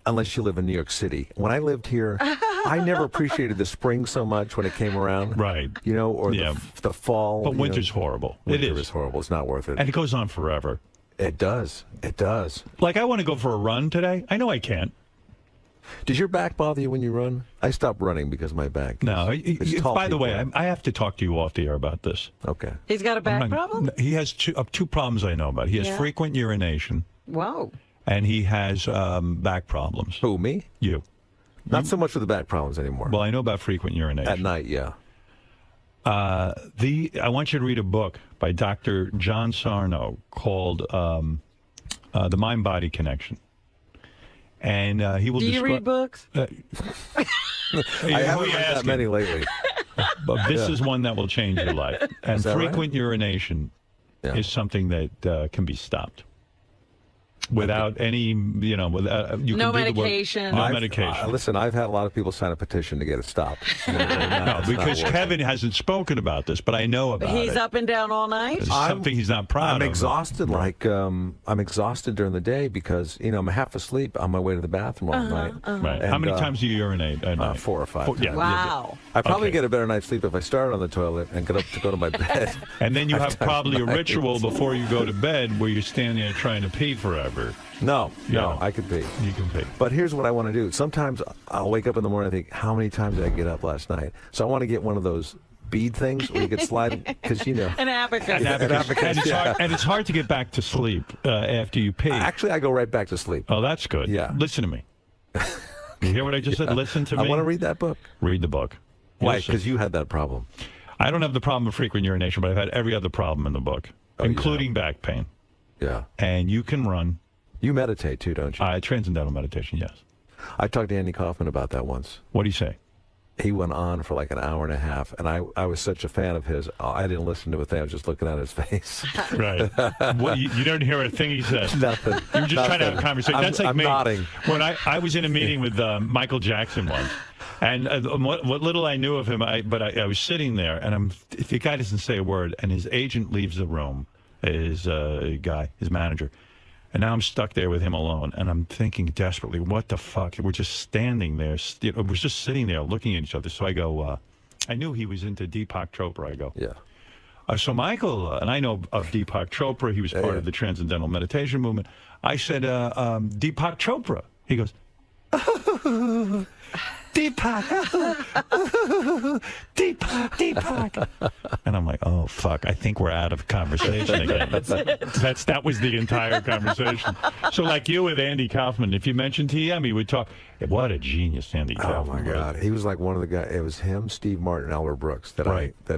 unless you live in New York City. When I lived here, I never appreciated the spring so much when it came around. Right. Or the fall. But winter's horrible. Winter is horrible. It's not worth it. And it goes on forever. It does. It does. Like, I want to go for a run today. I know I can't. Does your back bother you when you run? I stopped running because my back. No. Tall By the people. way, I have to talk to you off the air about this. Okay. He's got a back problem? He has two problems I know about. He has frequent urination. Whoa. And he has back problems. Who, me? You. Not so much with the back problems anymore. Well, I know about frequent urination. At night, yeah. I want you to read a book by Dr. John Sarno called The Mind-Body Connection. And he will Do you read books? I haven't read that many lately. But this is one that will change your life. And Is that right? frequent urination is something that can be stopped. Without any, without, you No can do the work- medication. No medication. Listen, I've had a lot of people sign a petition to get it stopped. No, because Kevin hasn't spoken about this, but I know about He's it. up and down all night? It's something he's not proud I'm of. exhausted. I'm exhausted during the day because I'm half asleep on my way to the bathroom all night. Right. And, How many times do you urinate a night? 4 or 5. Four- yeah, Wow. I probably Okay. get a better night's sleep if I start on the toilet and get up to go to my bed. And then you 5 have times probably a night. ritual before you go to bed where you're standing there trying to pee forever. No, Yeah. I could pee. You can pee. But here's what I want to do. Sometimes I'll wake up in the morning and think, how many times did I get up last night? So I want to get one of those bead things where you could slide, because An abacus. An abacus. abacus, And it's yeah. hard, and it's hard to get back to sleep after you pee. Actually, I go right back to sleep. Oh, that's good. Yeah. Listen to me. You hear what I just said? Listen to me. I want to read that book. Read the book. Why? Listen. Because you had that problem. I don't have the problem of frequent urination, but I've had every other problem in the book, including back pain. Yeah. And you can run. You meditate too, don't you? Transcendental meditation, yes. I talked to Andy Kaufman about that once. What do you say? He went on for like an hour and a half, and I was such a fan of his. I didn't listen to a thing. I was just looking at his face. Right. What, you don't hear a thing he says. Nothing. You were just trying to have a conversation. That's like I'm me. nodding. When I was in a meeting with Michael Jackson once, and what little I knew of him, I was sitting there, and the guy doesn't say a word, and his agent leaves the room, his manager. And now I'm stuck there with him alone, and I'm thinking desperately, what the fuck? We're just standing there. We're just sitting there looking at each other. So I go, I knew he was into Deepak Chopra. I go, yeah. So Michael, and I know of Deepak Chopra. He was part of the Transcendental Meditation movement. I said, Deepak Chopra. He goes, Deepak. And I'm like, oh, fuck, I think we're out of conversation again. That was the entire conversation. So like you with Andy Kaufman, if you mentioned TM, he would talk. What a genius Andy Kaufman. Oh, my God. He was like one of the guys. It was him, Steve Martin, Albert Brooks that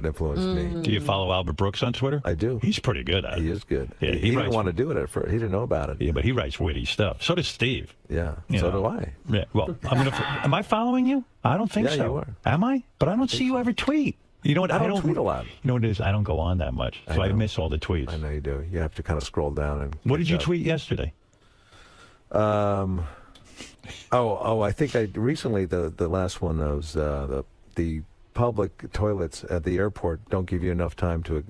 influenced me. Do you follow Albert Brooks on Twitter? I do. He's pretty good at it. He is good. Yeah, he didn't want to do it at first. He didn't know about it. Yeah, but he writes witty stuff. So does Steve. Yeah, You so know. do I. Yeah. Well, am I following you? I don't think Yeah, so. you are. Am I? But I don't see you ever tweet. You know what? I don't tweet a lot. You know what it is? I don't go on that much, so I know. miss all the tweets. I know you do. You have to kind of scroll down and. What did you catch up. tweet yesterday? I think recently the last one was the public toilets at the airport don't give you enough time to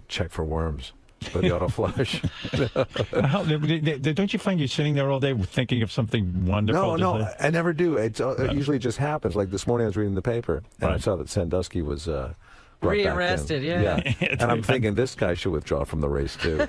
check for worms for the auto flush. Don't you find you're sitting there all day thinking of something wonderful? No, to say? I never do. It usually just happens. Like this morning, I was reading the paper and I Right. saw that Sandusky was brought back in. Rearrested, yeah. And I'm thinking this guy should withdraw from the race too.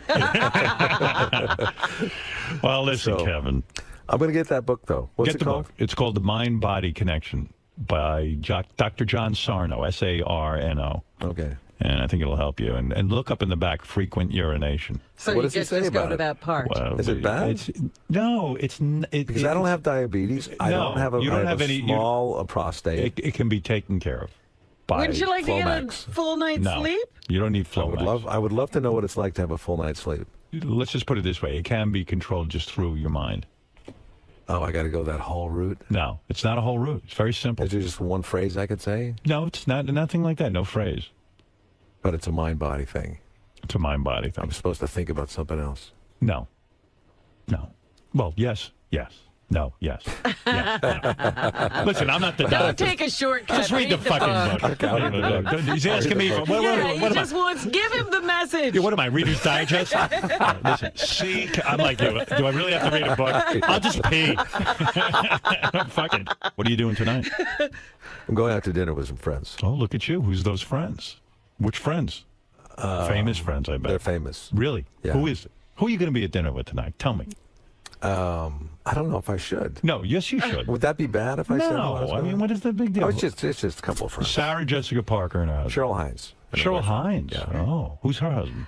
Well, listen, So, Kevin. I'm going to get that book though. What's Get it the called? book. It's called The Mind-Body Connection by Dr. John Sarno, Sarno. Okay. And I think it'll help you. And look up in the back, frequent urination. So What you does he get say just go about to it? that part. Well, Is it bad? Because I don't have diabetes. I don't have a, you don't I have have a any small prostate. It can be taken care of. By Wouldn't you like to get a Flomax. full night's No, sleep? you don't need I Flomax. would love to know what it's like to have a full night's sleep. Let's just put it this way: it can be controlled just through your mind. Oh, I got to go that whole route. No, it's not a whole route. It's very simple. Is there just one phrase I could say? No, it's not. Nothing like that. No phrase. But it's a mind-body thing. It's a mind-body thing. I'm supposed to think about something else. No. Well, yes. No, yes. Yes. No. Listen, I'm not the Don't doctor. take a shortcut. Just read the fucking book. He's asking me. What He am just wants. Give him the message. Yeah, what am I, Reader's Digest? Listen, see, I'm like you. Do I really have to read a book? I'll just pee. Fuck it. What are you doing tonight? I'm going out to dinner with some friends. Oh, look at you. Who's those friends? Which friends? Famous friends, I bet. They're famous. Really? Yeah. Who is it? Who are you going to be at dinner with tonight? Tell me. I don't know if I should. No, yes, you should. Would that be bad if I said who I was No, I going? mean, what is the big deal? Oh, it's just a couple of friends. Sarah Jessica Parker and her husband. Cheryl Hines. Cheryl Hines. Yeah. Oh, who's her husband?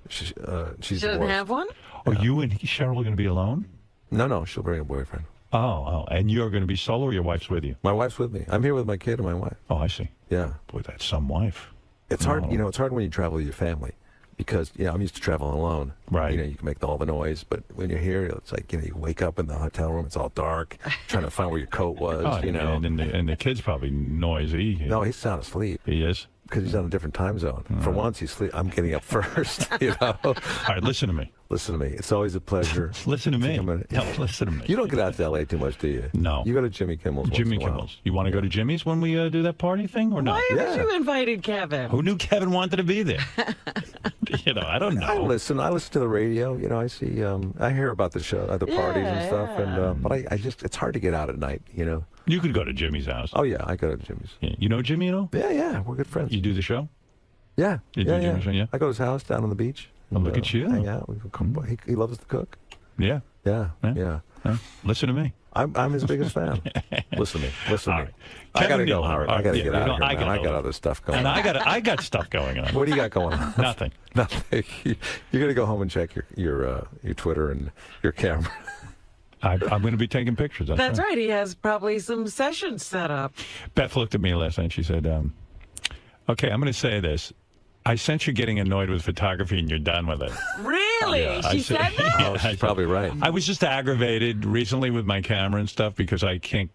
She's She doesn't divorced. have one. Oh, you and Cheryl are going to be alone? No, she'll bring a boyfriend. Oh, and you're going to be solo, or your wife's with you? My wife's with me. I'm here with my kid and my wife. Oh, I see. Yeah. Boy, that's some wife. It's hard, it's hard when you travel with your family. because I'm used to traveling alone. Right. You can make all the noise, but when you're here, it's like you wake up in the hotel room, it's all dark, trying to find where your coat was. And the kid's probably noisy. No, he's sound asleep. He is. Because he's on a different time zone. For once, he's sleep. I'm getting up first. All right, listen to me. Listen to me. It's always a pleasure. Listen to me. No, listen to me. You don't get out to L.A. too much, do you? No. You go to Jimmy Kimmel's. Jimmy once in a while. Kimmel's. You want to go to Jimmy's when we do that party thing or not? Why haven't you invited Kevin? Who knew Kevin wanted to be there? I don't know. I listen to the radio. I see. I hear about the show, the parties and stuff, and but I just it's hard to get out at night. You could go to Jimmy's house. Oh yeah, I go to Jimmy's. Yeah. You know Jimmy at all? Yeah, we're good friends. You do the show? Yeah, You do Jimmy's show, yeah. I go to his house down on the beach. Oh, look at you. Hang out. He loves to cook. Yeah. Yeah. Listen to me. I'm his biggest fan. Listen to me. All right. I gotta Kevin go, Miller. Howard. I gotta get out of here, I man. I got go. other stuff going And on. I got stuff going on. What do you got going on? Nothing. Nothing. You're gonna go home and check your Twitter and your camera. I'm going to be taking pictures. That's right. He has probably some sessions set up. Beth looked at me last night. She said, okay, I'm going to say this. I sense you're getting annoyed with photography and you're done with it. Really? Yeah, She said that? Oh, she's probably right. I was just aggravated recently with my camera and stuff because I can't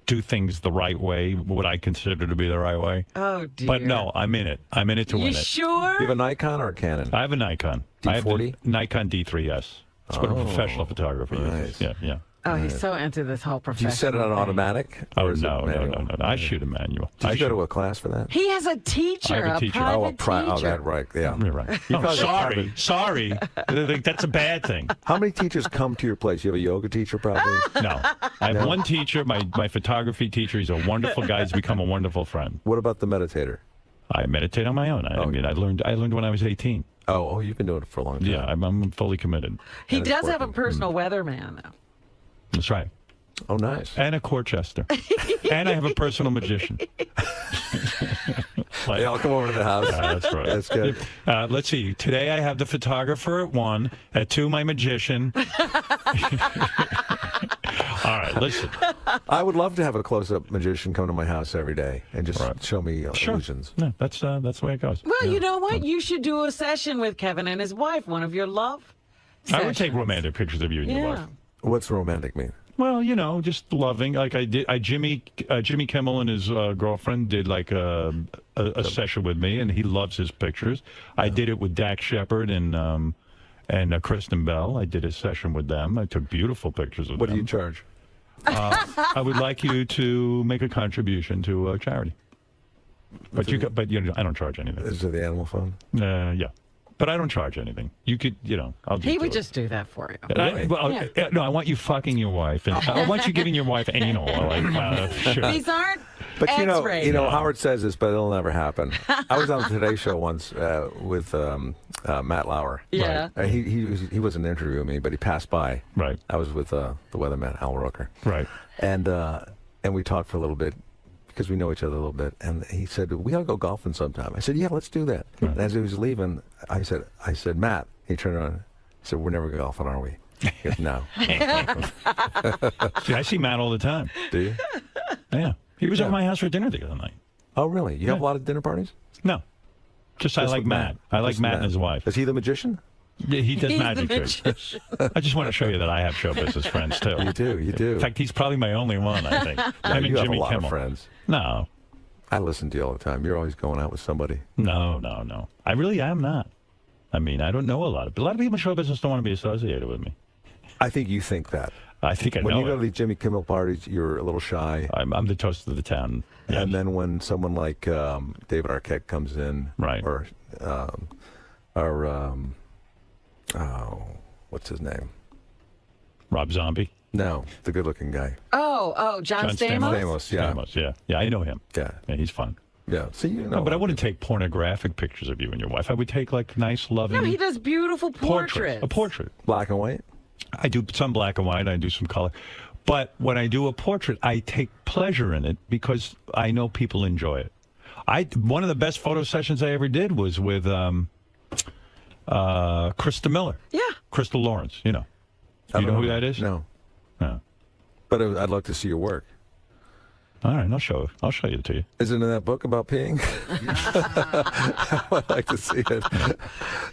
do things the right way, what I consider to be the right way. Oh, dear. But no, I'm in it. I'm in it to You win it. sure? You have a Nikon or a Canon? I have a Nikon. D40? I have the Nikon D3S. It's what a professional photographer uses. Yeah. Oh, he's so into this whole Do profession. you set it on automatic? Oh, or is it no. manual? I shoot a manual. Did you go to a class for that? He has a teacher, I have a teacher. private Oh, teacher. that right. Yeah. You're right. You Oh, probably- sorry. That's a bad thing. How many teachers come to your place? You have a yoga teacher, probably. No, I have one teacher, my photography teacher. He's a wonderful guy. He's become a wonderful friend. What about the meditator? I meditate on my own. I mean, I learned when I was 18. Oh, you've been doing it for a long time. Yeah, I'm fully committed. He does have a personal weatherman, though. That's right. Oh, nice. And a court jester. And I have a personal magician. They all come over to the house. That's right. That's good. Let's see. Today I have the photographer at 1. At 2, my magician. All right, listen. I would love to have a close-up magician come to my house every day and just show me illusions. Yeah, that's the way it goes. Well, you know what? You should do a session with Kevin and his wife, one of your love I would take sessions. romantic pictures of you and your wife. What's romantic mean? Well, just loving. Like I did. Jimmy Kimmel and his girlfriend did like a session with me, and he loves his pictures. I did it with Dax Shepard and Kristen Bell. I did a session with them. I took beautiful pictures of them. What do you charge? I would like you to make a contribution to a charity. But I don't charge anything. Is it the animal fund? Yeah. But I don't charge anything. You could, I'll He would just do that for you. No, I want you fucking your wife, and I want you giving your wife anal. Sure. These aren't But X-rated. Howard says this, but it'll never happen. I was on the Today Show once with Matt Lauer. Yeah. Right. He wasn't interviewing me, but he passed by. Right. I was with the weatherman Al Roker. Right. And we talked for a little bit because we know each other a little bit. And he said, "We ought to go golfing sometime." I said, "Yeah, let's do that." Right. And as he was leaving, I said, "Matt." He turned around. He said, "We're never golfing, are we?" He goes, "No." See, I see Matt all the time. Do you? Yeah. He was at my house for dinner the other night. Oh, really? You have a lot of dinner parties? No. Just I like with Matt. I like Matt and his wife. Is he the magician? Yeah, he does He's magic the tricks. magician. I just want to show you that I have show business friends too. You do. In fact, he's probably my only one. I think. No, Him and you have Jimmy a lot Kimmel. of friends. No. I listen to you all the time. You're always going out with somebody. No. I really am not. I mean, I don't know a lot of people in show business don't want to be associated with me. I think you think that. I think I when know you go it. to these Jimmy Kimmel parties, you're a little shy. I'm the toast of the town. Yes. And then when someone like David Arquette comes in, right? Or what's his name? Rob Zombie? No, the good-looking guy. Oh, John Stamos? Stamos, yeah. Stamos, yeah, I know him. Yeah, he's fun. Yeah, so you know. No, but I wouldn't take pornographic pictures of you and your wife. I would take like nice, loving. No, he does beautiful portraits. A portrait. Black and white? I do some black and white. I do some color. But when I do a portrait, I take pleasure in it because I know people enjoy it. One of the best photo sessions I ever did was with Krista Miller. Yeah. Crystal Lawrence, you know. You know who that is? No. No. But I'd love to see your work. All right, I'll show it to you. Is it in that book about peeing? I'd like to see it.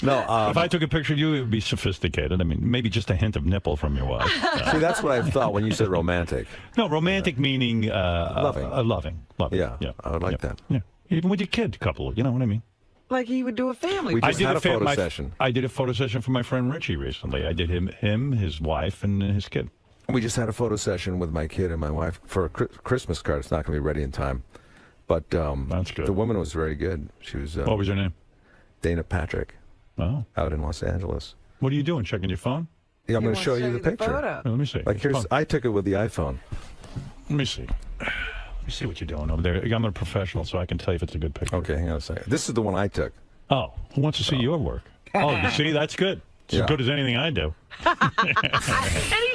No, if I took a picture of you, it would be sophisticated. I mean, maybe just a hint of nipple from your wife. See, that's what I thought when you said romantic. No, romantic meaning loving. Loving. Yeah, I would like that. Yeah, even with your kid couple. You know what I mean? Like he would do a family. We just had a photo session. I did a photo session for my friend Richie recently. I did him, his wife, and his kid. We just had a photo session with my kid and my wife for a Christmas card. It's not going to be ready in time, but that's good. The woman was very good. She was. What was her name? Dana Patrick. Oh, out in Los Angeles. What are you doing? Checking your phone? Yeah, I'm going to show you the picture. Let me see. Like here's, I took it with the iPhone. Let me see. Let me see what you're doing over there. I'm a professional, so I can tell you if it's a good picture. Okay, hang on a second. This is the one I took. Oh, who wants to see your work? Oh, you see, that's good. It's as good as anything I do. And he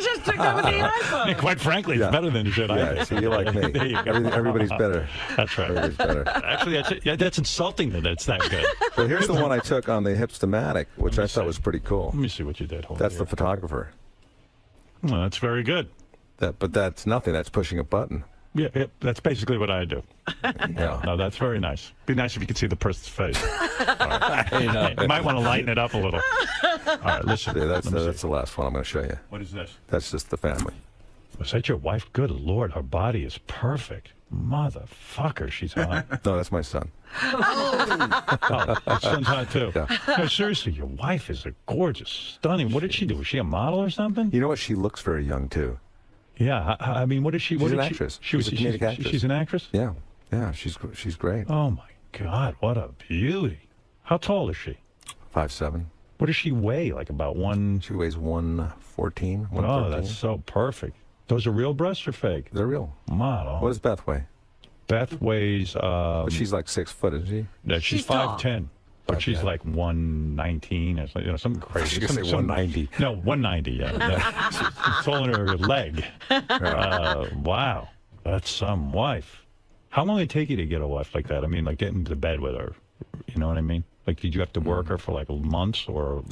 just took that with the iPhone. Yeah, quite frankly, it's better than shit I do. So you're like me. There you go. Everybody's better. That's right. Everybody's better. Actually, that's insulting that it's that good. But here's the one I took on the Hipstamatic, which I thought was pretty cool. Let me see what you did. That's the photographer. Well, that's very good. But that's nothing. That's pushing a button. Yeah, that's basically what I do. Yeah. No, that's very nice. Be nice if you could see the person's face. Right. You might want to lighten it up a little. All right, listen. Yeah, that's the last one I'm going to show you. What is this? That's just the family. Was that your wife? Good Lord, her body is perfect. Motherfucker, she's hot. No, that's my son. Oh, your son's hot too. Yeah. No, seriously, your wife is a gorgeous, stunning. What did she do? Was she a model or something? You know what? She looks very young too. Yeah, I mean, what is she? She's an actress. She's a comedic actress. She's an actress. Yeah, yeah, she's great. Oh my God, what a beauty! How tall is she? 5'7". What does she weigh? Like about one? She weighs 114. Oh, that's so perfect. Those are real breasts or fake? They're real. Model. What does Beth weigh? Beth weighs. But she's like 6 foot, isn't she? Yeah, she's 5'10". But she's like 119 or something, something crazy. She's going to say 190. No, 190, yeah. It's all in her leg. Wow. That's some wife. How long did it take you to get a wife like that? I mean, like getting into bed with her. You know what I mean? Like, did you have to work her for like months or...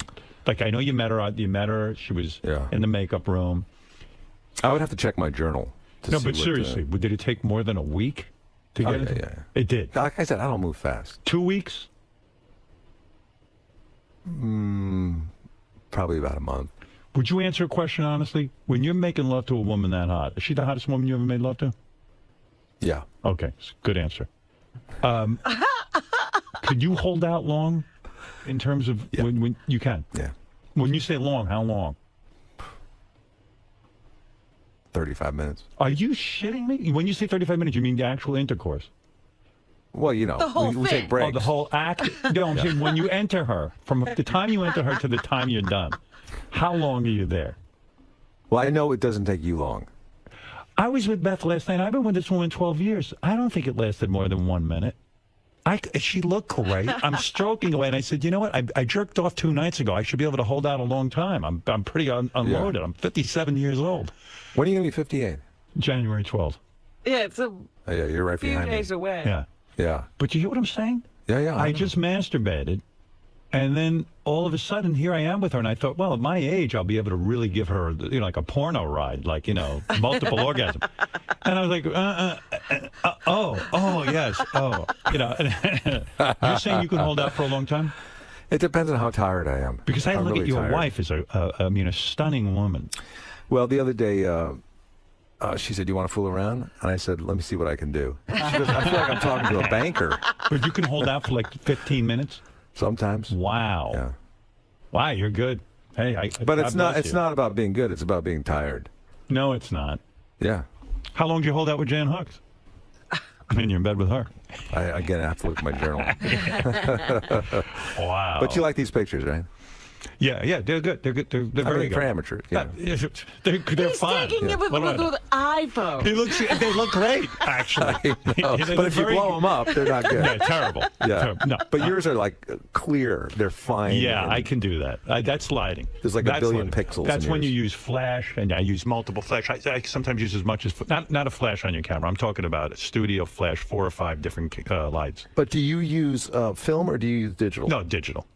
Like, I know you met her. She was in the makeup room. I would have to check my journal. No, but seriously, did it take more than a week to get into? Yeah. It did. Like I said, I don't move fast. 2 weeks? Probably about a month. Would you answer a question honestly? When you're making love to a woman that hot, is she the hottest woman you ever made love to? Yeah. Okay, good answer. Could you hold out long in terms of when you can? Yeah. When you say long, how long? 35 minutes. Are you shitting me? When you say 35 minutes, you mean the actual intercourse? Well, you know, we take breaks. Oh, the whole act? No, I'm saying when you enter her, from the time you enter her to the time you're done, how long are you there? Well, I know it doesn't take you long. I was with Beth last night. I've been with this woman 12 years. I don't think it lasted more than 1 minute. She looked great. I'm stroking away, and I said, you know what? I jerked off 2 nights ago. I should be able to hold out a long time. I'm pretty unloaded. I'm 57 years old. When are you going to be 58? January 12th. Yeah, it's a yeah, you're right few behind days me. away. Yeah. Yeah. But you hear what I'm saying? Yeah. I just masturbated, and then all of a sudden, here I am with her, and I thought, well, at my age, I'll be able to really give her, like a porno ride, like, multiple orgasms. And I was like, yes, You're saying you can hold out for a long time? It depends on how tired I am. Because I look really at your tired. wife as a stunning woman. Well, the other day, she said, "You want to fool around?" And I said, "Let me see what I can do." She goes, "I feel like I'm talking to a banker." But you can hold out for like 15 minutes? Sometimes. Wow. Yeah. Wow, you're good. Hey, but it's not. It's not about being good. It's about being tired. No, it's not. Yeah. How long did you hold out with Jan Hooks? I mean, you're in bed with her. Again, I have to look at my journal. Wow. But you like these pictures, right? Yeah, they're good. They're good. They're very good for amateurs. Yeah. They're He's fine. taking it with iPhone. They look great, actually. But if you blow them up, they're not good. Yeah, terrible. Yeah. Terrible. No. But yours are like clear. They're fine. Yeah, I can do that. That's lighting. There's like a billion pixels. That's in when you yours. use flash, and I use multiple flash. I sometimes use as much as not a flash on your camera. I'm talking about a studio flash, 4 or 5 different lights. But do you use film or do you use digital? No, digital.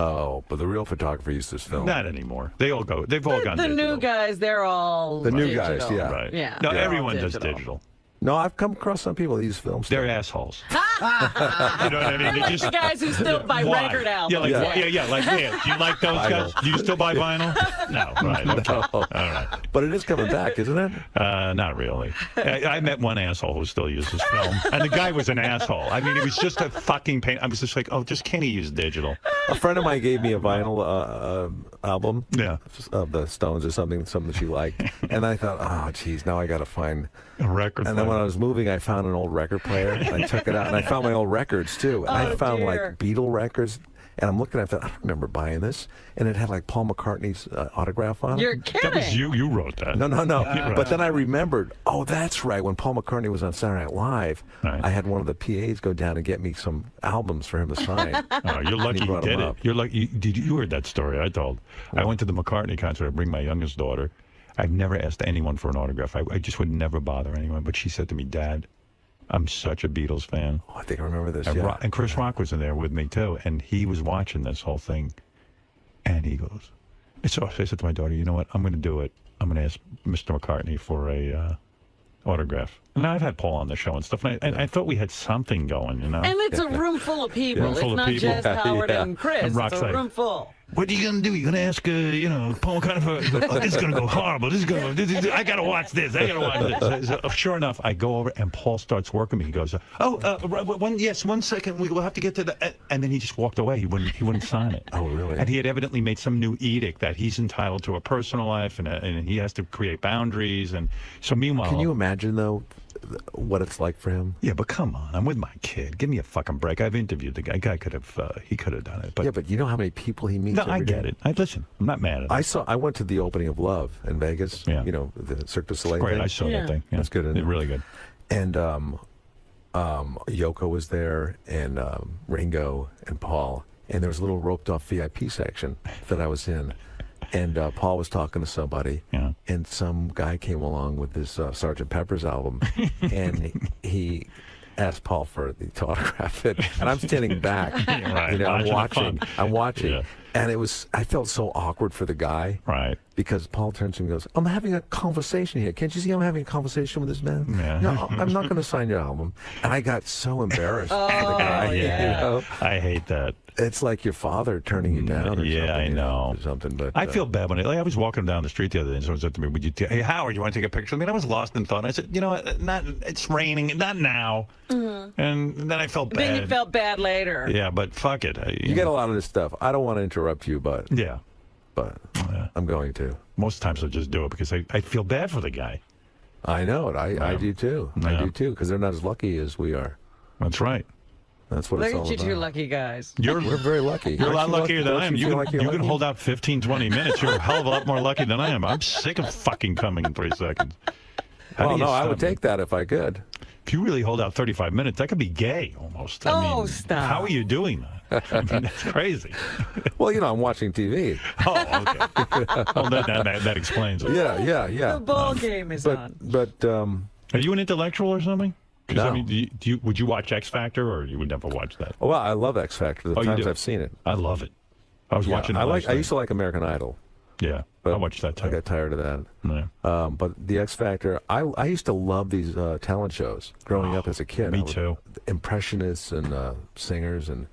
Oh, but the real photographer uses film. Not anymore. They've all gone The digital. new guys, they're all The new digital. guys, yeah. Right. Yeah. No, they're everyone all does digital. No, I've come across some people that use film. They're assholes. You know what I mean? They're like the guys who still buy Why? record albums. Yeah, do you like those guys? Do you still buy vinyl? No, right. Okay. No. All right. But it is coming back, isn't it? Not really. I met one asshole who still uses film, and the guy was an asshole. I mean, it was just a fucking pain. I was just like, oh, just can't he use digital? A friend of mine gave me a vinyl album of the Stones or something she liked. And I thought, oh, geez, now I got to find a record player. And then when I was moving, I found an old record player. And I took it out, and I found my old records, too. And I found, like, Beatle records. And I'm looking at that. I don't remember buying this. And it had, like, Paul McCartney's autograph on it. You're kidding. That was you. You wrote that. No. Right. But then I remembered, oh, that's right. When Paul McCartney was on Saturday Night Live, I had one of the PAs go down and get me some albums for him to sign. Oh, you're lucky you did it. You're lucky. You heard that story I told. I went to the McCartney concert. I bring my youngest daughter. I've never asked anyone for an autograph. I just would never bother anyone. But she said to me, Dad, I'm such a Beatles fan. Oh, I think I remember this, and Chris Rock was in there with me, too. And he was watching this whole thing. And he goes, so I said to my daughter, you know what? I'm going to do it. I'm going to ask Mr. McCartney for a autograph. And I've had Paul on the show and stuff. And I thought we had something going, you know? And it's a room full of people. Room full it's of not people. just Howard and Chris. And Rock's it's a like, room full. What are you going to do? You're going to ask, Paul McCartney for, this is going to go horrible. I got to watch this. I got to watch this. So, sure enough, I go over and Paul starts working me. He goes, 1 second. We will have to get to the, and then he just walked away. He wouldn't sign it. Oh, really? And he had evidently made some new edict that he's entitled to a personal life and he has to create boundaries. And so meanwhile. Can you imagine, though, what it's like for him? Yeah, but come on. I'm with my kid. Give me a fucking break. I've interviewed the guy. Guy could have, he could have done it. But yeah, but you know how many people he meets? No, I every get day? it. Listen, I'm not mad at it. I went to the opening of Love in Vegas. Yeah. You know, the Cirque du Soleil Great, thing. I saw that thing. Yeah. That's good, isn't it? Really good. And Yoko was there, and Ringo and Paul, and there was a little roped-off VIP section that I was in. And Paul was talking to somebody, and some guy came along with this Sgt. Pepper's album, and he asked Paul for the autograph it, and I'm standing back, Right, I'm watching, Yeah. and I felt so awkward for the guy, right? Because Paul turns to me and goes, "I'm having a conversation here. Can't you see I'm having a conversation with this man? Yeah. No, I'm not going to sign your album." And I got so embarrassed for the guy. yeah. You know? I hate that. It's like your father turning you down, or something. Yeah, I know. Or something, but I feel bad when I was walking down the street the other day, and someone said to me, "Would you? Hey, Howard, you want to take a picture?" I mean, I was lost in thought. I said, "You know what? Not. It's raining. Not now." Mm-hmm. And then I felt bad. Then you felt bad later. Yeah, but fuck it. You get a lot of this stuff. I don't want to interrupt you, but I'm going to. Most times I just do it because I feel bad for the guy. I know it. I do too. I do too, because they're not as lucky as we are. That's right. That's what Look it's all at you about. two lucky guys. We're very lucky. You're a lot Aren't you luckier than I am. don't You feel can, like you're you can lucky? hold out 15, 20 minutes. You're a hell of a lot more lucky than I am. I'm sick of fucking coming in 3 seconds. Well, no, I would take that if I could. If you really hold out 35 minutes, that could be gay almost. I mean, stop. How are you doing that? I mean, that's crazy. Well, you know, I'm watching TV. Oh, okay. Well, that explains it. Yeah. The ball game is on. But are you an intellectual or something? 'Cause, No. I mean, would you watch X Factor, or you would never watch that? well, I love X Factor. The Oh, you times do? I've seen it. I love it. I was watching it I last I night. used to like American Idol. Yeah, but I watched that too. I got tired of that. Yeah. But the X Factor, I used to love these talent shows growing up as a kid. Me too. Impressionists and singers and.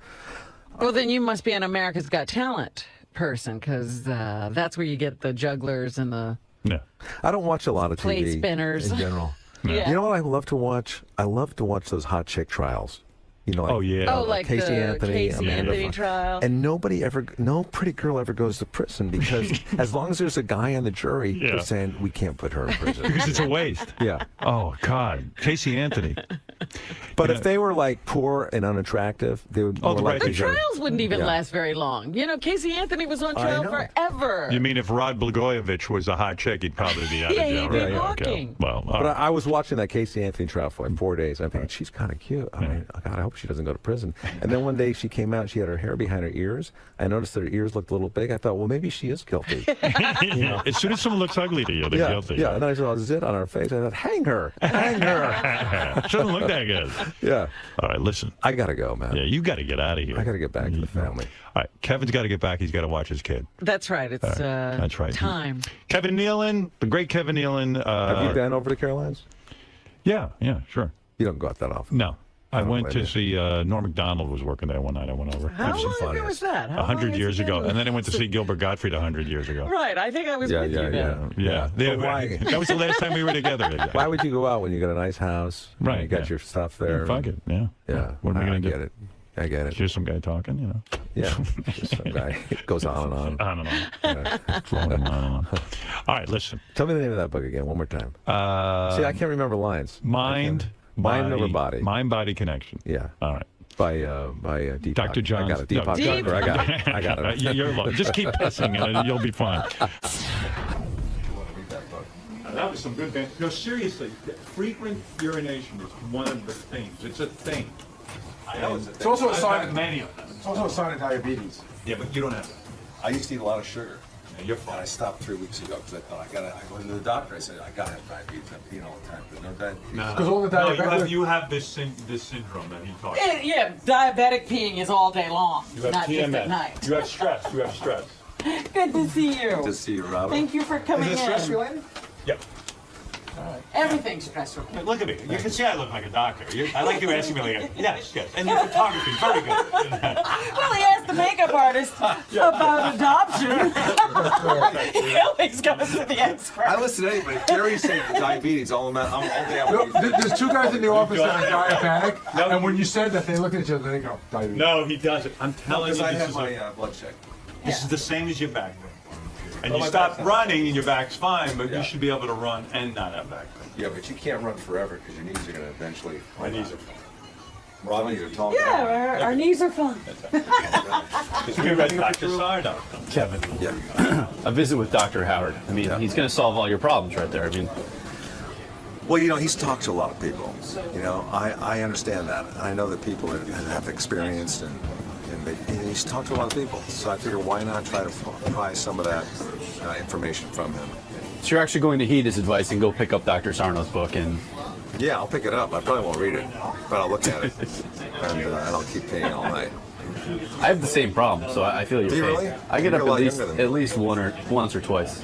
Well, then you must be an America's Got Talent person, because that's where you get the jugglers and the I don't watch a lot of plate TV spinners in general. Yeah. You know what I love to watch? I love to watch those hot chick trials. You know, like, Oh, yeah. Oh, like Casey the Anthony, Casey Amanda Anthony trial. And no pretty girl ever goes to prison, because as long as there's a guy on the jury, Yeah. they're saying we can't put her in prison. Because it's a waste. Yeah. Oh, God. Casey Anthony. But if they were like poor and unattractive, they would. Oh, more right. likely The go- trials wouldn't even Yeah. last very long. You know, Casey Anthony was on I trial know. forever. You mean if Rod Blagojevich was a hot chick, he'd probably be out of Yeah, jail. he'd be right? Okay. walking. Well, But I was watching that Casey Anthony trial for like 4 days. I'm thinking, she's kind of cute. I mean, God, I hope she doesn't go to prison. And then one day she came out, she had her hair behind her ears. I noticed that her ears looked a little big. I thought, well, maybe she is guilty. As soon as someone looks ugly to you, they're yeah, guilty. yeah. And then I saw a zit on her face. I thought, hang her, hang her. She doesn't look that good. Yeah. All right, listen. I got to go, man. Yeah, you got to get out of here. I got to get back to the family. All right, Kevin's got to get back. He's got to watch his kid. That's right. It's That's right. time. Kevin Nealon, the great Kevin Nealon. Have you been over to Caroline's? Yeah, sure. You don't go out that often. No. I went to see Norm Macdonald was working there one night. I went over. How long ago was that? 100 years ago. And then I went to see Gilbert Gottfried 100 years ago. Right, I think I was with you then. Yeah. Why? That was the last time we were together. Why would you go out when you got a nice house? Right. You got your stuff there. Fuck it. Yeah. Yeah. What are we going to do? Get it. I get it. Just some guy talking, you know. Yeah. Just some guy. It goes on and on. On and on. Flowing on and on. All right, listen. Tell me the name of that book again, one more time. See, I can't remember lines. Mind over body. Mind-body connection. Yeah. All right. By Deepak. Dr. John. I got it. Deepak. Chopra. I got it. You're low. Just keep pissing and you'll be fine. That was some good band. No, seriously, frequent urination is one of the things. It's a thing. I know it's a thing. It's also a sign of many of them. It's also a sign of diabetes. Yeah, but you don't have that. I used to eat a lot of sugar. And you're fine. I stopped 3 weeks ago because I thought I went to the doctor. I said I gotta have diabetes. I'm eating all the time, but no diabetes. Because all the diabetes. You have this syndrome that he talks about. Yeah, diabetic peeing is all day long, You have not PMS. just at night. You have stress. You have stress. Good to see you. Good to see you, Robert. Thank you for coming Is it stress in. related? Yep. Everything's stressful. Look at me. You can see I look like a doctor. I like you asking me like, yes. And your photography, very good. Well, he asked the makeup artist about adoption. He always goes to the expert. I listen to anybody. Gary's saying diabetes all day. There's two guys in the office that are diabetic, and when you said that, they look at each other and they go, diabetes. No, he doesn't. I'm telling you, I this have is my blood check. This is the same as your back pain. And Well, you my stop back's not- running and your back's fine, but you should be able to run and not have back pain. Yeah, but you can't run forever because your knees are going to eventually. My knees are fine. Robbie, you're tall. Yeah, our knees are fine. We read Dr. Sardo. Kevin, a visit with Dr. Howard. I mean, he's going to solve all your problems right there. I mean, Well, he's talked to a lot of people. I understand that. I know that people that have experienced and he's talked to a lot of people. So I figure why not try to pry some of that information from him. so you're actually going to heed his advice and go pick up Dr. Sarno's book and. Yeah, I'll pick it up. I probably won't read it, but I'll look at it and I'll keep paying all night. I have the same problem, so I feel your Do you pain. really? I get You're up a lot at younger than me. least once or twice.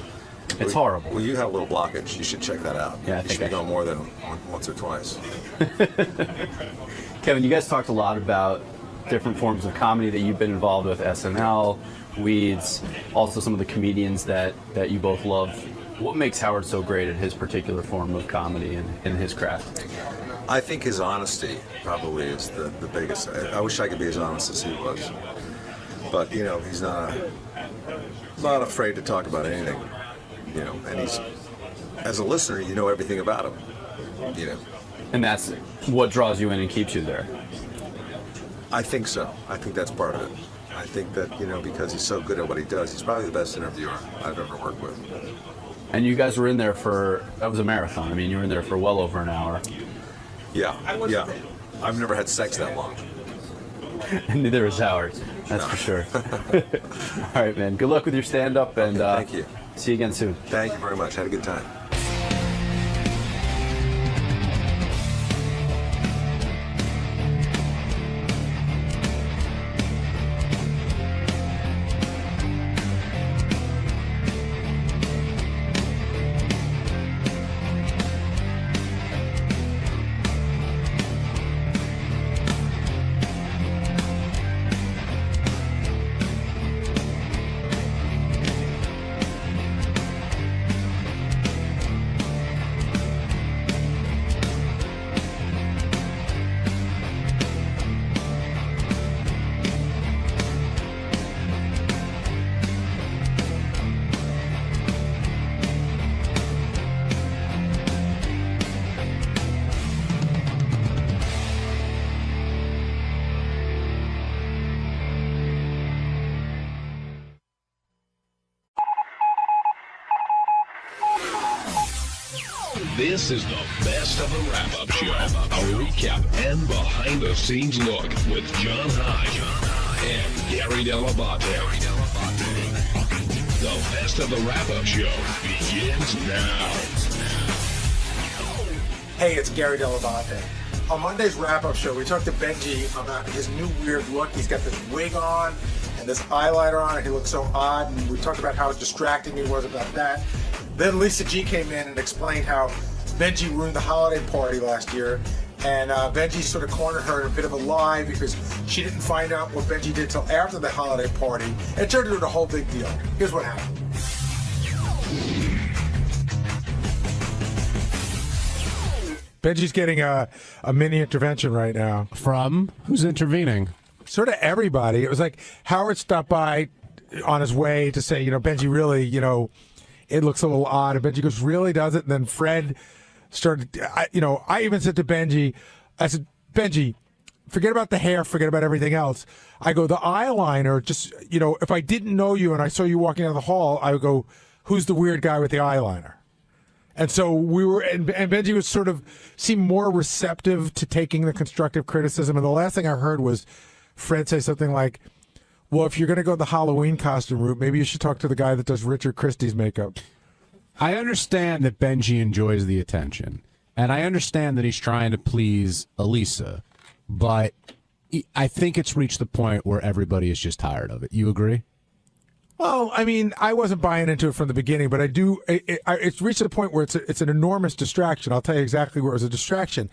It's horrible. Well, you have a little blockage. You should check that out. Yeah, I you think should I go more than once or twice. Kevin, you guys talked a lot about different forms of comedy that you've been involved with, SNL, Weeds, also some of the comedians that you both love. What makes Howard so great at his particular form of comedy and in his craft? I think his honesty probably is the biggest. I wish I could be as honest as he was. But, he's not afraid to talk about anything. And he's, as a listener, you know everything about him. And that's what draws you in and keeps you there. I think so. I think that's part of it. I think that, because he's so good at what he does, he's probably the best interviewer I've ever worked with. And you guys were in there that was a marathon. I mean, you were in there for well over an hour. Yeah. I've never had sex that long. And neither is Howard, that's for sure. All right, man. Good luck with your stand-up, and thank you. See you again soon. Thank you very much. Had a good time. This is the best of the wrap-up show. A recap and behind-the-scenes look with John Hyde and Gary Dell'Abate. The best of the wrap-up show begins now. Hey, it's Gary Dell'Abate. On Monday's wrap-up show, we talked to Benji about his new weird look. He's got this wig on and this eyeliner on, and he looks so odd, and we talked about how distracting he was about that. Then Lisa G came in and explained how Benji ruined the holiday party last year. And Benji sort of cornered her in a bit of a lie because she didn't find out what Benji did till after the holiday party. It turned into a whole big deal. Here's what happened. Benji's getting a mini intervention right now. From? Who's intervening? Sort of everybody. It was like Howard stopped by on his way to say, Benji really, it looks a little odd. And Benji goes, really does it? And then Fred started, I even said to Benji, I said, Benji, forget about the hair, forget about everything else. I go, the eyeliner, just, if I didn't know you and I saw you walking down the hall, I would go, who's the weird guy with the eyeliner? And so we were, and Benji was sort of seemed more receptive to taking the constructive criticism. And the last thing I heard was Fred say something like, well, if you're going to go the Halloween costume route, maybe you should talk to the guy that does Richard Christie's makeup. I understand that Benji enjoys the attention, and I understand that he's trying to please Elisa, but I think it's reached the point where everybody is just tired of it. You agree? Well, I mean, I wasn't buying into it from the beginning, but I do. It's reached a point where it's an enormous distraction. I'll tell you exactly where it was a distraction.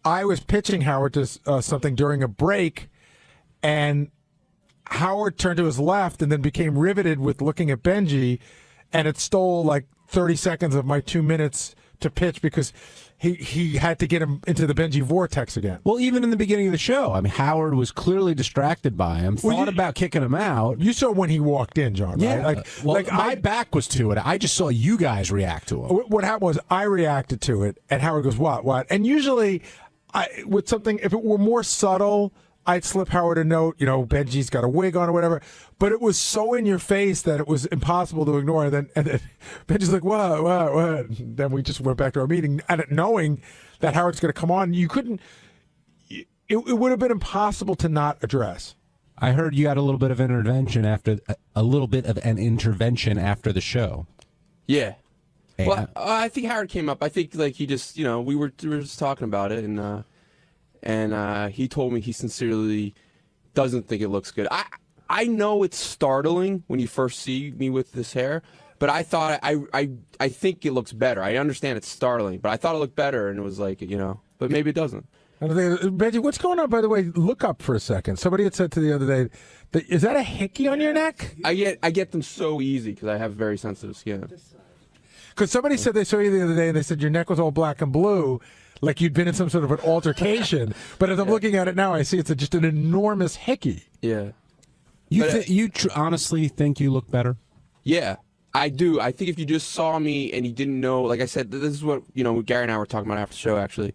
I was pitching Howard to something during a break, and Howard turned to his left and then became riveted with looking at Benji, and it stole like 30 seconds of my 2 minutes to pitch because he had to get him into the Benji vortex again. Well, even in the beginning of the show, I mean, Howard was clearly distracted by him, thought about kicking him out. You saw when he walked in, John, yeah, right? My back was to it. I just saw you guys react to him. What happened was I reacted to it, and Howard goes, what? And usually, with something, if it were more subtle, I'd slip Howard a note, Benji's got a wig on or whatever. But it was so in your face that it was impossible to ignore. And then Benji's like, what? Then we just went back to our meeting, and knowing that Howard's going to come on, you couldn't. It would have been impossible to not address. I heard you had a little bit of an intervention after the show. Yeah. Well, I think Howard came up. I think he just, we were just talking about it, and he told me he sincerely doesn't think it looks good. I know it's startling when you first see me with this hair, but I thought I think it looks better. I understand it's startling, but I thought it looked better, and it was but maybe it doesn't. Benji, what's going on, by the way? Look up for a second. Somebody had said to the other day, is that a hickey on your neck? I get them so easy because I have very sensitive skin. Because somebody said they saw you the other day, and they said your neck was all black and blue, like you'd been in some sort of an altercation. But as I'm looking at it now, I see it's just an enormous hickey. Yeah. You honestly think you look better? Yeah, I do. I think if you just saw me and you didn't know, like I said, this is what Gary and I were talking about after the show, actually.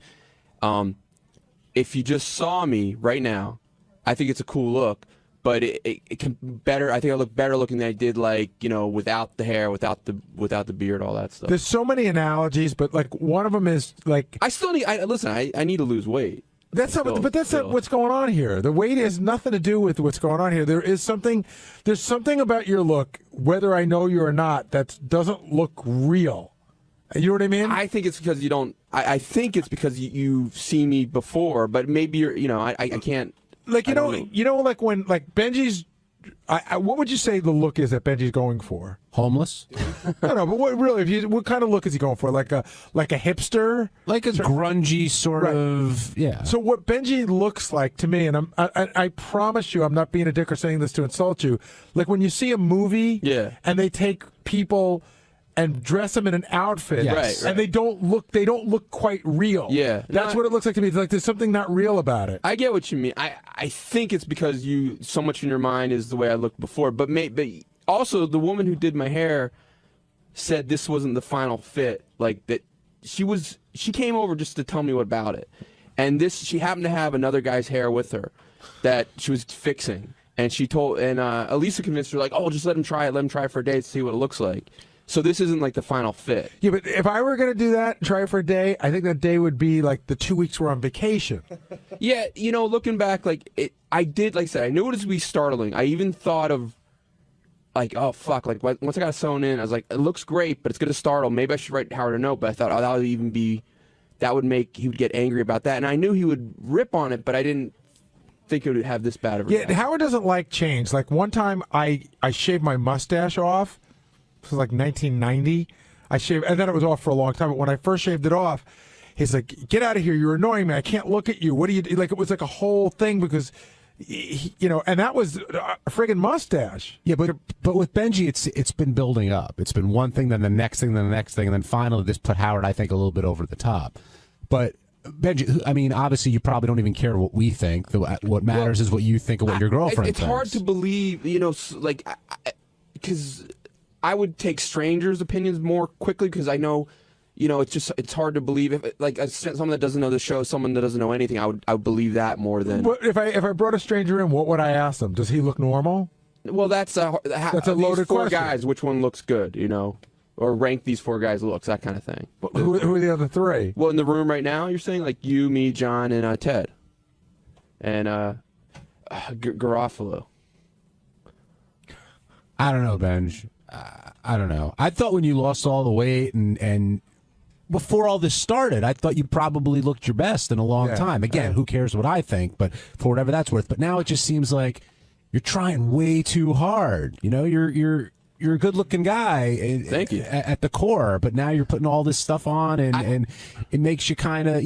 If you just saw me right now, I think it's a cool look. But it can better. I think I look better looking than I did, without the hair, without the beard, all that stuff. There's so many analogies, but one of them is I still need. Listen, I need to lose weight. That's not what's going on here. The weight has nothing to do with what's going on here. There's something about your look, whether I know you or not, that doesn't look real. You know what I mean? I think it's because you don't. I think it's because you've seen me before, but maybe you're. I can't. Like when Benji's, what would you say the look is that Benji's going for? Homeless? No, but what kind of look is he going for? Like a hipster, like a grungy sort of, yeah. So what Benji looks like to me, and I promise you, I'm not being a dick or saying this to insult you. Like when you see a movie, and they take people and dress them in an outfit, yes. Right. And they don't look quite real. Yeah, that's what it looks like to me. It's like there's something not real about it. I get what you mean. I think it's because so much in your mind is the way I looked before. But also the woman who did my hair said this wasn't the final fit. Like that, she came over just to tell me what about it, and she happened to have another guy's hair with her that she was fixing, and Elisa convinced her oh, just let him try it for a day to see what it looks like. So this isn't like the final fit. Yeah, but if I were going to do that and try it for a day, I think that day would be like the 2 weeks we're on vacation. Yeah, looking back, I did, like I said, I knew it was be startling. I even thought of, oh, fuck, once I got sewn in, I was like, it looks great, but it's going to startle. Maybe I should write Howard a note, but I thought, that would make, he would get angry about that. And I knew he would rip on it, but I didn't think it would have this bad of a reaction. Yeah, Howard doesn't like change. Like one time I shaved my mustache off. This was like 1990. I shaved, and then it was off for a long time. But when I first shaved it off, he's like, "Get out of here! You're annoying me. I can't look at you. What do you do?" Like, it was like a whole thing because, and that was a friggin' mustache. Yeah, but with Benji, it's been building up. It's been one thing, then the next thing, then the next thing, and then finally this put Howard, I think, a little bit over the top. But Benji, I mean, obviously, you probably don't even care what we think. What matters is what you think of what your girlfriend thinks. It's hard to believe, like, because I would take strangers' opinions more quickly because I know, it's hard to believe if someone that doesn't know the show, someone that doesn't know anything, I would believe that more than. But if I brought a stranger in, what would I ask them? Does he look normal? Well, that's a loaded four question. guys. Which one looks good? Or rank these 4 guys' looks, that kind of thing. But who are the other 3? Well, in the room right now, you're saying like you, me, John, and Ted, and Garofalo. I don't know, Benj. I don't know. I thought when you lost all the weight and before all this started, I thought you probably looked your best in a long time. Again, who cares what I think? But for whatever that's worth. But now it just seems like you're trying way too hard. You're a good-looking guy. Thank you. At the core, but now you're putting all this stuff on, and it makes you kind of,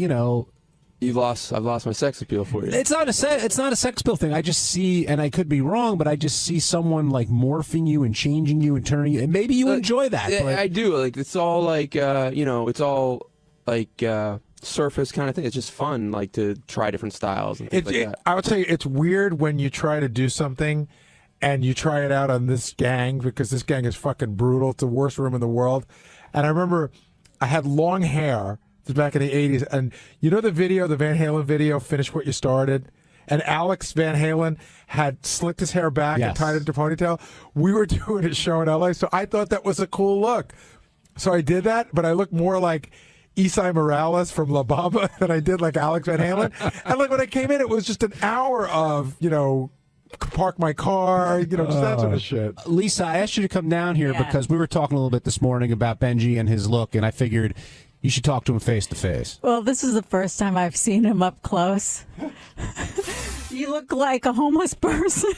I've lost my sex appeal for you. It's not a sex appeal thing. I just see, and I could be wrong, but I just see someone like morphing you and changing you and turning you, and maybe you enjoy that. But I do. Like it's all like it's all like surface kind of thing. It's just fun, like to try different styles and things like that. I would say it's weird when you try to do something and you try it out on this gang because this gang is fucking brutal. It's the worst room in the world. And I remember I had long hair. It was back in the 80s. And you know the Van Halen video, Finish What You Started? And Alex Van Halen had slicked his hair back and tied it into ponytail. We were doing a show in LA, so I thought that was a cool look. So I did that, but I looked more like Isai Morales from La Bamba than I did like Alex Van Halen. And like when I came in, it was just an hour of, park my car, just that sort of shit. Lisa, I asked you to come down here because we were talking a little bit this morning about Benji and his look, and I figured you should talk to him face to face. Well, this is the first time I've seen him up close. You look like a homeless person.